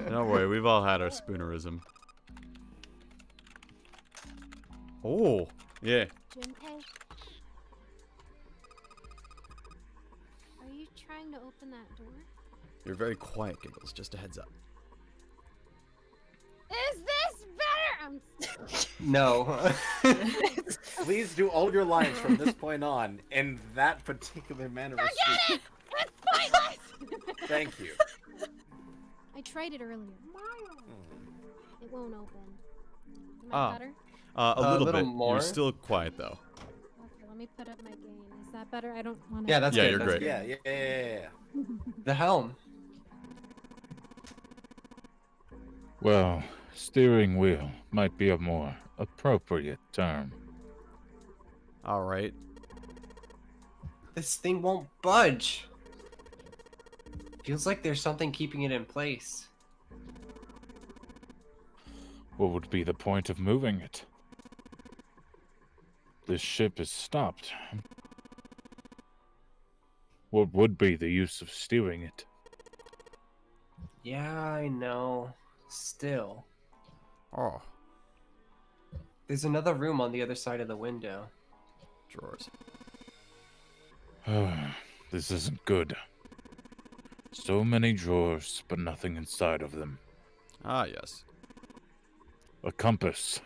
Speaker 1: Don't worry, we've all had our spoonerism. Oh, yeah.
Speaker 11: Junpei? Are you trying to open that door?
Speaker 1: You're very quiet, Giggles. Just a heads up.
Speaker 8: Is this better?
Speaker 5: No.
Speaker 3: Please do all your lines from this point on in that particular manner of speaking.
Speaker 8: It's pointless!
Speaker 3: Thank you.
Speaker 8: I tried it earlier. It won't open. Am
Speaker 1: Ah.
Speaker 8: I better?
Speaker 1: A little
Speaker 5: little
Speaker 1: bit.
Speaker 5: more.
Speaker 1: You're still quiet though.
Speaker 8: Okay, let me put up my gain. Is that better? I don't want to.
Speaker 5: Yeah, that's
Speaker 1: Yeah,
Speaker 5: good.
Speaker 1: you're
Speaker 5: that's
Speaker 1: great.
Speaker 5: good.
Speaker 3: Yeah.
Speaker 5: The helm.
Speaker 10: Well, steering wheel might be a more appropriate term.
Speaker 1: All right.
Speaker 5: This thing won't budge. Feels like there's something keeping it in place.
Speaker 10: What would be the point of moving it? This ship is stopped. What would be the use of steering it?
Speaker 5: Yeah, I know. Still.
Speaker 1: Oh,
Speaker 5: There's another room on the other side of the window.
Speaker 1: drawers.
Speaker 10: This isn't good. So many drawers, but nothing inside of them.
Speaker 1: Ah, yes.
Speaker 10: A compass.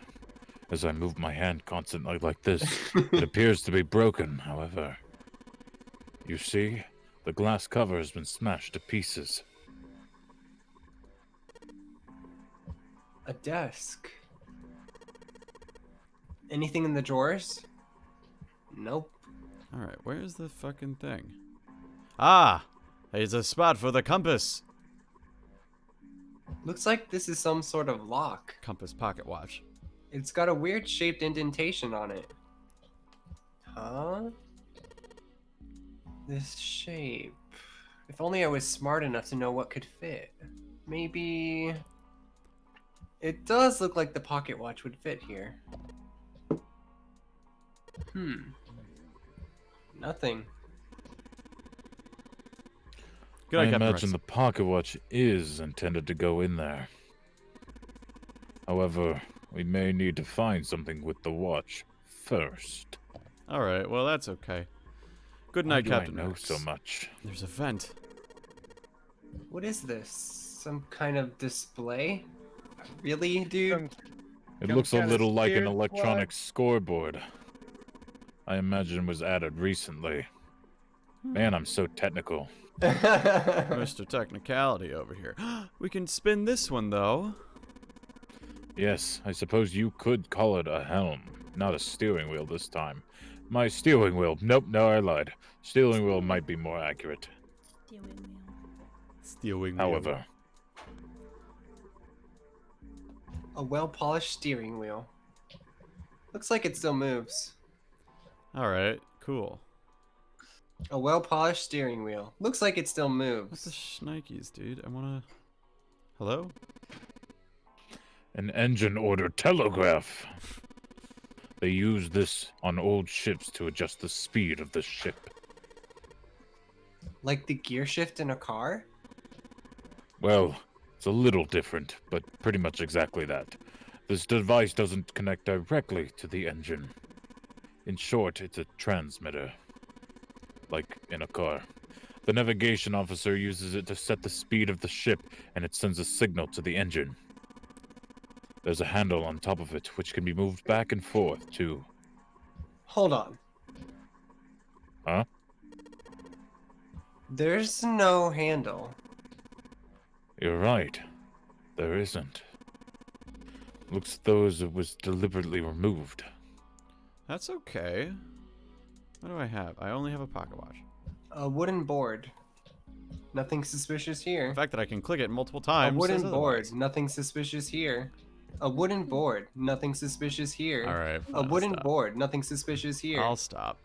Speaker 10: As I move my hand constantly like this, it appears to be broken, however. You see, the glass cover has been smashed to pieces.
Speaker 5: A desk. Anything in the drawers? Nope.
Speaker 1: All right. Where's the fucking thing? Ah, there's a spot for the compass.
Speaker 5: Looks like this is some sort of lock.
Speaker 1: Compass pocket watch.
Speaker 5: It's got a weird shaped indentation on it. Huh? This shape. If only I was smart enough to know what could fit. Maybe... It does look like the pocket watch would fit here. Nothing.
Speaker 1: Good
Speaker 10: I
Speaker 1: night, Captain
Speaker 10: imagine
Speaker 1: Rice.
Speaker 10: the pocket watch is intended to go in there. However, we may need to find something with the watch first.
Speaker 1: All right. Well, that's okay. Good
Speaker 10: Why
Speaker 1: night,
Speaker 10: do
Speaker 1: Captain
Speaker 10: I know
Speaker 1: Rex.
Speaker 10: so much?
Speaker 1: There's a vent.
Speaker 5: What is this? Some kind of display? Really, dude?
Speaker 10: It
Speaker 2: Some
Speaker 10: looks a
Speaker 2: kind of
Speaker 10: little like an
Speaker 2: steer
Speaker 10: electronic scoreboard. I imagine was added recently. Man, I'm so technical.
Speaker 1: Mr. Technicality over here. We can spin this one, though.
Speaker 10: Yes, I suppose you could call it a helm, not a steering wheel this time. My steering wheel. Nope, no, I lied. Steering wheel might be more accurate.
Speaker 1: Steering wheel.
Speaker 10: However,
Speaker 5: A well-polished steering wheel. Looks like it still moves.
Speaker 1: All right. Cool.
Speaker 5: A well-polished steering wheel. Looks like it still
Speaker 1: What the
Speaker 5: moves.
Speaker 1: shnikes, dude? I wanna... Hello?
Speaker 10: an engine order telegraph. They use this on old ships to adjust the speed of the ship.
Speaker 5: Like the gear shift in a car?
Speaker 10: Well, it's a little different, but pretty much exactly that. This device doesn't connect directly to the engine. In short, it's a transmitter. Like in a car. The navigation officer uses it to set the speed of the ship, and it sends a signal to the engine. There's a handle on top of it, which can be moved back and forth, too.
Speaker 5: Hold on.
Speaker 10: Huh?
Speaker 5: There's no handle.
Speaker 10: You're right. There isn't. Looks though as it was deliberately removed.
Speaker 1: That's okay. What do I have? I only have a pocket watch.
Speaker 5: A wooden board. Nothing suspicious here.
Speaker 1: The fact that I can click it multiple
Speaker 5: A
Speaker 1: times.
Speaker 5: wooden
Speaker 1: says
Speaker 5: board.
Speaker 1: otherwise.
Speaker 5: Nothing suspicious here. A wooden board. Nothing suspicious here.
Speaker 1: All right.
Speaker 5: A
Speaker 1: I'll
Speaker 5: wooden
Speaker 1: stop.
Speaker 5: board. Nothing suspicious here.
Speaker 1: I'll stop.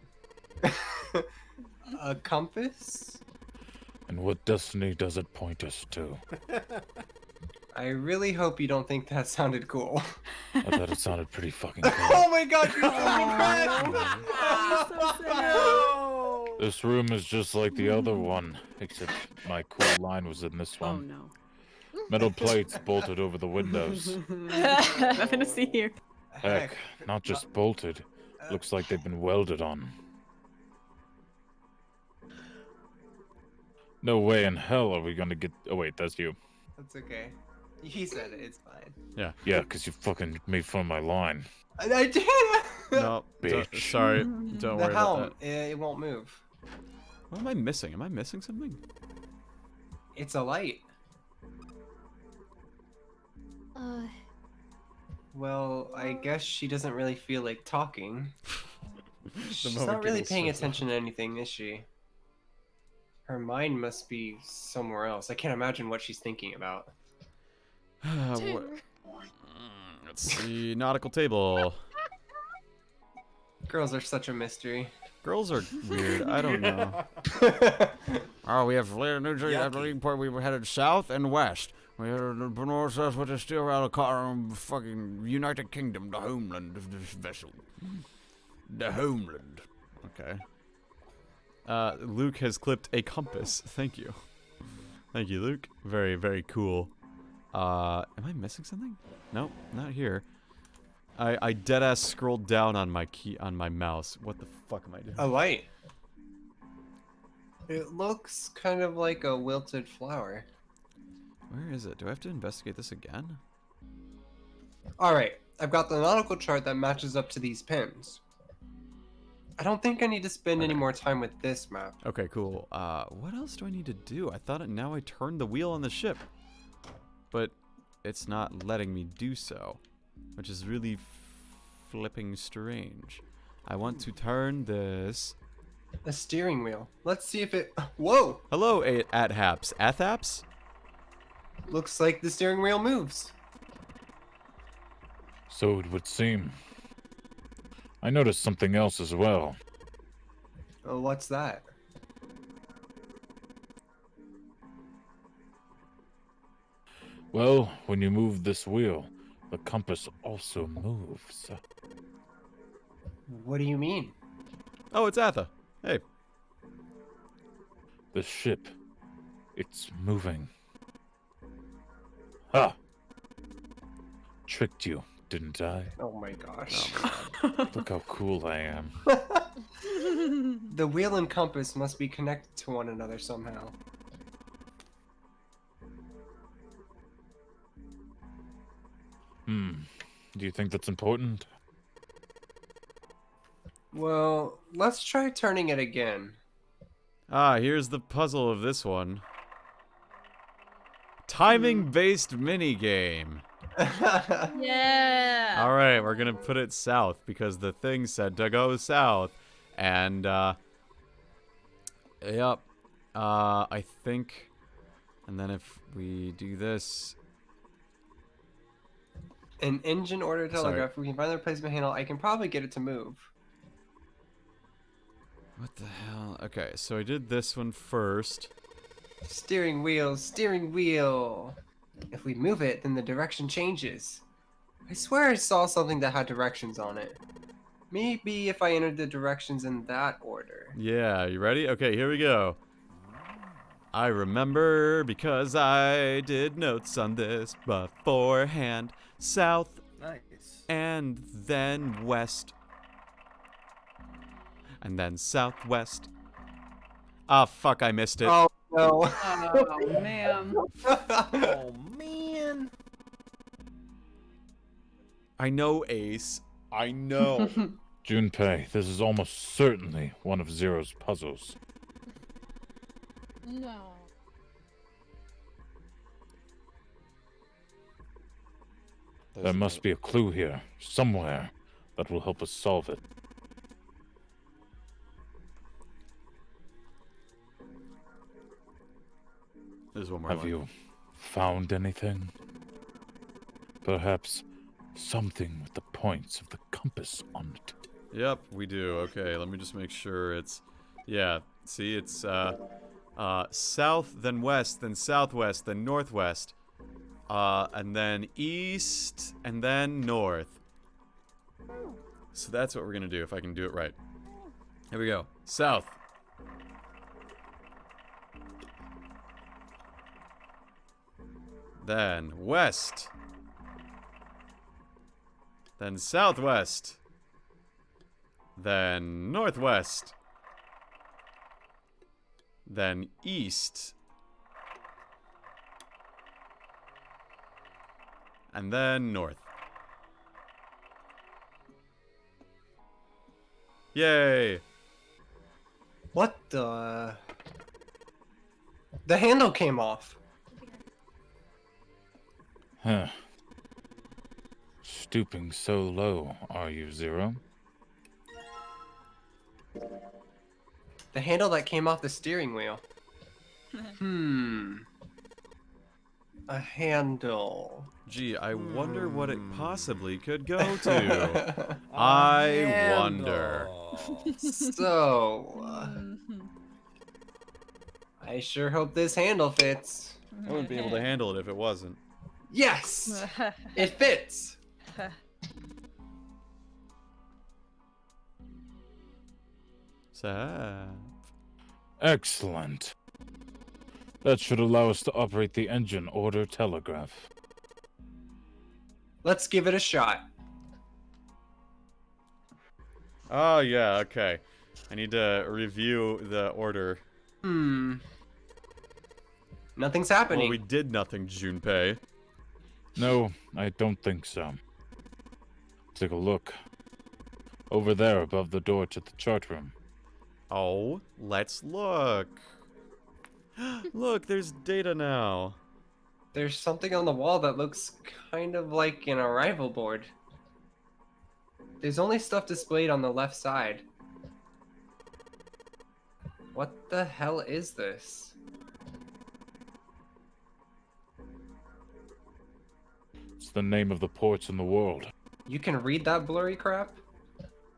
Speaker 5: A compass?
Speaker 10: And what destiny does it point us to?
Speaker 5: I really hope you don't think that sounded cool.
Speaker 10: I thought it sounded pretty fucking cool.
Speaker 5: Oh my god, you
Speaker 4: Oh,
Speaker 10: This room is just like the other one, except my cool line was in this
Speaker 4: oh
Speaker 10: one.
Speaker 4: no.
Speaker 10: Metal plates bolted over the windows.
Speaker 4: Nothing to see here.
Speaker 10: Heck, not just bolted. Looks like they've been welded on. No way in hell are we gonna get. Oh wait, that's you.
Speaker 5: That's okay. He said it. It's fine.
Speaker 1: Yeah.
Speaker 10: Yeah, because you fucking made fun of my line.
Speaker 5: I did.
Speaker 1: No,
Speaker 10: Bitch.
Speaker 1: sorry. Don't
Speaker 5: The
Speaker 1: worry
Speaker 5: helm.
Speaker 1: about that.
Speaker 5: It won't move.
Speaker 1: What am I missing? Am I missing something?
Speaker 5: It's a light. Well, I guess she doesn't really feel like talking. She's
Speaker 1: moment
Speaker 5: not really
Speaker 1: giggles
Speaker 5: paying
Speaker 1: shows up.
Speaker 5: attention to anything, is she? Her mind must be somewhere else. I can't imagine what she's thinking about.
Speaker 1: Let's see. Nautical table.
Speaker 5: Girls are such a mystery.
Speaker 1: Girls are weird. I don't know. Oh, we have later New Jersey at the leading point. We were headed south and west. We had north, south, with a steel rail car, fucking United Kingdom, the homeland of this vessel. The homeland. Okay. Luke has clipped a compass. Thank you. Thank you, Luke. Very, very cool. Am I missing something? Nope, not here. I deadass scrolled down on my mouse. What the fuck am I doing?
Speaker 5: A light. It looks kind of like a wilted flower.
Speaker 1: Where is it? Do I have to investigate this again?
Speaker 5: Alright, I've got the nautical chart that matches up to these pins. I don't think I need to spend any more time with this map.
Speaker 1: Okay, cool. What else do I need to do? I thought now I turned the wheel on the ship. But it's not letting me do so. Which is really flipping strange. I want to turn this...
Speaker 5: A steering wheel. Let's see if it... Whoa!
Speaker 1: Hello, Athaps. Athaps?
Speaker 5: Looks like the steering wheel moves.
Speaker 10: So it would seem. I noticed something else as well.
Speaker 5: Oh, what's that?
Speaker 10: Well, when you move this wheel, the compass also moves.
Speaker 5: What do you mean?
Speaker 1: Oh, it's Atha. Hey.
Speaker 10: The ship. It's moving. Ha! Tricked you, didn't I?
Speaker 5: Oh my gosh.
Speaker 10: Look how cool I am.
Speaker 5: The wheel and compass must be connected to one another somehow.
Speaker 10: Do you think that's important?
Speaker 5: Well, let's try turning it again.
Speaker 1: Ah, here's the puzzle of this one. Timing-based minigame.
Speaker 4: Yeah.
Speaker 1: Alright, we're gonna put it south because the thing said to go south. And, yep. I think... And then if we do this...
Speaker 5: An engine order telegraph. If we can find the replacement handle, I can probably get it to move.
Speaker 1: What the hell? Okay, so I did this one first.
Speaker 5: Steering wheel, steering wheel. If we move it, then the direction changes. I swear I saw something that had directions on it. Maybe if I entered the directions in that order.
Speaker 1: Yeah, you ready? Okay, here we go. I remember because I did notes on this beforehand. South
Speaker 3: Nice.
Speaker 1: and then west. And then southwest. Ah, fuck, I missed it.
Speaker 5: Oh no.
Speaker 4: Oh man.
Speaker 3: Oh man.
Speaker 1: I know, Ace. I know.
Speaker 10: Junpei, this is almost certainly one of Zero's puzzles.
Speaker 4: No.
Speaker 10: There must be a clue here, somewhere, that will help us solve it.
Speaker 1: There's one more
Speaker 10: Have
Speaker 1: one.
Speaker 10: you found anything? Perhaps something with the points of the compass on it.
Speaker 1: Yep, we do. Okay, let me just make sure it's... Yeah, see, it's south, then west, then southwest, then northwest. And then east, and then north. So that's what we're gonna do, if I can do it right. Here we go. South. Then west. Then southwest. Then northwest. then east, and then north. Yay!
Speaker 5: What the? The handle came off.
Speaker 10: Huh. Stooping so low, are you, Zero?
Speaker 5: The handle that came off the steering wheel. A handle.
Speaker 1: Gee, I wonder what it possibly could go to. I wonder.
Speaker 5: So, I sure hope this handle fits.
Speaker 1: I wouldn't be able to handle it if it wasn't.
Speaker 5: Yes! It fits!
Speaker 1: Sad.
Speaker 10: Excellent. That should allow us to operate the engine order telegraph.
Speaker 5: Let's give it a shot.
Speaker 1: Oh, yeah, okay. I need to review the order.
Speaker 5: Nothing's happening.
Speaker 1: Well, we did nothing, Junpei.
Speaker 10: No, I don't think so. Take a look. Over there above the door to the chart room.
Speaker 1: Oh, let's look. Look, there's data now.
Speaker 5: There's something on the wall that looks kind of like an arrival board. There's only stuff displayed on the left side. What the hell is this?
Speaker 10: It's the name of the ports in the world.
Speaker 5: You can read that blurry crap?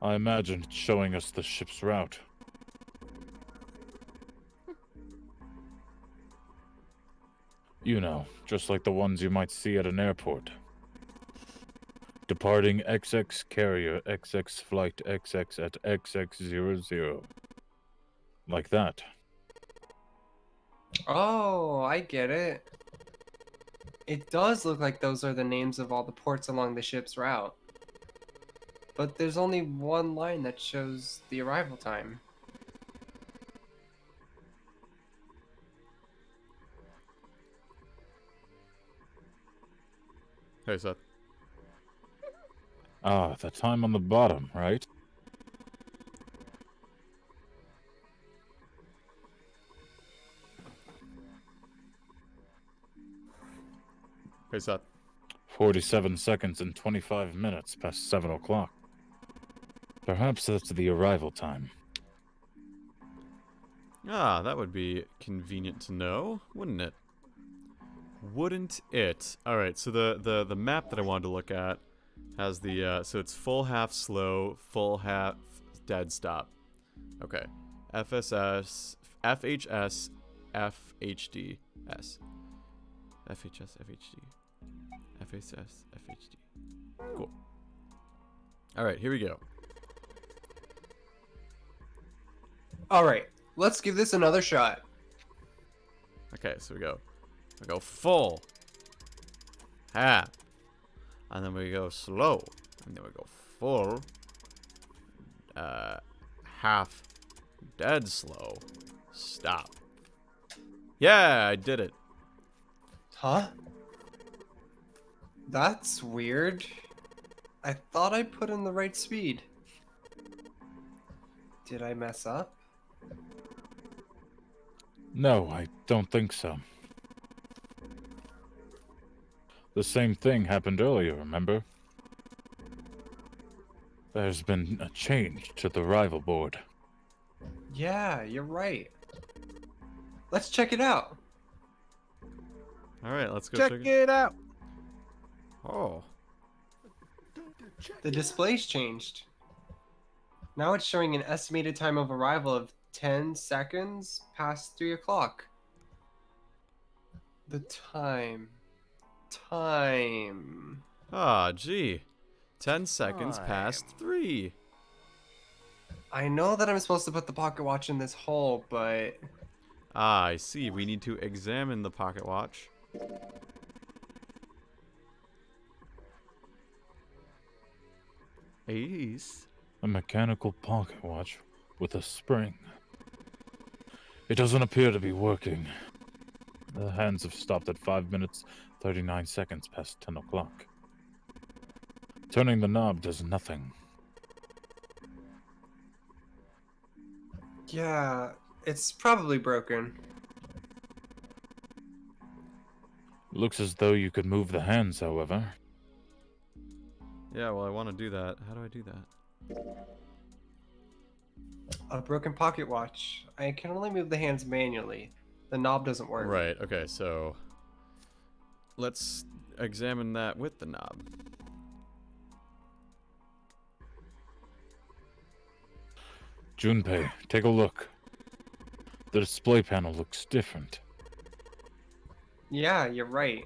Speaker 10: I imagine it's showing us the ship's route. You know, just like the ones you might see at an airport. Departing XX carrier XX flight XX at XX00. Like that.
Speaker 5: Oh, I get it. It does look like those are the names of all the ports along the ship's route. But there's only one line that shows the arrival time.
Speaker 1: Hey, Seth.
Speaker 10: Ah, the time on the bottom, right?
Speaker 1: Hey, Seth.
Speaker 10: 47 seconds and 25 minutes past 7 o'clock. Perhaps that's the arrival time.
Speaker 1: Ah, that would be convenient to know, wouldn't it? Wouldn't it? Alright, so the map that I wanted to look at has the, so it's full half slow, full half dead stop. Okay. FSS, FHS, FHD, S. FHS, FHD. FHS, FHD. Cool. Alright, here we go.
Speaker 5: Alright, let's give this another shot.
Speaker 1: Okay, so we go full, half, and then we go slow, and then we go full, half, dead slow, stop. Yeah, I did it.
Speaker 5: Huh? That's weird. I thought I put in the right speed. Did I mess up?
Speaker 10: No, I don't think so. The same thing happened earlier, remember? There's been a change to the rival board.
Speaker 5: Yeah, you're right. Let's check it out.
Speaker 1: Alright, let's go
Speaker 2: Check it out.
Speaker 1: Oh.
Speaker 5: The display's changed. Now it's showing an estimated time of arrival of 10 seconds past 3 o'clock. The time.
Speaker 1: Ah, gee. 10 seconds past 3.
Speaker 5: I know that I'm supposed to put the pocket watch in this hole, but...
Speaker 1: Ah, I see. We need to examine the pocket watch. Ace.
Speaker 10: A mechanical pocket watch with a spring. It doesn't appear to be working. The hands have stopped at 5 minutes, 39 seconds past 10 o'clock. Turning the knob does nothing.
Speaker 5: Yeah, it's probably broken.
Speaker 10: Looks as though you could move the hands, however.
Speaker 1: Yeah, well, I want to do that. How do I do that?
Speaker 5: A broken pocket watch. I can only move the hands manually. The knob doesn't work.
Speaker 1: Right, okay, so let's examine that with the knob.
Speaker 10: Junpei, take a look. The display panel looks different.
Speaker 5: Yeah, you're right.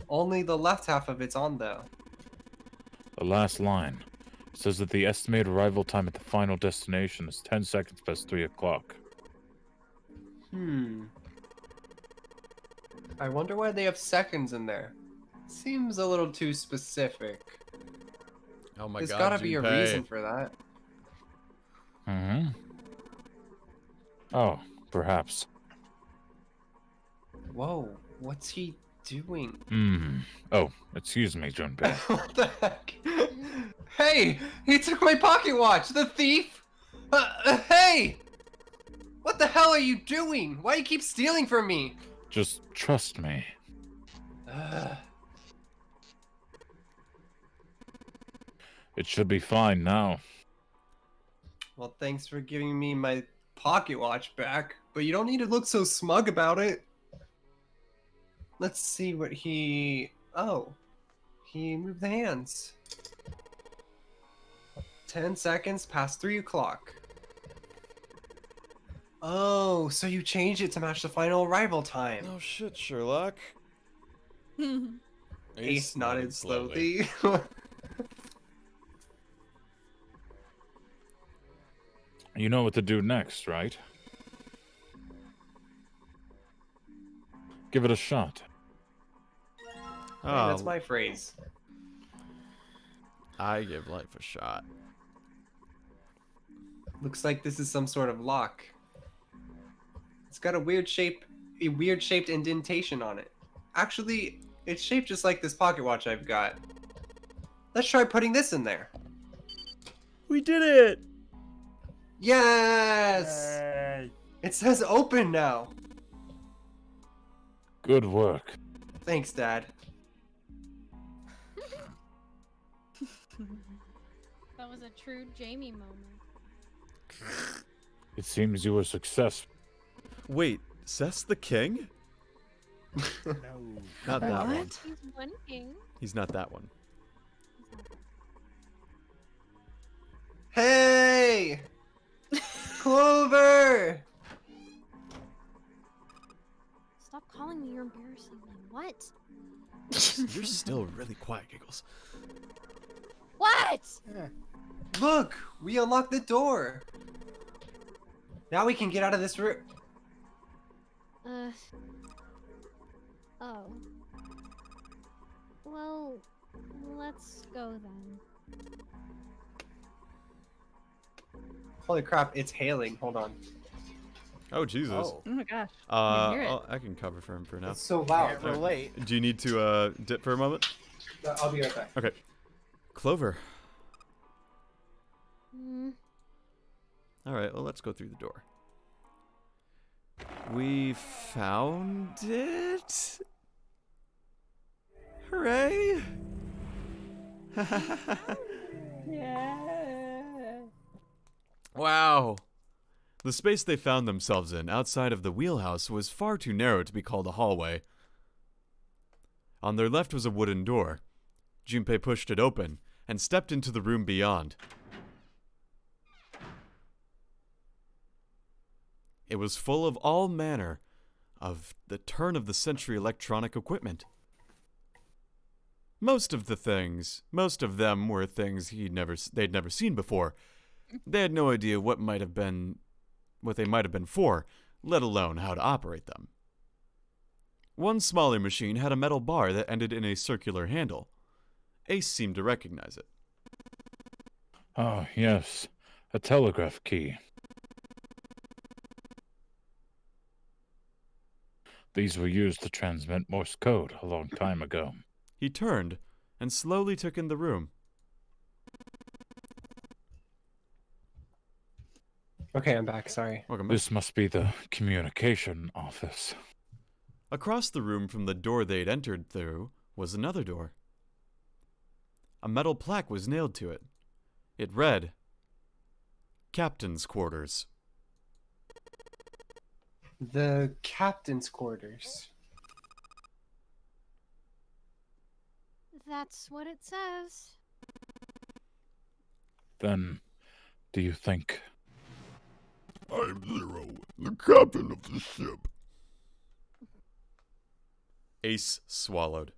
Speaker 5: Only the left half of it's on, though.
Speaker 10: The last line says that the estimated arrival time at the final destination is 10 seconds past 3 o'clock.
Speaker 5: I wonder why they have seconds in there. Seems a little too specific.
Speaker 1: Oh my
Speaker 5: There's
Speaker 1: god,
Speaker 5: gotta be a
Speaker 1: Junpei.
Speaker 5: reason for that.
Speaker 10: Oh, perhaps.
Speaker 5: Whoa, what's he doing?
Speaker 10: Oh, excuse me, Junpei.
Speaker 5: What the heck? Hey, he took my pocket watch, the thief! Hey! What the hell are you doing? Why do you keep stealing from me?
Speaker 10: Just trust me. It should be fine now.
Speaker 5: Well, thanks for giving me my pocket watch back, but you don't need to look so smug about it. Let's see what he... Oh, he moved the hands. 10 seconds past 3 o'clock. Oh, so you changed it to match the final arrival time.
Speaker 1: Oh shit, Sherlock.
Speaker 5: Ace nodded slowly.
Speaker 10: You know what to do next, right? Give it a shot.
Speaker 5: Hey, that's my phrase.
Speaker 1: I give life a shot.
Speaker 5: Looks like this is some sort of lock. It's got a weird shaped indentation on it. Actually, it's shaped just like this pocket watch I've got. Let's try putting this in there.
Speaker 1: We did it!
Speaker 5: Yes!
Speaker 2: Yay.
Speaker 5: It says open now.
Speaker 10: Good work.
Speaker 5: Thanks, Dad.
Speaker 8: That was a true Jamie moment.
Speaker 10: It seems you were successful.
Speaker 1: Wait, Seth's the king?
Speaker 2: No.
Speaker 1: Not that one.
Speaker 8: He's one king.
Speaker 1: He's not that one.
Speaker 5: Hey! Clover!
Speaker 8: Stop calling me your embarrassing name. What?
Speaker 1: You're still really quiet, Giggles.
Speaker 8: What?
Speaker 5: Look, we unlocked the door. Now we can get out of this room.
Speaker 8: Oh. Well, let's go then.
Speaker 5: Holy crap, it's hailing. Hold on.
Speaker 1: Oh, Jesus.
Speaker 5: Oh.
Speaker 4: Oh my gosh. I can hear it.
Speaker 1: I can cover for him for now.
Speaker 5: It's so loud.
Speaker 2: Can't relate.
Speaker 1: Do you need to dip for a moment?
Speaker 5: I'll be right back.
Speaker 1: Okay. Clover. Alright, well, let's go through the door. We found it? Hooray!
Speaker 4: Yeah.
Speaker 1: Wow. The space they found themselves in outside of the wheelhouse was far too narrow to be called a hallway. On their left was a wooden door. Junpei pushed it open and stepped into the room beyond. It was full of all manner of the turn-of-the-century electronic equipment. Most of them were things they'd never seen before. They had no idea what they might have been for, let alone how to operate them. One smaller machine had a metal bar that ended in a circular handle. Ace seemed to recognize it.
Speaker 10: Oh, yes. A telegraph key. These were used to transmit Morse code a long time ago.
Speaker 1: He turned and slowly took in the room.
Speaker 5: Okay, I'm back. Sorry.
Speaker 1: Welcome back.
Speaker 10: This must be the communication office.
Speaker 1: Across the room from the door they'd entered through was another door. A metal plaque was nailed to it. It read, Captain's Quarters.
Speaker 5: The captain's quarters.
Speaker 8: That's what it says.
Speaker 10: Then, do you think...
Speaker 11: I'm Zero, the captain of the ship.
Speaker 1: Ace swallowed.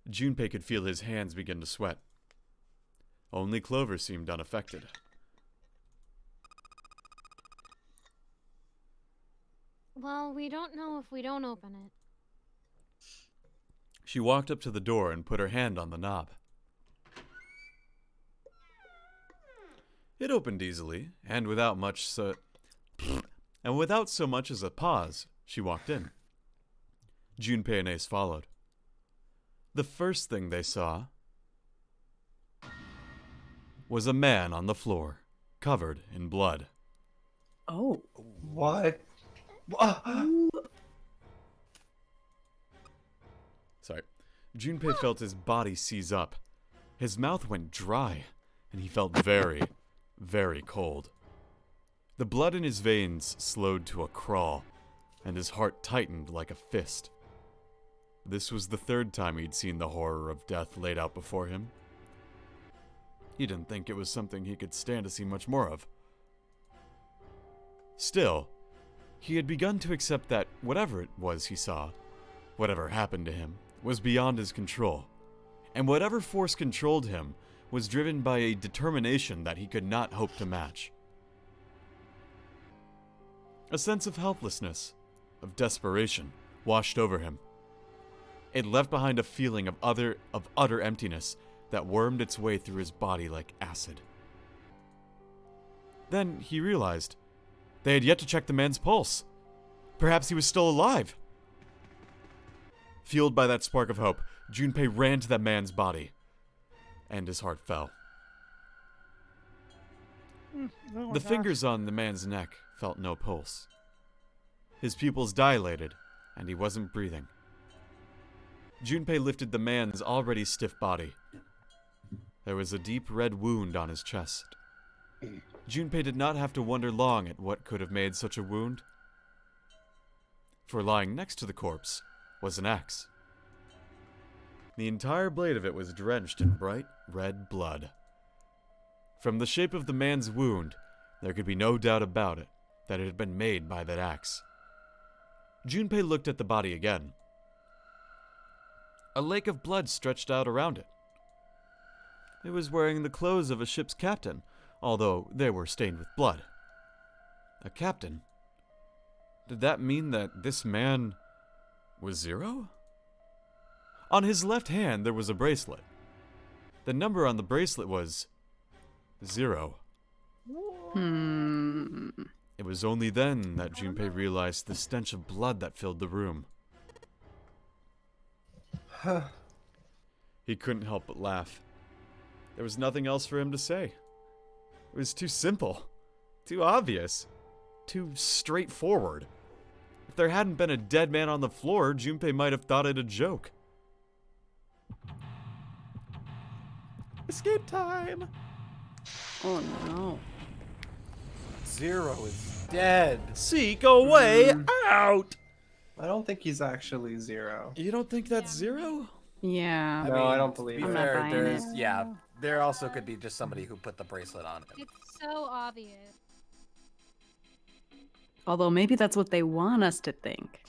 Speaker 1: Junpei could feel his hands begin to sweat. Only Clover seemed unaffected.
Speaker 8: Well, we don't know if we don't open it.
Speaker 1: She walked up to the door and put her hand on the knob. It opened easily, and without so much as a pause, she walked in. Junpei and Ace followed. The first thing they saw was a man on the floor, covered in blood.
Speaker 4: Oh.
Speaker 5: What?
Speaker 1: Sorry. Junpei felt his body seize up. His mouth went dry, and he felt very, very cold. The blood in his veins slowed to a crawl, and his heart tightened like a fist. This was the third time he'd seen the horror of death laid out before him. He didn't think it was something he could stand to see much more of. Still, he had begun to accept that whatever it was he saw, whatever happened to him, was beyond his control, and whatever force controlled him was driven by a determination that he could not hope to match. A sense of helplessness, of desperation, washed over him. It left behind a feeling of utter emptiness that wormed its way through his body like acid. Then he realized they had yet to check the man's pulse. Perhaps he was still alive. Fueled by that spark of hope, Junpei ran to that man's body, and his heart fell. The fingers on the man's neck felt no pulse. His pupils dilated, and he wasn't breathing. Junpei lifted the man's already stiff body. There was a deep red wound on his chest. Junpei did not have to wonder long at what could have made such a wound. For lying next to the corpse was an axe. The entire blade of it was drenched in bright red blood. From the shape of the man's wound, there could be no doubt about it that it had been made by that axe. Junpei looked at the body again. A lake of blood stretched out around it. It was wearing the clothes of a ship's captain, although they were stained with blood. A captain? Did that mean that this man was Zero? On his left hand there was a bracelet. The number on the bracelet was 0. It was only then that Junpei realized the stench of blood that filled the room. He couldn't help but laugh. There was nothing else for him to say. It was too simple, too obvious, too straightforward. If there hadn't been a dead man on the floor, Junpei might have thought it a joke. Escape time!
Speaker 4: Oh no.
Speaker 3: Zero is dead.
Speaker 1: Seek a way out!
Speaker 5: I don't think he's actually Zero.
Speaker 1: You don't think that's Zero?
Speaker 4: Yeah.
Speaker 5: No, I don't believe
Speaker 3: To be
Speaker 5: it.
Speaker 4: I'm not
Speaker 3: fair,
Speaker 4: buying
Speaker 3: there's
Speaker 4: it.
Speaker 3: yeah. There also could be just somebody who put the bracelet on it.
Speaker 8: It's so obvious.
Speaker 4: Although maybe that's what they want us to think.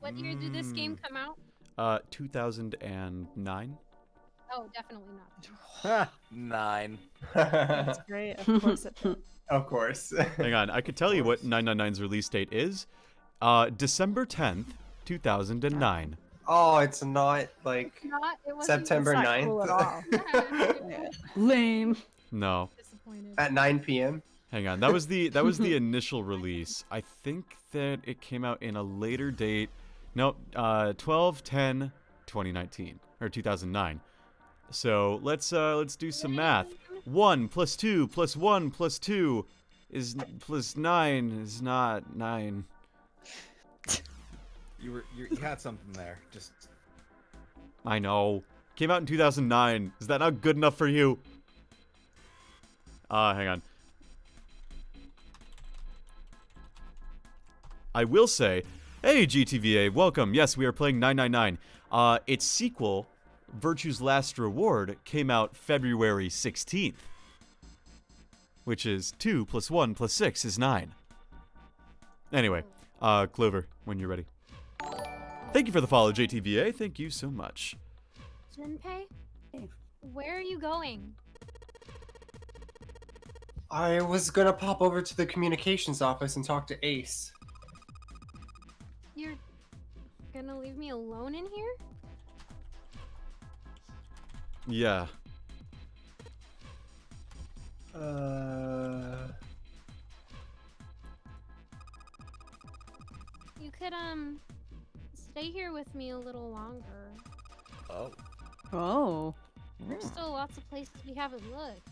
Speaker 8: What year did this game come out?
Speaker 1: 2009?
Speaker 8: Oh, definitely not.
Speaker 3: 9.
Speaker 12: That's great. Of course it did.
Speaker 5: Of course.
Speaker 1: Hang on, I could tell you what 999's release date is. December 10th, 2009.
Speaker 5: Oh, it's not like
Speaker 8: It wasn't
Speaker 5: September
Speaker 12: It's not cool at
Speaker 5: 9th
Speaker 12: all.
Speaker 4: Lame.
Speaker 1: No.
Speaker 8: disappointed.
Speaker 5: at 9 p.m.
Speaker 1: Hang on, that was the initial release. I think that it came out in a later date. Nope, 12/10/2019 or 2009. So let's do some math. 1 plus 2 plus 1 plus 2 is plus 9 is not 9.
Speaker 3: You had something there. Just
Speaker 1: I know. Came out in 2009. Is that not good enough for you? Hang on. I will say, hey GTVA, welcome. Yes, we are playing 999. Its sequel, Virtue's Last Reward, came out February 16th. Which is 2 plus 1 plus 6 is 9. Anyway, Clover, when you're ready. Thank you for the follow, JTVA. Thank you so much.
Speaker 13: Junpei, where are you going?
Speaker 5: I was gonna pop over to the communications office and talk to Ace.
Speaker 13: You're gonna leave me alone in here?
Speaker 1: Yeah.
Speaker 13: You could, stay here with me a little longer.
Speaker 3: Oh.
Speaker 4: Oh.
Speaker 13: There's still lots of places we haven't looked.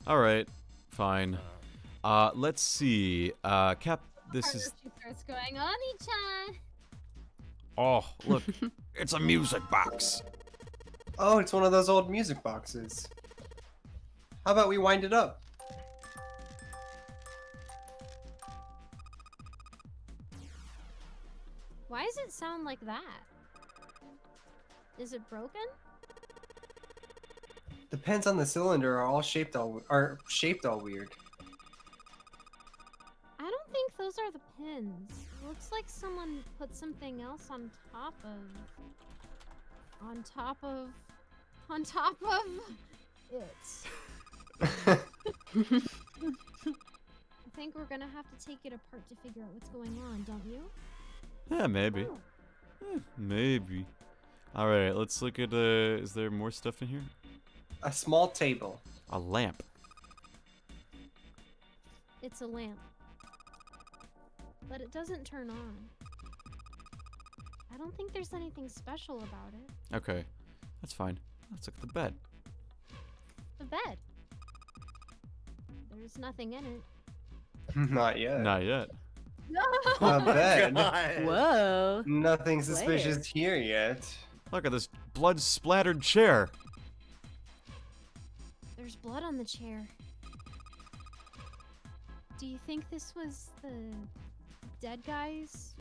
Speaker 1: Alright, fine. Let's see. Cap, this is...
Speaker 13: What's going on, Ichan?
Speaker 1: Oh, look. It's a music box.
Speaker 5: Oh, it's one of those old music boxes. How about we wind it up?
Speaker 13: Why does it sound like that? Is it broken?
Speaker 5: The pins on the cylinder are all shaped all weird.
Speaker 13: I don't think those are the pins. It looks like someone put something else on top of it. I think we're gonna have to take it apart to figure out what's going on, don't you?
Speaker 1: Yeah, maybe. Maybe. Alright, let's look at, is there more stuff in here?
Speaker 5: A small table.
Speaker 1: A lamp.
Speaker 13: It's a lamp. But it doesn't turn on. I don't think there's anything special about it.
Speaker 1: Okay, that's fine. Let's look at the bed.
Speaker 13: The bed. There's nothing in it.
Speaker 5: Not yet.
Speaker 1: Not yet.
Speaker 13: No!
Speaker 5: A bed.
Speaker 4: Whoa.
Speaker 5: Nothing suspicious here yet.
Speaker 1: Look at this blood-splattered chair.
Speaker 13: There's blood on the chair. Do you think this was the dead guys?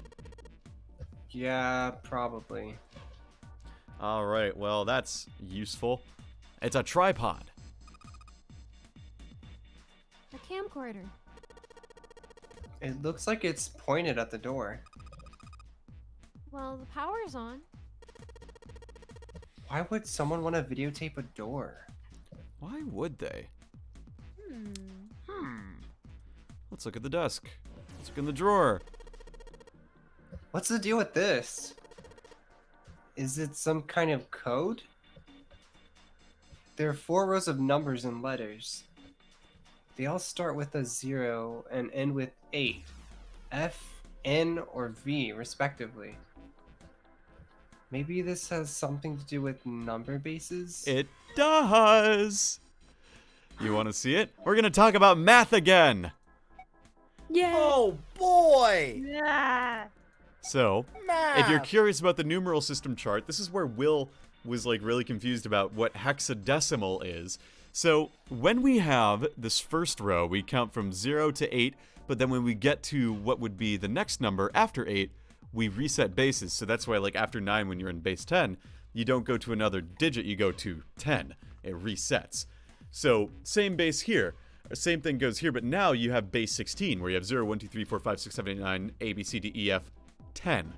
Speaker 5: Yeah, probably.
Speaker 1: Alright, well, that's useful. It's a tripod.
Speaker 13: A camcorder.
Speaker 5: It looks like it's pointed at the door.
Speaker 13: Well, the power's on.
Speaker 5: Why would someone want to videotape a door?
Speaker 1: Why would they?
Speaker 13: Hmm.
Speaker 1: Let's look at the desk. Let's look in the drawer.
Speaker 5: What's the deal with this? Is it some kind of code? There are 4 rows of numbers and letters. They all start with a 0 and end with 8. F, N, or V, respectively. Maybe this has something to do with number bases?
Speaker 1: It does! You want to see it? We're going to talk about math again!
Speaker 4: Yeah.
Speaker 3: Oh boy!
Speaker 12: Yeah.
Speaker 1: So,
Speaker 3: Math.
Speaker 1: if you're curious about the numeral system chart, this is where Will was like really confused about what hexadecimal is. So, when we have this first row, we count from 0 to 8, but then when we get to what would be the next number after 8, we reset bases. So that's why like after 9 when you're in base 10, you don't go to another digit, you go to 10. It resets. So, same base here. Same thing goes here, but now you have base 16, where you have 0, 1, 2, 3, 4, 5, 6, 7, 8, 9, A, B, C, D, E, F, 10.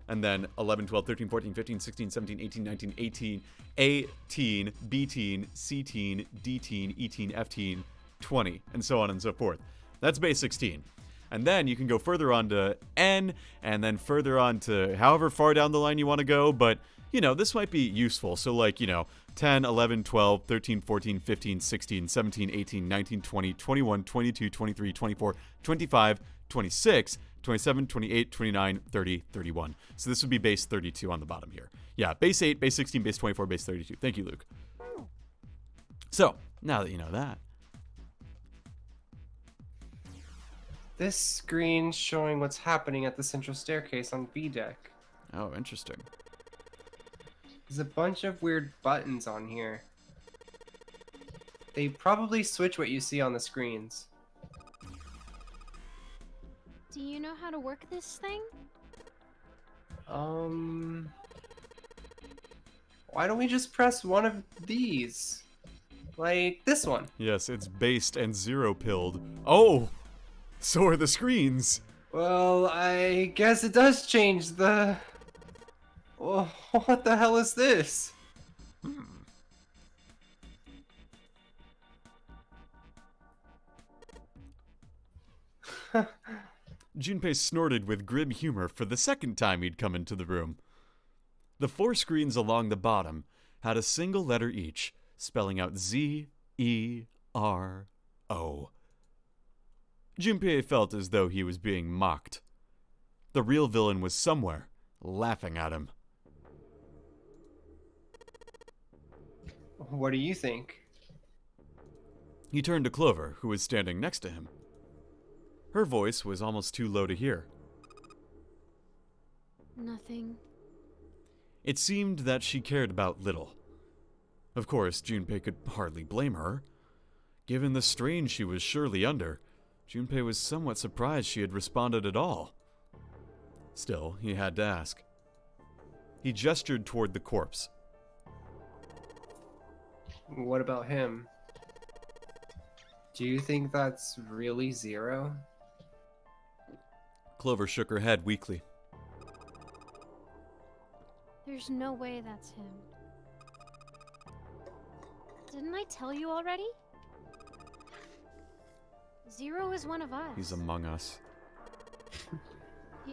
Speaker 1: And then 11, 12, 13, 14, 15, 16, 17, 18, 19, 18, A-teen, B-teen, C-teen, D-teen, E-teen, F-teen, 20, and so on and so forth. That's base 16. And then you can go further on to N, and then further on to however far down the line you want to go, but, you know, this might be useful. So like, you know, 10, 11, 12, 13, 14, 15, 16, 17, 18, 19, 20, 21, 22, 23, 24, 25, 26, 27, 28, 29, 30, 31. So this would be base 32 on the bottom here. Yeah, base 8, base 16, base 24, base 32. Thank you, Luke. So, now that you know that.
Speaker 5: This screen's showing what's happening at the central staircase on B deck.
Speaker 1: Oh, interesting.
Speaker 5: There's a bunch of weird buttons on here. They probably switch what you see on the screens.
Speaker 13: Do you know how to work this thing?
Speaker 5: Why don't we just press one of these? Like this one.
Speaker 1: Yes, it's based and zero-pilled. Oh! So are the screens.
Speaker 5: Well, I guess it does change the... Oh, what the hell is this?
Speaker 1: Junpei snorted with grim humor for the second time he'd come into the room. The 4 screens along the bottom had a single letter each, spelling out Z-E-R-O. Junpei felt as though he was being mocked. The real villain was somewhere, laughing at him.
Speaker 5: What do you think?
Speaker 1: He turned to Clover, who was standing next to him. Her voice was almost too low to hear.
Speaker 13: Nothing.
Speaker 1: It seemed that she cared about little. Of course, Junpei could hardly blame her. Given the strain she was surely under, Junpei was somewhat surprised she had responded at all. Still, he had to ask. He gestured toward the corpse.
Speaker 5: What about him? Do you think that's really Zero?
Speaker 1: Clover shook her head weakly.
Speaker 13: There's no way that's him. Didn't I tell you already? Zero is one of us.
Speaker 1: He's among us.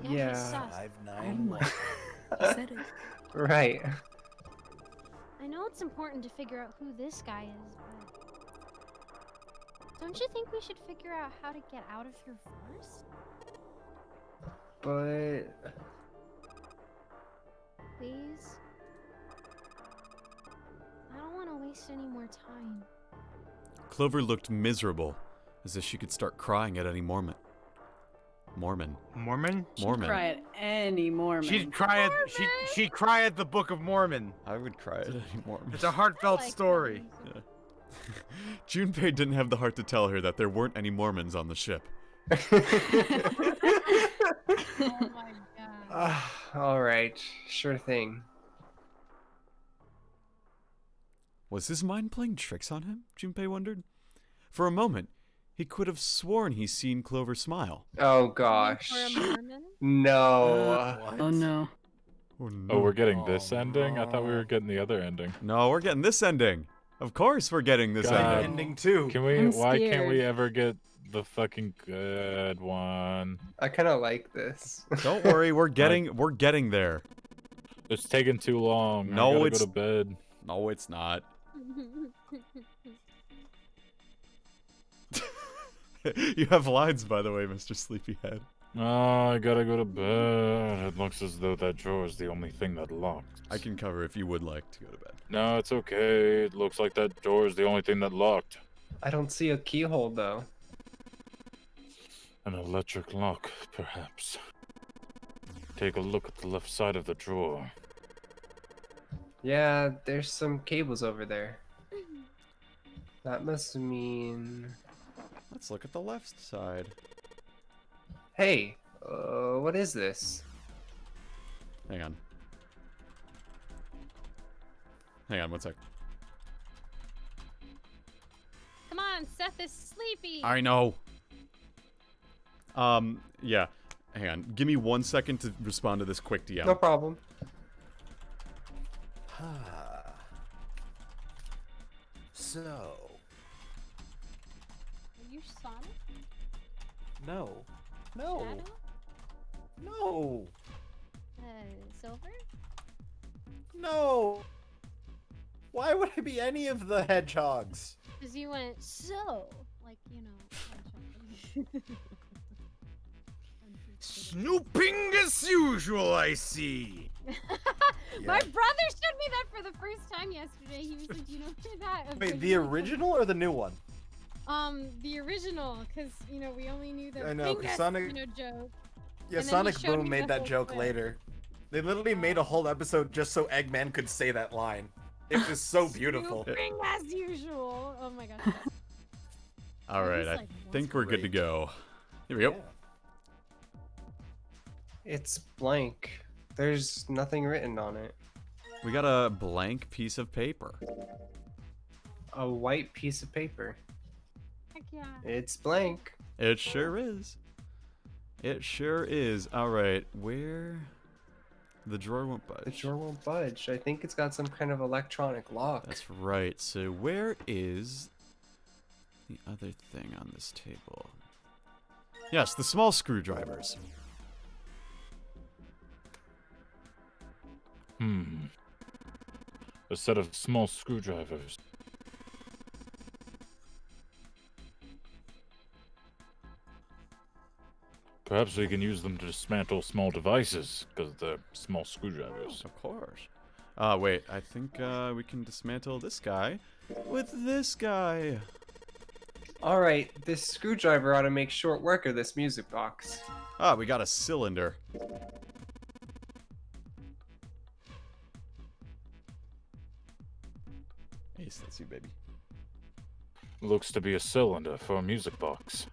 Speaker 5: Yeah.
Speaker 13: Sus.
Speaker 2: 591.
Speaker 4: You said it.
Speaker 5: Right.
Speaker 13: I know it's important to figure out who this guy is, but don't you think we should figure out how to get out of here first?
Speaker 5: But...
Speaker 13: Please? I don't want to waste any more time.
Speaker 1: Clover looked miserable, as if she could start crying at any moment. Mormon.
Speaker 2: Mormon?
Speaker 1: Mormon.
Speaker 4: Cry at any Mormon.
Speaker 2: She'd cry at she'd cry at the Book of Mormon.
Speaker 1: I would cry at any Mormon.
Speaker 2: It's a heartfelt
Speaker 13: like
Speaker 2: story.
Speaker 1: Yeah. Junpei didn't have the heart to tell her that there weren't any Mormons on the ship.
Speaker 13: Oh my god.
Speaker 5: Alright, sure thing.
Speaker 1: Was his mind playing tricks on him? Junpei wondered. For a moment, he could have sworn he's seen Clover smile.
Speaker 5: Oh gosh.
Speaker 13: For a Mormon?
Speaker 5: No.
Speaker 4: Oh no.
Speaker 1: Oh, no.
Speaker 10: Oh, we're getting this ending? I thought we were getting the other ending.
Speaker 1: No, we're getting this ending. Of course we're getting this
Speaker 10: God.
Speaker 1: ending.
Speaker 2: Ending too.
Speaker 10: Can we?
Speaker 4: I'm
Speaker 10: Why can't
Speaker 4: scared.
Speaker 10: we ever get the fucking good one?
Speaker 5: I kind of like this.
Speaker 1: Don't worry, we're getting there.
Speaker 10: It's taking too long.
Speaker 1: No,
Speaker 10: I gotta
Speaker 1: it's-
Speaker 10: go to bed.
Speaker 1: No, it's not. You have lines, by the way, Mr. Sleepyhead.
Speaker 10: Oh, I gotta go to bed. It looks as though that drawer is the only thing that locks.
Speaker 1: I can cover if you would like to go to bed.
Speaker 10: No, it's okay. It looks like that door is the only thing that locked.
Speaker 5: I don't see a keyhole though.
Speaker 10: An electric lock, perhaps. Take a look at the left side of the drawer.
Speaker 5: Yeah, there's some cables over there. That must mean...
Speaker 1: Let's look at the left side.
Speaker 5: Hey, what is this?
Speaker 1: Hang on. Hang on, one sec.
Speaker 13: Come on, Seth is sleepy.
Speaker 1: I know. Yeah. Hang on. Give me 1 second to respond to this quick DM.
Speaker 5: No problem.
Speaker 2: So,
Speaker 13: Are you Sonic?
Speaker 2: no. No.
Speaker 13: Shadow?
Speaker 2: No.
Speaker 13: Silver?
Speaker 3: No. Why would I be any of the hedgehogs?
Speaker 13: Because you went so, like, you know.
Speaker 2: Snooping as usual, I see.
Speaker 13: My brother showed me that for the first time yesterday. He was like, you know that.
Speaker 3: Wait, the original or the new one?
Speaker 13: The original, because, you know, we only knew the
Speaker 3: I know, 'cause
Speaker 13: Bingus,
Speaker 3: Sonic-
Speaker 13: you know, joke.
Speaker 3: Yeah,
Speaker 13: And then he
Speaker 3: Sonic
Speaker 13: showed
Speaker 3: Boom
Speaker 13: me
Speaker 3: made
Speaker 13: the
Speaker 3: that
Speaker 13: whole
Speaker 3: joke
Speaker 13: clip.
Speaker 3: later. They literally made a whole episode just so Eggman could say that line. It was so beautiful.
Speaker 13: Snooping as usual. Oh my gosh.
Speaker 1: All right, I think we're good to go. Here we go.
Speaker 5: It's blank. There's nothing written on it.
Speaker 1: We got a blank piece of paper.
Speaker 5: A white piece of paper.
Speaker 13: Heck yeah.
Speaker 5: It's blank.
Speaker 1: It sure is. It sure is. All right, where? The drawer won't budge.
Speaker 5: The drawer won't budge. I think it's got some kind of electronic lock.
Speaker 1: That's right. So where is the other thing on this table? Yes, the small screwdrivers.
Speaker 10: A set of small screwdrivers. Perhaps we can use them to dismantle small devices, because they're small screwdrivers.
Speaker 1: Of course. Wait, I think we can dismantle this guy with this guy.
Speaker 5: Alright, this screwdriver ought to make short work of this music box.
Speaker 1: Ah, we got a cylinder. Ace, that's you, baby.
Speaker 10: Looks to be a cylinder for a music box.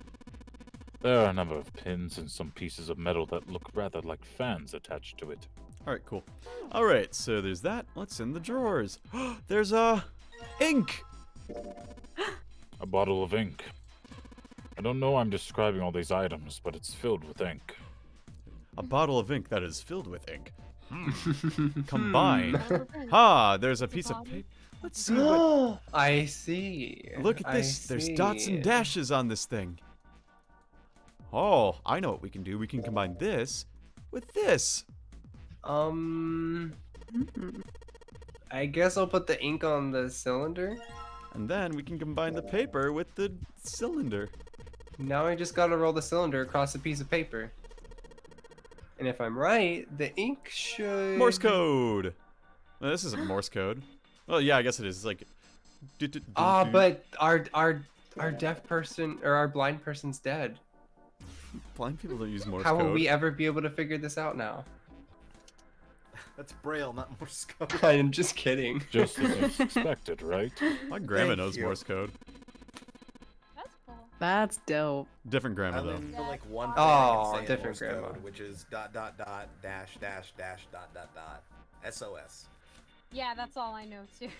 Speaker 10: There are a number of pins and some pieces of metal that look rather like fans attached to it.
Speaker 1: Alright, cool. Alright, so there's that. What's in the drawers? There's ink!
Speaker 10: A bottle of ink. I don't know why I'm describing all these items, but it's filled with ink.
Speaker 1: A bottle of ink that is filled with ink. Combined. There's a piece of paper. Let's see what...
Speaker 5: I see.
Speaker 1: Look at this. There's dots and dashes on this thing. Oh, I know what we can do. We can combine this with this.
Speaker 5: I guess I'll put the ink on the cylinder.
Speaker 1: And then we can combine the paper with the cylinder.
Speaker 5: Now I just gotta roll the cylinder across a piece of paper. And if I'm right, the ink should...
Speaker 1: Morse code! Well, this isn't Morse code. Well, yeah, I guess it is. It's like...
Speaker 5: but our deaf person, or our blind person's dead.
Speaker 1: Blind people don't use Morse
Speaker 5: How
Speaker 1: code.
Speaker 5: will we ever be able to figure this out now?
Speaker 3: That's Braille, not Morse code.
Speaker 5: I'm just kidding.
Speaker 10: Just as expected, right?
Speaker 1: My grandma
Speaker 3: Thank
Speaker 1: knows
Speaker 3: you.
Speaker 1: Morse code.
Speaker 13: That's cool.
Speaker 4: That's dope.
Speaker 1: Different
Speaker 3: I
Speaker 1: grandma, though.
Speaker 3: only know like one thing
Speaker 5: Oh,
Speaker 3: I can say in
Speaker 5: different
Speaker 3: Morse
Speaker 5: grandma.
Speaker 3: code, which is ... dash SOS.
Speaker 13: Yeah, that's all I know too.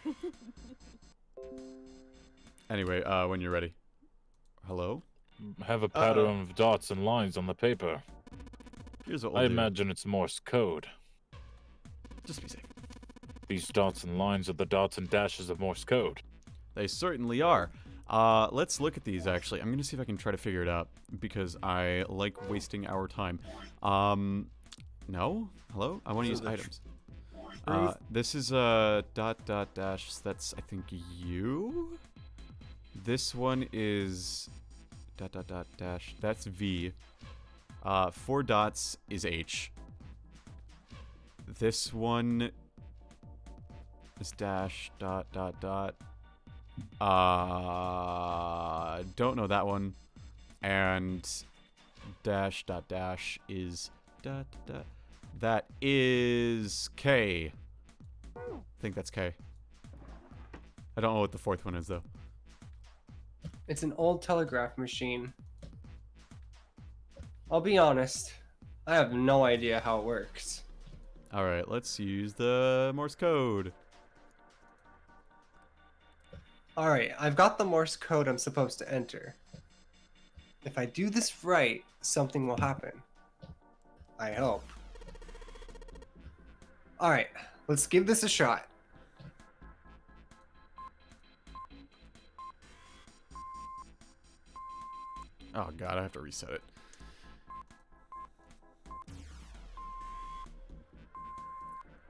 Speaker 1: Anyway, when you're ready. Hello?
Speaker 10: Have a pattern of dots and lines on the paper.
Speaker 1: Here's what we'll
Speaker 10: I
Speaker 1: do.
Speaker 10: imagine it's Morse code.
Speaker 1: Just be safe.
Speaker 10: These dots and lines are the dots and dashes of Morse code.
Speaker 1: They certainly are. Let's look at these, actually. I'm gonna see if I can try to figure it out, because I like wasting our time. No? Hello? I want to use items. This is a ... dash. That's, I think, you? This one is... ... dash. That's V. 4 dots is H. This one is dash ... don't know that one. And dash ... is ... That is K. I think that's K. I don't know what the fourth one is, though.
Speaker 5: It's an old telegraph machine. I'll be honest, I have no idea how it works.
Speaker 1: Alright, let's use the Morse code.
Speaker 5: Alright, I've got the Morse code I'm supposed to enter. If I do this right, something will happen. I hope. Alright, let's give this a shot.
Speaker 1: Oh god, I have to reset it.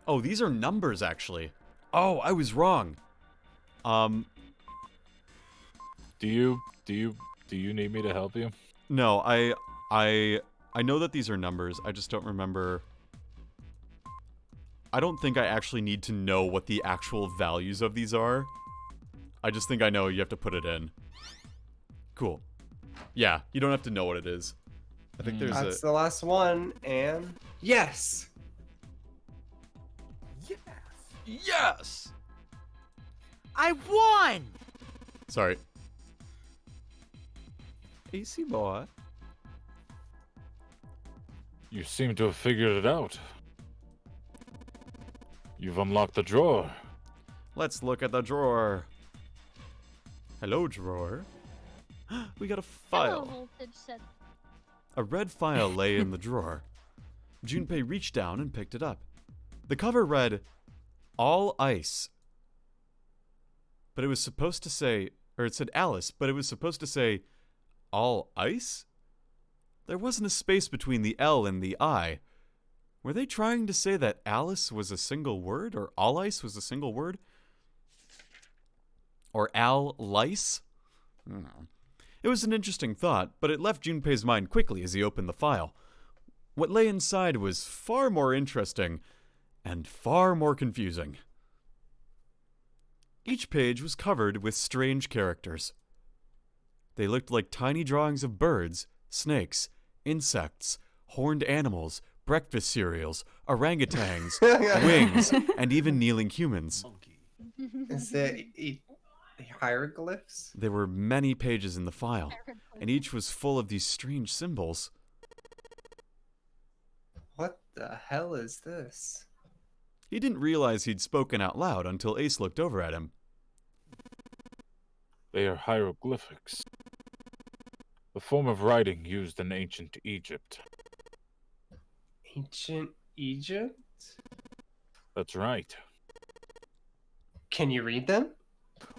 Speaker 1: Oh, these are numbers, actually. Oh, I was wrong.
Speaker 10: Do you need me to help you?
Speaker 1: No, I know that these are numbers. I just don't remember. I don't think I actually need to know what the actual values of these are. I just think I know you have to put it in. Cool. Yeah, you don't have to know what it is. I think there's
Speaker 5: That's the last one, and yes!
Speaker 1: Yes!
Speaker 2: I won!
Speaker 1: Sorry. AC boy.
Speaker 10: You seem to have figured it out. You've unlocked the drawer.
Speaker 1: Let's look at the drawer. Hello, drawer. We got a file.
Speaker 13: Hello, voltage set.
Speaker 1: A red file lay in the drawer. Junpei reached down and picked it up. The cover read, "All ice." But it was supposed to say, or it said Alice, but it was supposed to say, "All ice?" There wasn't a space between the L and the I. Were they trying to say that Alice was a single word, or all ice was a single word? Or Al-lice? I don't know. It was an interesting thought, but it left Junpei's mind quickly as he opened the file. What lay inside was far more interesting and far more confusing. Each page was covered with strange characters. They looked like tiny drawings of birds, snakes, insects, horned animals, breakfast cereals, orangutans, wings, and even kneeling humans.
Speaker 5: Is it hieroglyphs?
Speaker 1: There were many pages in the file, and each was full of these strange symbols.
Speaker 5: What the hell is this?
Speaker 1: He didn't realize he'd spoken out loud until Ace looked over at him.
Speaker 10: They are hieroglyphics. A form of writing used in ancient Egypt.
Speaker 5: Ancient Egypt?
Speaker 10: That's right.
Speaker 5: Can you read them?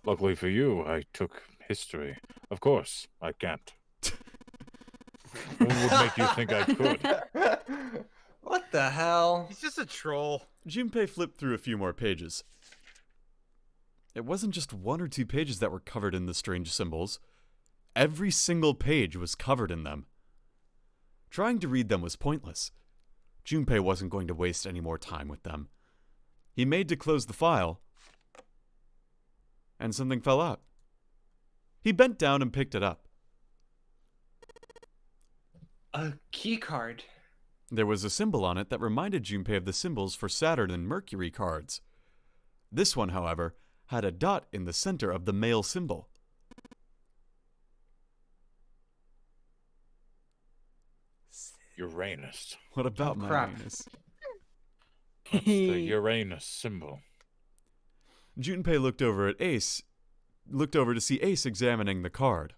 Speaker 10: Luckily for you, I took history. Of course, I can't. What would make you think I could?
Speaker 5: What the hell?
Speaker 2: He's just a troll.
Speaker 1: Junpei flipped through a few more pages. It wasn't just one or two pages that were covered in the strange symbols. Every single page was covered in them. Trying to read them was pointless. Junpei wasn't going to waste any more time with them. He made to close the file, and something fell out. He bent down and picked it up.
Speaker 5: A key card.
Speaker 1: There was a symbol on it that reminded Junpei of the symbols for Saturn and Mercury cards. This one, however, had a dot in the center of the male symbol.
Speaker 10: Uranus.
Speaker 1: What about
Speaker 5: Oh,
Speaker 1: my
Speaker 5: crap.
Speaker 1: Uranus?
Speaker 10: That's the Uranus symbol.
Speaker 1: Junpei looked over to see Ace examining the card.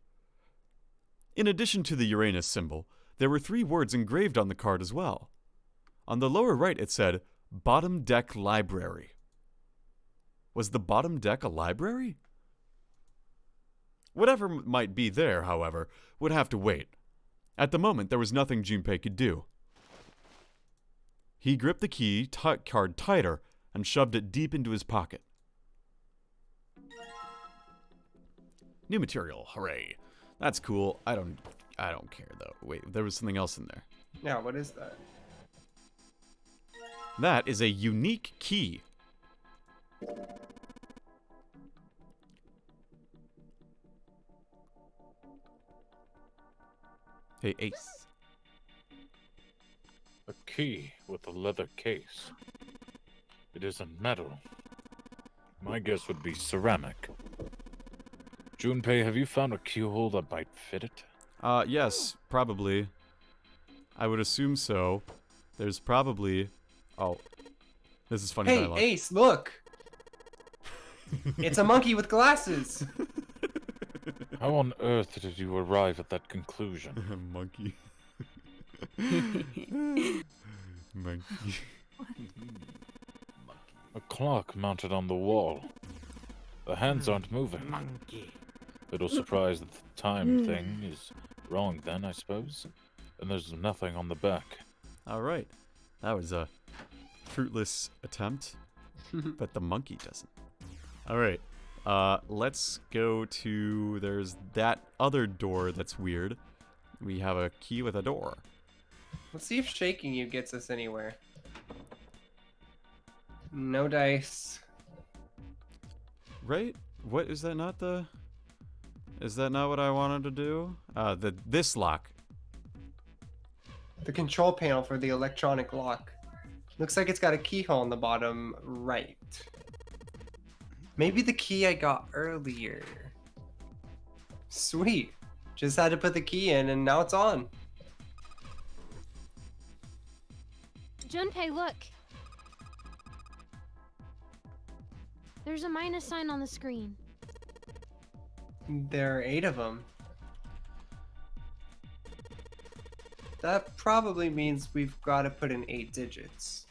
Speaker 1: In addition to the Uranus symbol, there were 3 words engraved on the card as well. On the lower right it said, "Bottom Deck Library." Was the bottom deck a library? Whatever might be there, however, would have to wait. At the moment, there was nothing Junpei could do. He gripped the key card tighter and shoved it deep into his pocket. New material, hooray. That's cool. I don't care though. Wait, there was something else in there.
Speaker 5: Yeah, what is that?
Speaker 1: That is a unique key. Hey, Ace.
Speaker 10: A key with a leather case. It isn't metal. My guess would be ceramic. Junpei, have you found a keyhole that might fit it?
Speaker 1: Yes, probably. I would assume so. There's probably... Oh. This is funny
Speaker 5: Hey,
Speaker 1: dialogue.
Speaker 5: Ace, look! It's a monkey with glasses!
Speaker 10: How on earth did you arrive at that conclusion?
Speaker 1: Monkey. Monkey.
Speaker 10: A clock mounted on the wall. The hands aren't moving.
Speaker 2: Monkey.
Speaker 10: Little surprised that the time thing is wrong then, I suppose. And there's nothing on the back.
Speaker 1: Alright. That was, fruitless attempt, but the monkey doesn't. All right. Let's go to... There's that other door that's weird. We have a key with a door.
Speaker 5: Let's see if shaking you gets us anywhere. No dice.
Speaker 1: Right? What is that not the... Is that not what I wanted to do? This lock.
Speaker 5: The control panel for the electronic lock. Looks like it's got a keyhole on the bottom right. Maybe the key I got earlier. Sweet. Just had to put the key in and now it's on.
Speaker 13: Junpei, look. There's a minus sign on the screen.
Speaker 5: There are 8 of them. That probably means we've got to put in 8 digits.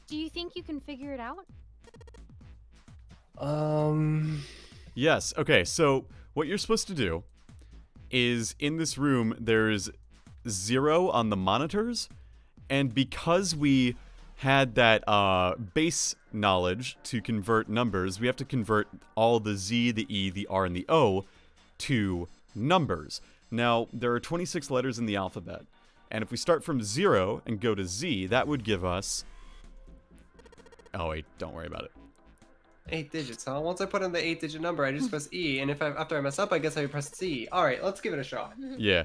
Speaker 13: Do you think you can figure it out?
Speaker 1: Yes. Okay, so what you're supposed to do is in this room, there's 0 on the monitors, and because we had that base knowledge to convert numbers, we have to convert all the Z, the E, the R, and the O to numbers. Now, there are 26 letters in the alphabet, and if we start from 0 and go to Z, that would give us... Oh, wait, don't worry about it.
Speaker 5: 8 digits, huh? Once I put in the 8-digit number, I just press E, and after I mess up, I guess I press C. Alright, let's give it a shot.
Speaker 1: Yeah.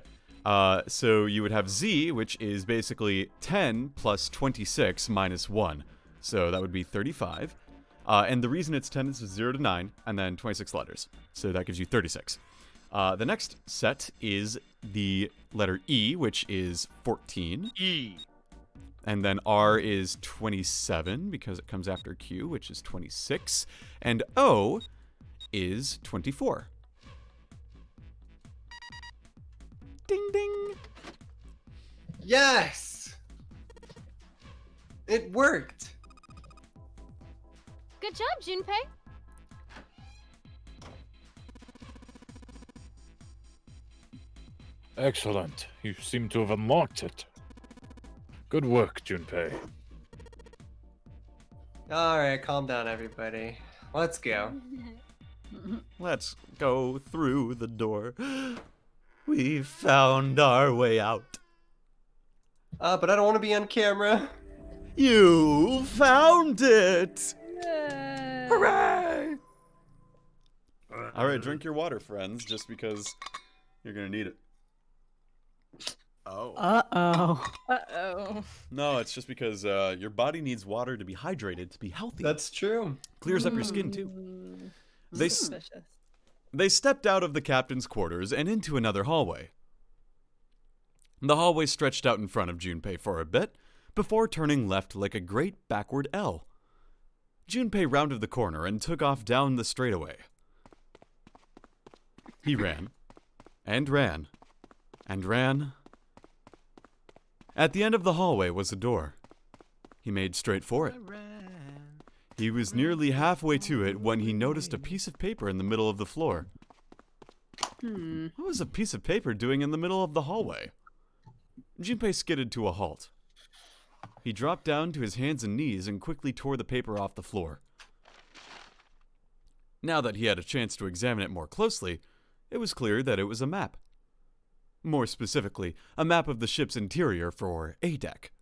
Speaker 1: So you would have Z, which is basically 10 plus 26 minus 1. So that would be 35. And the reason it's 10 is 0 to 9, and then 26 letters. So that gives you 36. The next set is the letter E, which is 14.
Speaker 2: E.
Speaker 1: And then R is 27, because it comes after Q, which is 26. And O is 24. Ding, ding.
Speaker 5: Yes! It worked!
Speaker 13: Good job, Junpei.
Speaker 10: Excellent. You seem to have unlocked it. Good work, Junpei.
Speaker 5: Alright, calm down, everybody. Let's go.
Speaker 1: Let's go through the door. We found our way out.
Speaker 5: But I don't want to be on camera.
Speaker 1: You found it! Hooray! Alright, drink your water, friends, just because you're gonna need it. Oh.
Speaker 4: Uh-oh.
Speaker 12: Uh-oh.
Speaker 1: No, it's just because your body needs water to be hydrated, to be healthy.
Speaker 5: That's true.
Speaker 1: Clears up your skin, too.
Speaker 12: Suspicious.
Speaker 1: They stepped out of the captain's quarters and into another hallway. The hallway stretched out in front of Junpei for a bit, before turning left like a great backward L. Junpei rounded the corner and took off down the straightaway. He ran, and ran, and ran. At the end of the hallway was a door. He made straight for it. He was nearly halfway to it when he noticed a piece of paper in the middle of the floor. What was a piece of paper doing in the middle of the hallway? Junpei skidded to a halt. He dropped down to his hands and knees and quickly tore the paper off the floor. Now that he had a chance to examine it more closely, it was clear that it was a map. More specifically, a map of the ship's interior for A deck.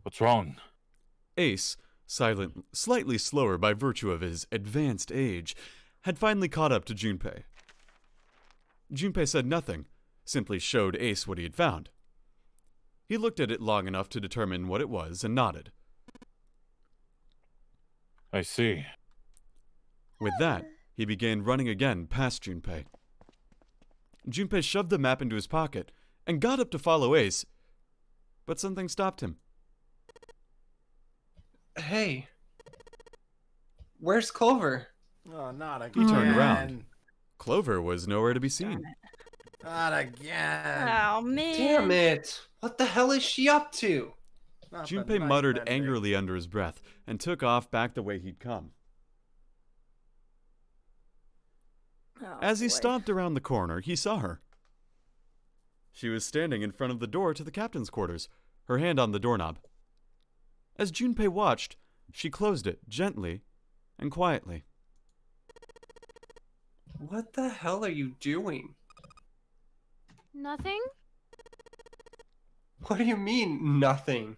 Speaker 10: What's wrong?
Speaker 1: Ace, silent, slightly slower by virtue of his advanced age, had finally caught up to Junpei. Junpei said nothing, simply showed Ace what he had found. He looked at it long enough to determine what it was and nodded.
Speaker 10: I see.
Speaker 1: With that, he began running again past Junpei. Junpei shoved the map into his pocket and got up to follow Ace, but something stopped him.
Speaker 5: Hey. Where's Clover?
Speaker 3: Oh, not
Speaker 1: He
Speaker 3: again.
Speaker 1: turned around. Clover was nowhere to be seen.
Speaker 3: Not again.
Speaker 12: Oh, man.
Speaker 5: Damn it. What the hell is she up to?
Speaker 3: Not the
Speaker 1: Junpei
Speaker 3: night
Speaker 1: muttered
Speaker 3: ending.
Speaker 1: angrily under his breath and took off back the way he'd come. As he stomped around the corner, he saw her. She was standing in front of the door to the captain's quarters, her hand on the doorknob. As Junpei watched, she closed it gently and quietly.
Speaker 5: What the hell are you doing?
Speaker 13: Nothing?
Speaker 5: What do you mean, nothing?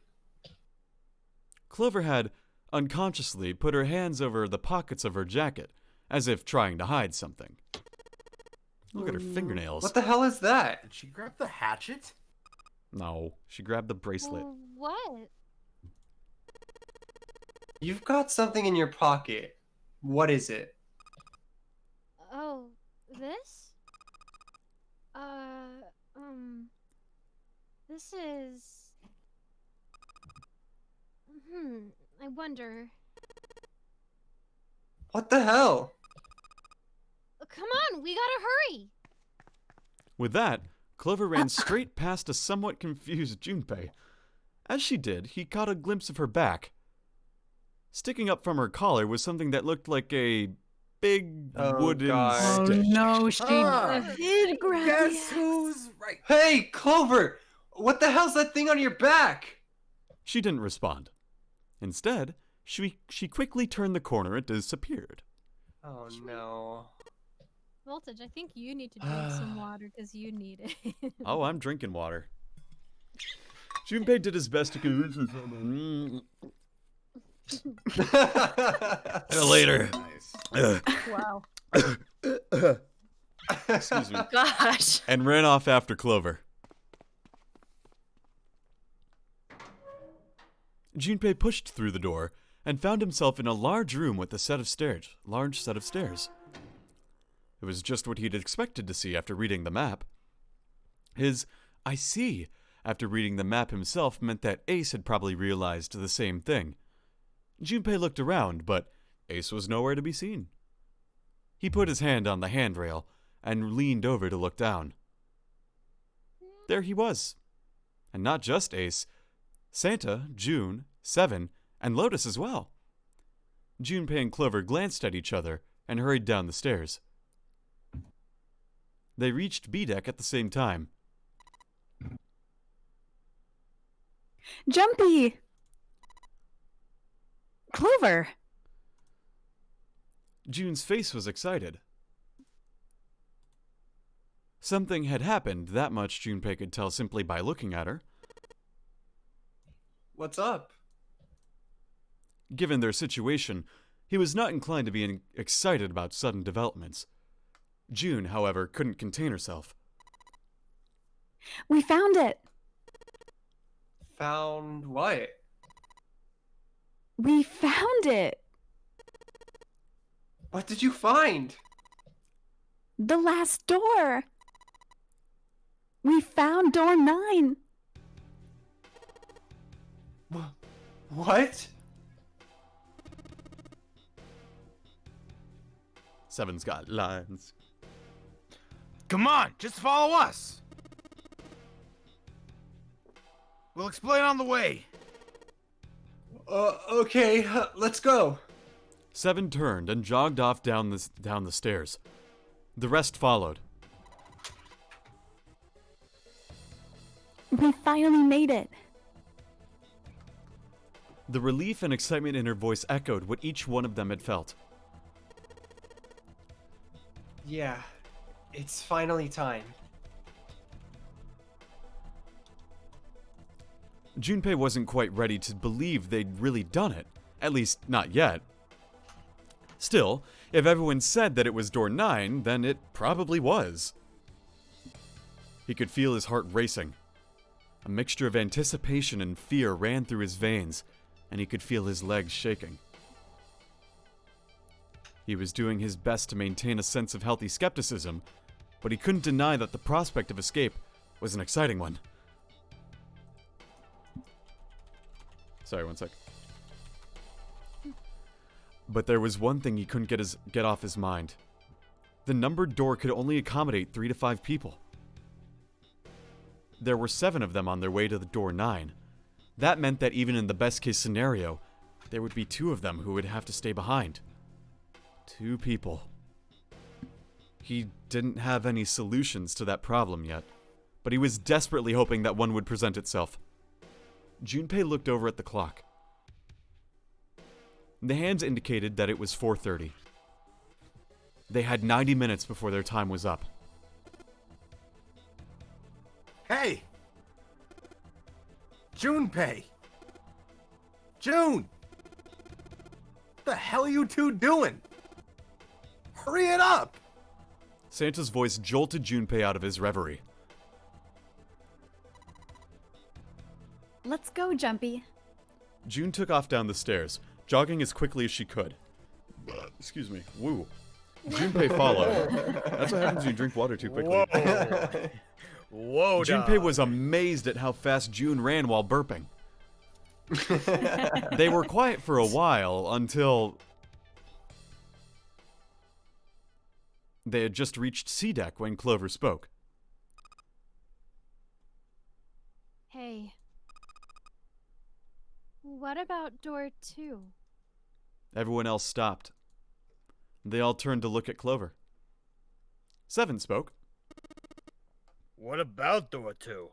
Speaker 1: Clover had unconsciously put her hands over the pockets of her jacket, as if trying to hide something. Look at her fingernails.
Speaker 5: What the hell is that?
Speaker 3: Did she grab the hatchet?
Speaker 1: No, she grabbed the bracelet.
Speaker 13: What?
Speaker 5: You've got something in your pocket. What is it?
Speaker 13: Oh, this? This is... I wonder...
Speaker 5: What the hell?
Speaker 13: Come on, we gotta hurry!
Speaker 1: With that, Clover ran straight past a somewhat confused Junpei. As she did, he caught a glimpse of her back. Sticking up from her collar was something that looked like a big wooden stick.
Speaker 4: No, she did grab
Speaker 3: Guess
Speaker 4: the
Speaker 3: who's right?
Speaker 5: Hey, Clover! What the hell's that thing on your back?
Speaker 1: She didn't respond. Instead, she quickly turned the corner and disappeared.
Speaker 5: Oh no.
Speaker 13: Voltage, I think you need to drink some water because you need it.
Speaker 1: Oh, I'm drinking water. Junpei did his best to convince himself. Later.
Speaker 3: Nice.
Speaker 12: Wow.
Speaker 1: Excuse me.
Speaker 12: Gosh.
Speaker 1: And ran off after Clover. Junpei pushed through the door and found himself in a large room with a large set of stairs. It was just what he'd expected to see after reading the map. His "I see" after reading the map himself meant that Ace had probably realized the same thing. Junpei looked around, but Ace was nowhere to be seen. He put his hand on the handrail and leaned over to look down. There he was. And not just Ace. Santa, June, Seven, and Lotus as well. Junpei and Clover glanced at each other and hurried down the stairs. They reached B deck at the same time.
Speaker 7: Jumpy! Clover!
Speaker 1: June's face was excited. Something had happened, that much Junpei could tell simply by looking at her.
Speaker 5: What's up?
Speaker 1: Given their situation, he was not inclined to be excited about sudden developments. June, however, couldn't contain herself.
Speaker 7: We found it!
Speaker 5: Found what?
Speaker 7: We found it!
Speaker 5: What did you find?
Speaker 7: The last door! We found door 9!
Speaker 5: What?
Speaker 1: Seven's got lines.
Speaker 2: Come on, just follow us. We'll explain on the way.
Speaker 5: Okay, let's go.
Speaker 1: Seven turned and jogged off down the stairs. The rest followed.
Speaker 7: We finally made it.
Speaker 1: The relief and excitement in her voice echoed what each one of them had felt.
Speaker 5: Yeah, it's finally time.
Speaker 1: Junpei wasn't quite ready to believe they'd really done it, at least not yet. Still, if everyone said that it was door 9, then it probably was. He could feel his heart racing. A mixture of anticipation and fear ran through his veins, and he could feel his legs shaking. He was doing his best to maintain a sense of healthy skepticism, but he couldn't deny that the prospect of escape was an exciting one. Sorry, one sec. But there was one thing he couldn't get off his mind. The numbered door could only accommodate 3 to 5 people. There were 7 of them on their way to the door 9. That meant that even in the best case scenario, there would be 2 of them who would have to stay behind. 2 people. He didn't have any solutions to that problem yet, but he was desperately hoping that one would present itself. Junpei looked over at the clock. The hands indicated that it was 4:30. They had 90 minutes before their time was up.
Speaker 3: Hey! Junpei! June! What the hell are you two doing? Hurry it up!
Speaker 1: Santa's voice jolted Junpei out of his reverie.
Speaker 7: Let's go, Jumpy.
Speaker 1: June took off down the stairs, jogging as quickly as she could. Excuse me. Woo. Junpei followed. That's what happens when you drink water too quickly.
Speaker 2: Whoa. Whoa,
Speaker 1: Junpei
Speaker 2: dog.
Speaker 1: was amazed at how fast June ran while burping. They were quiet for a while until they had just reached C deck when Clover spoke.
Speaker 13: Hey. What about door 2?
Speaker 1: Everyone else stopped. They all turned to look at Clover. 7 spoke.
Speaker 2: What about door 2?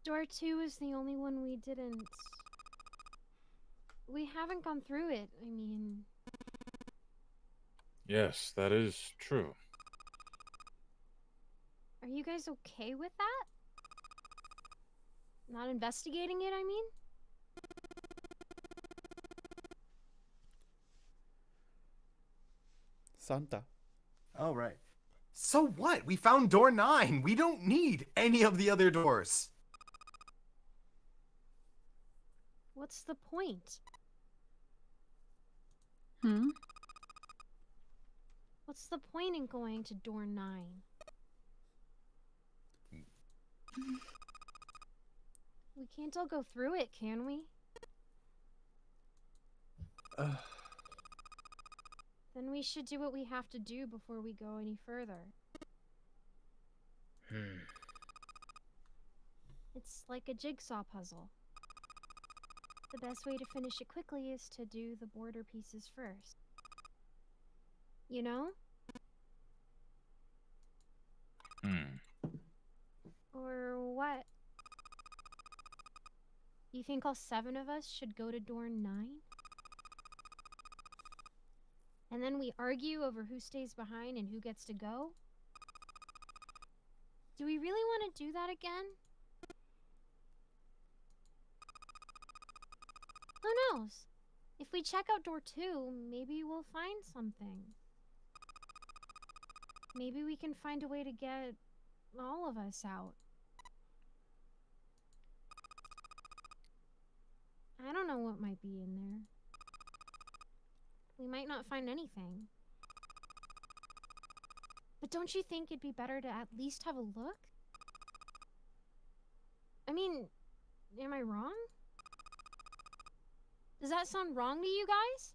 Speaker 13: Door 2 is the only one we didn't. We haven't gone through it. I mean,
Speaker 10: Yes, that is true.
Speaker 13: are you guys okay with that? Not investigating it, I mean?
Speaker 1: Santa.
Speaker 3: All right. So what? We found door 9. We don't need any of the other doors.
Speaker 13: What's the point? What's the point in going to door 9? We can't all go through it, can we? Then we should do what we have to do before we go any further. It's like a jigsaw puzzle. The best way to finish it quickly is to do the border pieces first. You know? Or what? You think all 7 of us should go to door 9? And then we argue over who stays behind and who gets to go? Do we really want to do that again? Who knows? If we check out door 2, maybe we'll find something. Maybe we can find a way to get all of us out. I don't know what might be in there. We might not find anything. But don't you think it'd be better to at least have a look? I mean, am I wrong? Does that sound wrong to you guys?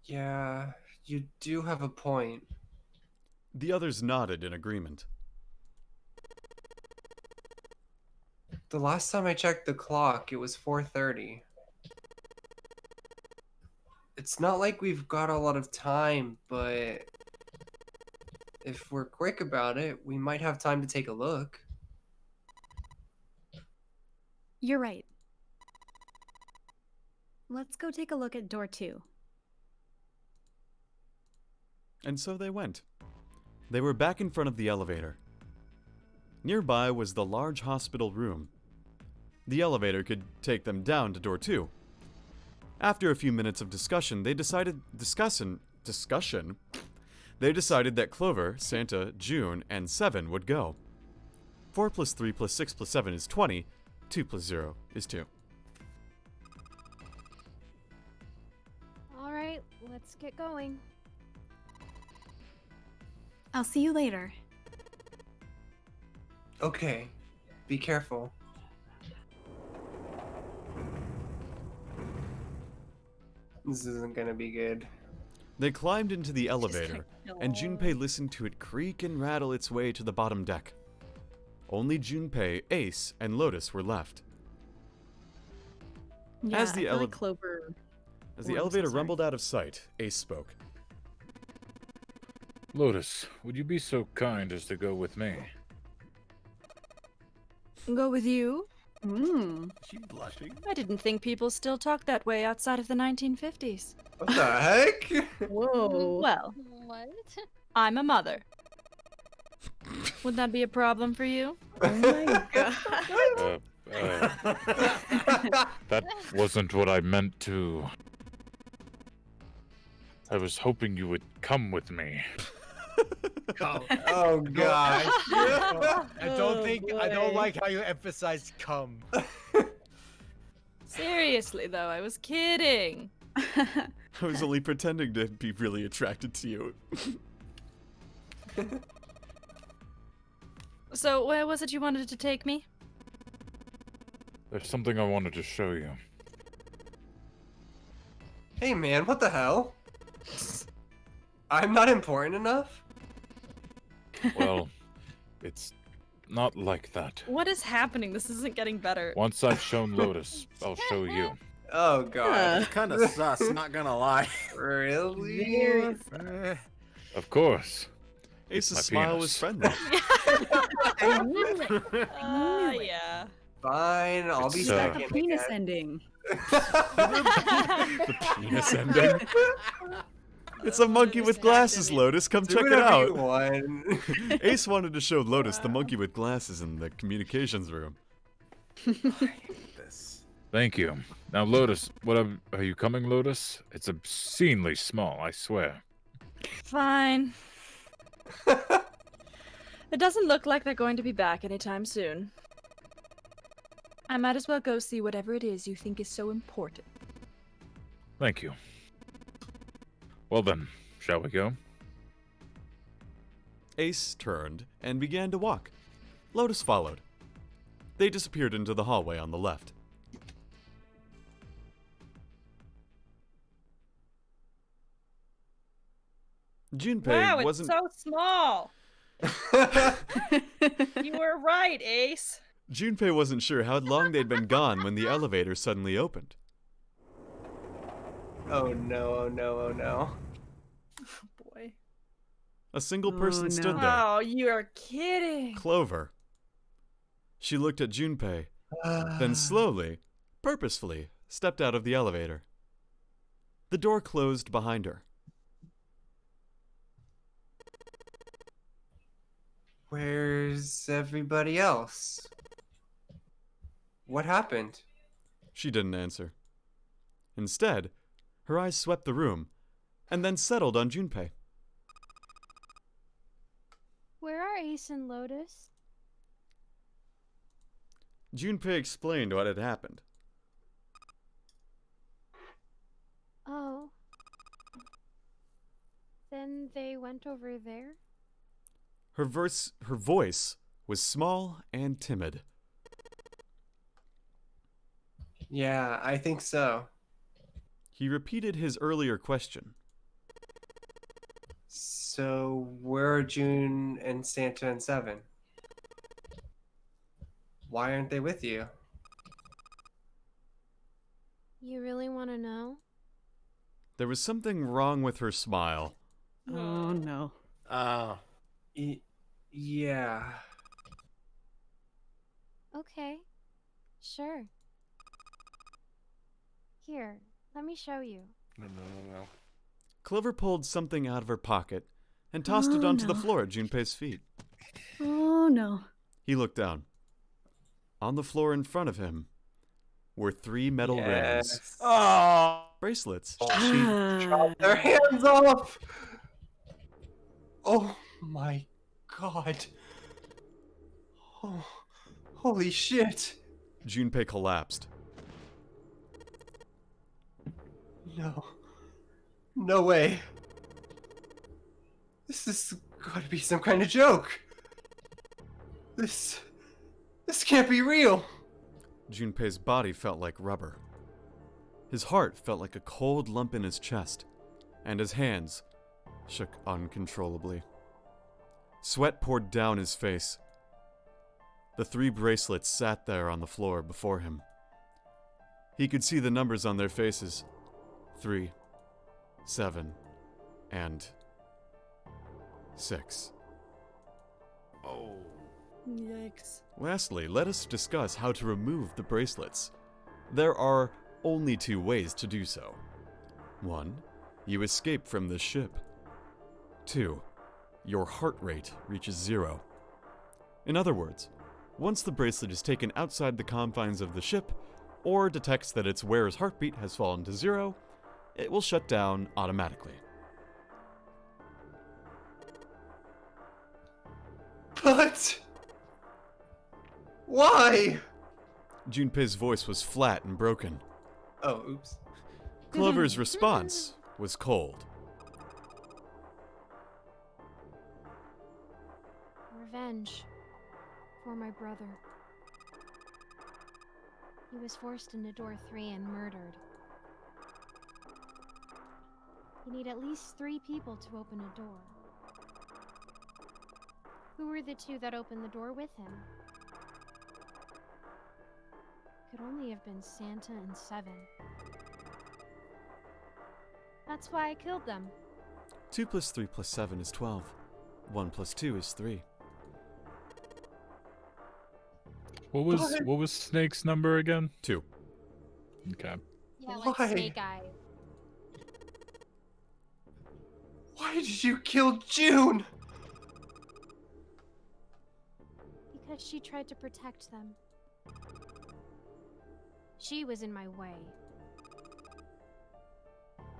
Speaker 5: Yeah, you do have a point.
Speaker 1: The others nodded in agreement.
Speaker 5: The last time I checked the clock, it was 4:30. It's not like we've got a lot of time, but if we're quick about it, we might have time to take a look.
Speaker 7: You're right. Let's go take a look at door 2.
Speaker 1: And so they went. They were back in front of the elevator. Nearby was the large hospital room. The elevator could take them down to door 2. After a few minutes of discussion, they decided that Clover, Santa, June, and 7 would go. 4 plus 3 plus 6 plus 7 is 20. 2 plus 0 is 2.
Speaker 13: Alright, let's get going.
Speaker 7: I'll see you later.
Speaker 5: Okay, be careful. This isn't gonna be good.
Speaker 1: They climbed into the elevator, and
Speaker 12: kill.
Speaker 1: Junpei listened to it creak and rattle its way to the bottom deck. Only Junpei, Ace, and Lotus were left.
Speaker 4: Yeah,
Speaker 1: As the
Speaker 4: I feel like Clover.
Speaker 1: As the
Speaker 4: Oh, I'm so
Speaker 1: elevator
Speaker 4: sorry.
Speaker 1: rumbled out of sight, Ace spoke.
Speaker 10: Lotus, would you be so kind as to go with me?
Speaker 6: Go with you?
Speaker 3: She blushing.
Speaker 6: I didn't think people still talked that way outside of the 1950s.
Speaker 5: What the heck?
Speaker 4: Whoa.
Speaker 6: Well,
Speaker 13: What?
Speaker 6: I'm a mother. Would that be a problem for you?
Speaker 4: Oh my god.
Speaker 10: That wasn't what I meant to. I was hoping you would come with me.
Speaker 5: Oh gosh.
Speaker 2: I don't I don't
Speaker 12: boy.
Speaker 2: like how you emphasized "come."
Speaker 6: Seriously, though, I was kidding.
Speaker 1: I was only pretending to be really attracted to you.
Speaker 6: So, where was it you wanted to take me?
Speaker 10: There's something I wanted to show you.
Speaker 5: Hey man, what the hell? I'm not important enough?
Speaker 10: Well, it's not like that.
Speaker 6: What is happening? This isn't getting better.
Speaker 10: Once I've shown Lotus, I'll show you.
Speaker 5: Oh god.
Speaker 3: It's kind of sus, not gonna lie.
Speaker 5: Really?
Speaker 10: Of course.
Speaker 1: Ace's
Speaker 10: my
Speaker 1: smile
Speaker 10: penis.
Speaker 1: was friendly.
Speaker 6: Yeah.
Speaker 5: Fine, I'll be
Speaker 10: It's,
Speaker 5: second.
Speaker 4: Penis
Speaker 5: again.
Speaker 4: ending.
Speaker 1: The penis ending. It's a monkey with glasses, Lotus. Come
Speaker 5: Do
Speaker 1: check it
Speaker 5: whatever you
Speaker 1: out.
Speaker 5: want.
Speaker 1: Ace wanted to show Lotus the monkey with glasses in the communications room.
Speaker 3: This.
Speaker 10: Thank you. Now, Lotus, are you coming, Lotus? It's obscenely small, I swear.
Speaker 6: Fine. It doesn't look like they're going to be back anytime soon. I might as well go see whatever it is you think is so important.
Speaker 10: Thank you. Well then, shall we go?
Speaker 1: Ace turned and began to walk. Lotus followed. They disappeared into the hallway on the left. Junpei
Speaker 6: Wow, it's
Speaker 1: wasn't.
Speaker 6: so small. You were right, Ace.
Speaker 1: Junpei wasn't sure how long they'd been gone when the elevator suddenly opened.
Speaker 5: Oh no, oh no, oh no.
Speaker 6: Boy.
Speaker 1: A single person
Speaker 4: Oh,
Speaker 1: stood
Speaker 4: no.
Speaker 1: there.
Speaker 6: Oh, you're kidding.
Speaker 1: Clover. She looked at Junpei, then slowly, purposefully, stepped out of the elevator. The door closed behind her.
Speaker 5: Where's everybody else? What happened?
Speaker 1: She didn't answer. Instead, her eyes swept the room, and then settled on Junpei.
Speaker 13: Where are Ace and Lotus?
Speaker 1: Junpei explained what had happened.
Speaker 13: Oh. Then they went over there?
Speaker 1: Her voice was small and timid.
Speaker 5: Yeah, I think so.
Speaker 1: He repeated his earlier question.
Speaker 5: So, where are June and Santa and Seven? Why aren't they with you?
Speaker 13: You really want to know?
Speaker 1: There was something wrong with her smile.
Speaker 4: Oh no.
Speaker 3: Oh.
Speaker 5: Yeah.
Speaker 13: Okay. Sure. Here, let me show you.
Speaker 3: No.
Speaker 1: Clover pulled something out of her pocket and tossed it onto the
Speaker 4: no.
Speaker 1: floor at Junpei's feet.
Speaker 4: Oh no.
Speaker 1: He looked down. On the floor in front of him were 3 metal rings.
Speaker 5: Yes.
Speaker 3: Oh.
Speaker 1: Bracelets.
Speaker 5: Drop their hands off! Oh my god. Oh, holy shit.
Speaker 1: Junpei collapsed.
Speaker 5: No. No way. This has gotta be some kind of joke. This can't be real.
Speaker 1: Junpei's body felt like rubber. His heart felt like a cold lump in his chest. and his hands shook uncontrollably. Sweat poured down his face. The 3 bracelets sat there on the floor before him. He could see the numbers on their faces. 3, 7, and 6.
Speaker 3: Oh.
Speaker 4: Yikes.
Speaker 1: Lastly, let us discuss how to remove the bracelets. There are only 2 ways to do so. 1, you escape from this ship. 2, your heart rate reaches 0. In other words, once the bracelet is taken outside the confines of the ship, or detects that its wearer's heartbeat has fallen to 0, it will shut down automatically.
Speaker 5: But why?
Speaker 1: Junpei's voice was flat and broken.
Speaker 5: Oh, oops.
Speaker 1: Clover's response was cold.
Speaker 13: Revenge for my brother. He was forced into door 3 and murdered. You need at least 3 people to open a door. Who were the 2 that opened the door with him? Could only have been Santa and Seven. That's why I killed them.
Speaker 1: 2 plus 3 plus 7 is 12. 1 plus 2 is 3.
Speaker 10: What was Snake's number again?
Speaker 1: 2.
Speaker 10: Okay.
Speaker 13: Yeah, like
Speaker 5: Why?
Speaker 13: Snake Eye.
Speaker 5: Why did you kill June?
Speaker 13: Because she tried to protect them. She was in my way.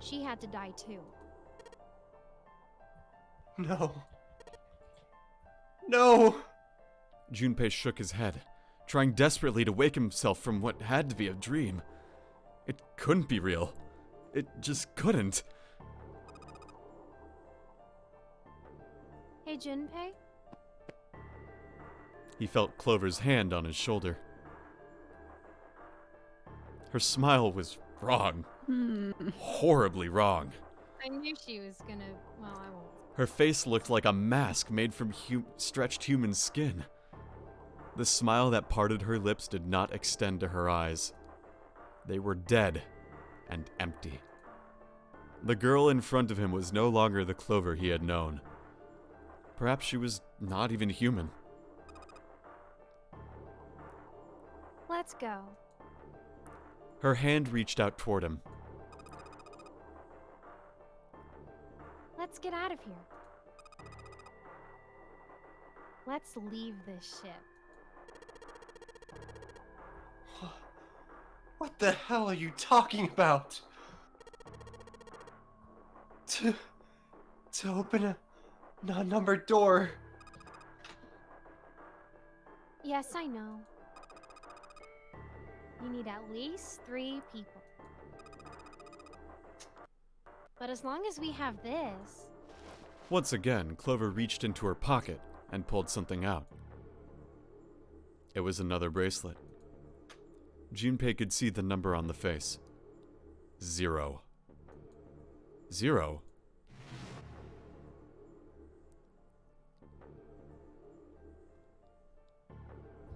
Speaker 13: She had to die too.
Speaker 5: No. No!
Speaker 1: Junpei shook his head, trying desperately to wake himself from what had to be a dream. It couldn't be real. It just couldn't.
Speaker 13: Hey, Junpei?
Speaker 1: He felt Clover's hand on his shoulder. Her smile was wrong. Horribly wrong.
Speaker 13: I knew she was gonna. Well, I won't.
Speaker 1: Her face looked like a mask made from stretched human skin. The smile that parted her lips did not extend to her eyes. They were dead and empty. The girl in front of him was no longer the Clover he had known. Perhaps she was not even human.
Speaker 13: Let's go.
Speaker 1: Her hand reached out toward him.
Speaker 13: Let's get out of here. Let's leave this ship.
Speaker 5: What the hell are you talking about? To open a non-numbered door.
Speaker 13: Yes, I know. You need at least 3 people. But as long as we have this...
Speaker 1: Once again, Clover reached into her pocket and pulled something out. It was another bracelet. Junpei could see the number on the face. 0. 0?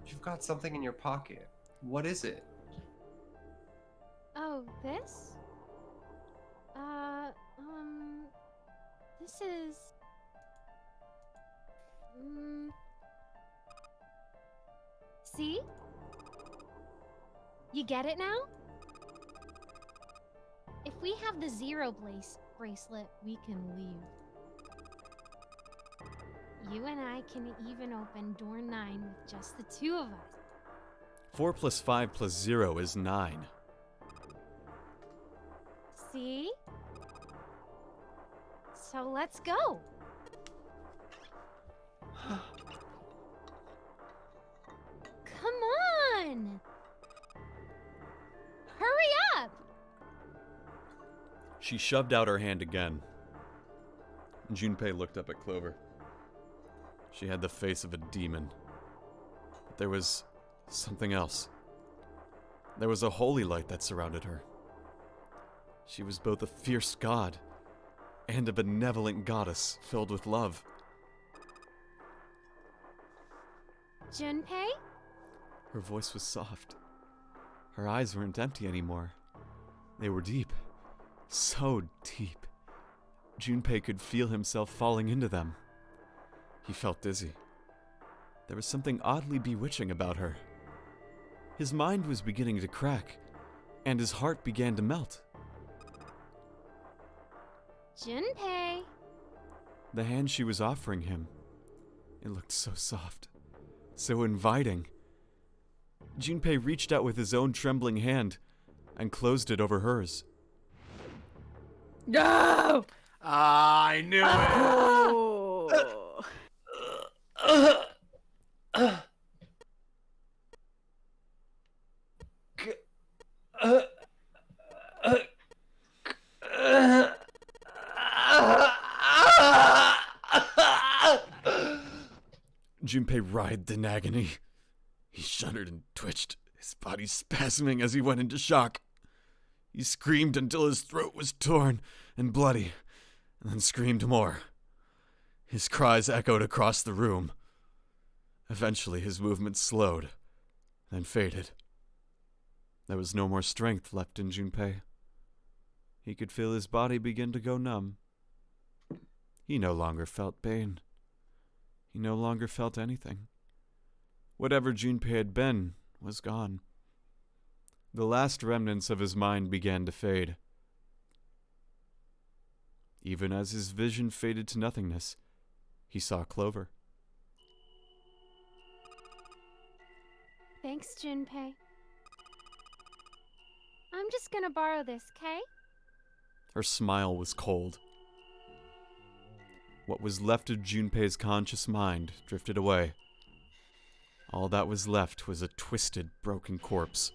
Speaker 5: You've got something in your pocket. What is it?
Speaker 13: Oh, this? This is... See? You get it now? If we have the 0 bracelet, we can leave. You and I can even open door 9 with just the 2 of us.
Speaker 1: 4 plus 5 plus 0 is 9.
Speaker 13: See? So let's go. Come on! Hurry up!
Speaker 1: She shoved out her hand again. Junpei looked up at Clover. She had the face of a demon. But there was something else. There was a holy light that surrounded her. She was both a fierce god and a benevolent goddess filled with love.
Speaker 13: Junpei?
Speaker 1: Her voice was soft. Her eyes weren't empty anymore. They were deep. So deep. Junpei could feel himself falling into them. He felt dizzy. There was something oddly bewitching about her. His mind was beginning to crack, and his heart began to melt.
Speaker 13: Junpei.
Speaker 1: The hand she was offering him, it looked so soft, so inviting. Junpei reached out with his own trembling hand and closed it over hers.
Speaker 4: No!
Speaker 3: I knew it.
Speaker 1: Junpei writhed in agony. He shuddered and twitched, his body spasming as he went into shock. He screamed until his throat was torn and bloody, and then screamed more. His cries echoed across the room. Eventually, his movements slowed, then faded. There was no more strength left in Junpei. He could feel his body begin to go numb. He no longer felt pain. He no longer felt anything. Whatever Junpei had been was gone. The last remnants of his mind began to fade. Even as his vision faded to nothingness, he saw Clover.
Speaker 13: Thanks, Junpei. I'm just gonna borrow this, okay?
Speaker 1: Her smile was cold. What was left of Junpei's conscious mind drifted away. All that was left was a twisted, broken corpse.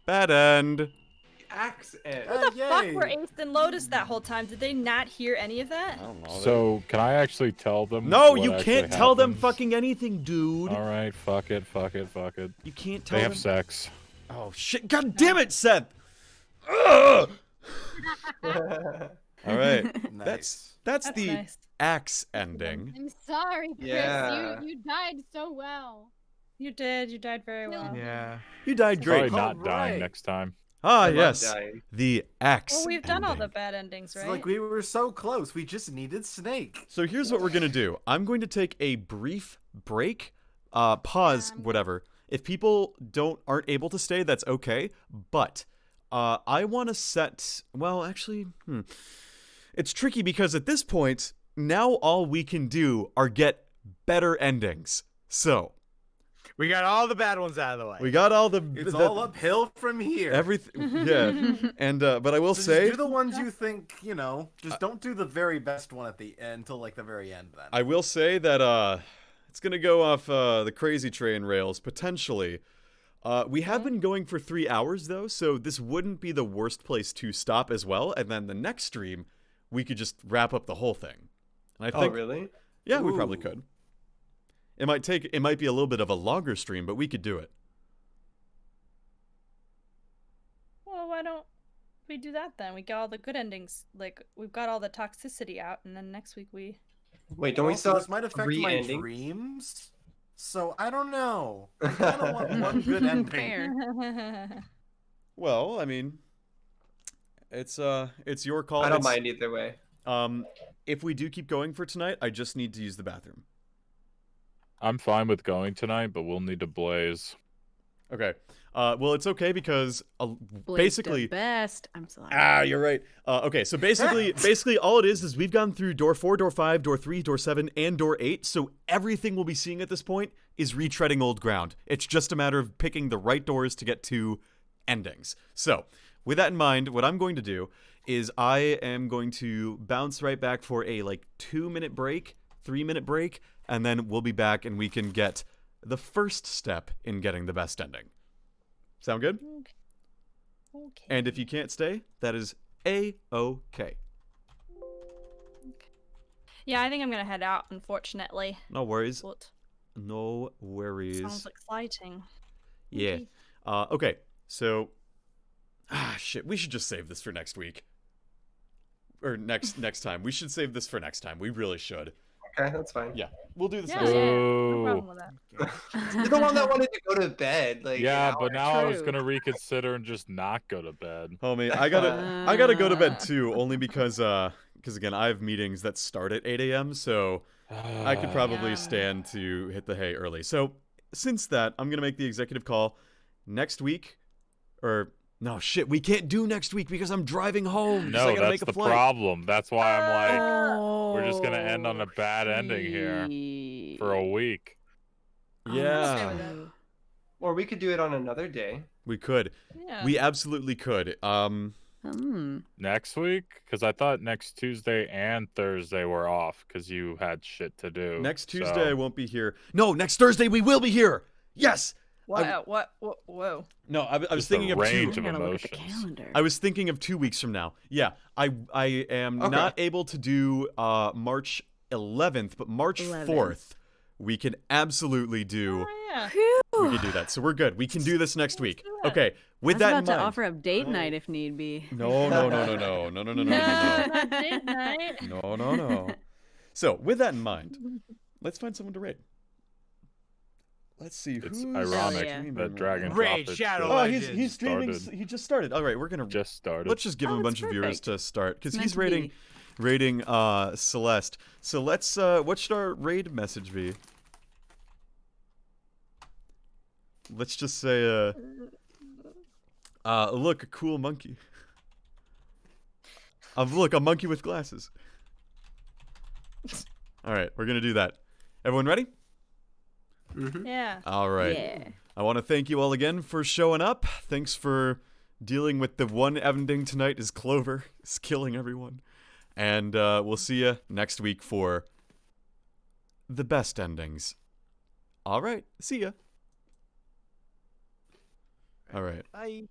Speaker 1: Bad end.
Speaker 5: Axe end.
Speaker 12: What the fuck were Ace and Lotus that whole time? Did they not hear any of that?
Speaker 1: I don't know.
Speaker 10: So, can I actually tell them?
Speaker 1: No,
Speaker 10: what
Speaker 1: you
Speaker 10: actually
Speaker 1: can't tell them
Speaker 10: happens?
Speaker 1: fucking anything, dude.
Speaker 10: Alright, fuck it.
Speaker 1: You can't tell
Speaker 10: They
Speaker 1: them.
Speaker 10: have sex.
Speaker 1: Oh shit! God damn it, Seth! Ugh! All right,
Speaker 3: Nice.
Speaker 1: that's the
Speaker 12: nice.
Speaker 1: axe ending.
Speaker 13: I'm sorry, Chris.
Speaker 5: Yeah.
Speaker 13: You died so well.
Speaker 12: You did. You died very well.
Speaker 2: Yeah.
Speaker 1: You died
Speaker 10: Probably
Speaker 1: great.
Speaker 10: not dying
Speaker 3: Alright.
Speaker 10: next time.
Speaker 1: Ah,
Speaker 5: I love
Speaker 1: yes,
Speaker 5: dying.
Speaker 1: the axe.
Speaker 12: Well, we've done all the
Speaker 1: ending.
Speaker 12: bad endings,
Speaker 3: It's
Speaker 12: right?
Speaker 3: like we were so close. We just needed Snake.
Speaker 1: So here's what we're gonna do. I'm going to take a brief break, pause, whatever. If people aren't able to stay, that's okay. But I want to set. Well, actually, it's tricky because at this point, now all we can do are get better endings. So
Speaker 2: We got all the bad ones out of the way.
Speaker 1: we got all the.
Speaker 3: It's all uphill from here.
Speaker 1: Everything, yeah. And but I will
Speaker 3: So
Speaker 1: say,
Speaker 3: just do the ones you think, just don't do the very best one at the end until like the very end then.
Speaker 1: I will say that it's gonna go off the crazy train rails potentially. We have been going for 3 hours though, so this wouldn't be the worst place to stop as well. And then the next stream, we could just wrap up the whole thing. And I think,
Speaker 5: really?
Speaker 1: yeah, we probably
Speaker 3: Ooh.
Speaker 1: could. It might be a little bit of a longer stream, but we could do it.
Speaker 12: Well, why don't we do that then? We get all the good endings. Like, we've got all the toxicity out, and then next week we...
Speaker 5: Wait, don't we
Speaker 3: Also,
Speaker 5: still
Speaker 3: this might affect
Speaker 5: three
Speaker 3: my
Speaker 5: endings?
Speaker 3: dreams? So I don't know. I kind of want one good ending.
Speaker 12: Fair.
Speaker 1: Well, I mean, it's your call.
Speaker 5: I don't
Speaker 1: It's-
Speaker 5: mind either way.
Speaker 1: If we do keep going for tonight, I just need to use the bathroom.
Speaker 10: I'm fine with going tonight, but we'll need to blaze.
Speaker 1: Okay. Well, it's okay because
Speaker 7: Blaze
Speaker 1: basically.
Speaker 7: the best. I'm sorry.
Speaker 1: Ah, you're right. Okay, so basically all it is we've gone through door 4, door 5, door 3, door 7, and door 8, so everything we'll be seeing at this point is retreading old ground. It's just a matter of picking the right doors to get to endings. So, with that in mind, what I'm going to do is I am going to bounce right back for a 2-minute break, 3-minute break, and then we'll be back and we can get the first step in getting the best ending. Sound good?
Speaker 12: Okay.
Speaker 1: And if you can't stay, that is A-OK.
Speaker 12: Yeah, I think I'm gonna head out, unfortunately.
Speaker 1: No worries.
Speaker 12: But
Speaker 1: No worries.
Speaker 12: sounds exciting.
Speaker 1: Yeah. Okay, so... shit. We should just save this for next week. Or next time. We should save this for next time. We really should.
Speaker 5: Okay, that's fine.
Speaker 1: Yeah, we'll do this
Speaker 12: Yeah,
Speaker 1: next
Speaker 12: yeah,
Speaker 1: week.
Speaker 12: no problem with that.
Speaker 5: You're the one that wanted to go to bed. Like,
Speaker 10: Yeah,
Speaker 5: an
Speaker 10: but
Speaker 5: hour.
Speaker 10: now I was
Speaker 4: True.
Speaker 10: gonna reconsider and just not go to bed.
Speaker 1: Homie, I gotta go to bed too, only because again, I have meetings that start at 8 a.m., so I could probably stand to hit the hay early. So, since that, I'm gonna make the executive call next week, or no, shit, we can't do next week because I'm driving home. 'cause I
Speaker 10: No,
Speaker 1: gotta
Speaker 10: that's
Speaker 1: make a
Speaker 10: the
Speaker 1: flight.
Speaker 10: problem. That's why I'm like, we're just gonna end on a bad ending here for a week.
Speaker 1: Yeah,
Speaker 5: Or we could do it on another day.
Speaker 1: we could.
Speaker 12: Yeah.
Speaker 1: We absolutely could.
Speaker 10: Next week? Because I thought next Tuesday and Thursday were off because you had shit to do.
Speaker 1: Next Tuesday I won't be here. No, next Thursday we will be here. Yes.
Speaker 12: What? Whoa.
Speaker 1: No, I was
Speaker 10: Just
Speaker 1: thinking
Speaker 10: a
Speaker 1: of
Speaker 10: range
Speaker 1: two.
Speaker 10: of
Speaker 4: Gotta look at the
Speaker 10: emotions.
Speaker 4: calendar.
Speaker 1: I was thinking of 2 weeks from now. Yeah, I am not able to do March 11th, but March 4th we can absolutely do.
Speaker 12: Yeah.
Speaker 1: We can do that. So we're good. We can do this next week. Okay. With
Speaker 4: I was
Speaker 1: that
Speaker 4: about
Speaker 1: in
Speaker 4: to
Speaker 1: mind.
Speaker 4: offer up date night if need be.
Speaker 1: No.
Speaker 12: Not date night.
Speaker 1: No. So, with that in mind, let's find someone to raid. Let's see
Speaker 10: It's
Speaker 1: who's
Speaker 10: ironic
Speaker 1: streaming
Speaker 10: that Dragon
Speaker 2: Raid
Speaker 10: Prophet
Speaker 2: Shadow
Speaker 1: Oh,
Speaker 2: Legends.
Speaker 1: he's streaming.
Speaker 10: started.
Speaker 1: He just started. All right, we're gonna
Speaker 10: Just started.
Speaker 1: let's just give him a
Speaker 4: that's
Speaker 1: bunch of viewers
Speaker 4: perfect.
Speaker 1: to start because
Speaker 4: Meant
Speaker 1: he's
Speaker 4: to
Speaker 1: rating Celeste. So let's what should our raid message be? Let's just say look, a cool monkey. Look, a monkey with glasses. All right, we're gonna do that. Everyone ready?
Speaker 12: Yeah.
Speaker 1: All right.
Speaker 4: Yeah.
Speaker 1: I want to thank you all again for showing up. Thanks for dealing with the one ending tonight is Clover is killing everyone. And we'll see you next week for the best endings. All right. See ya. All right.
Speaker 2: Bye.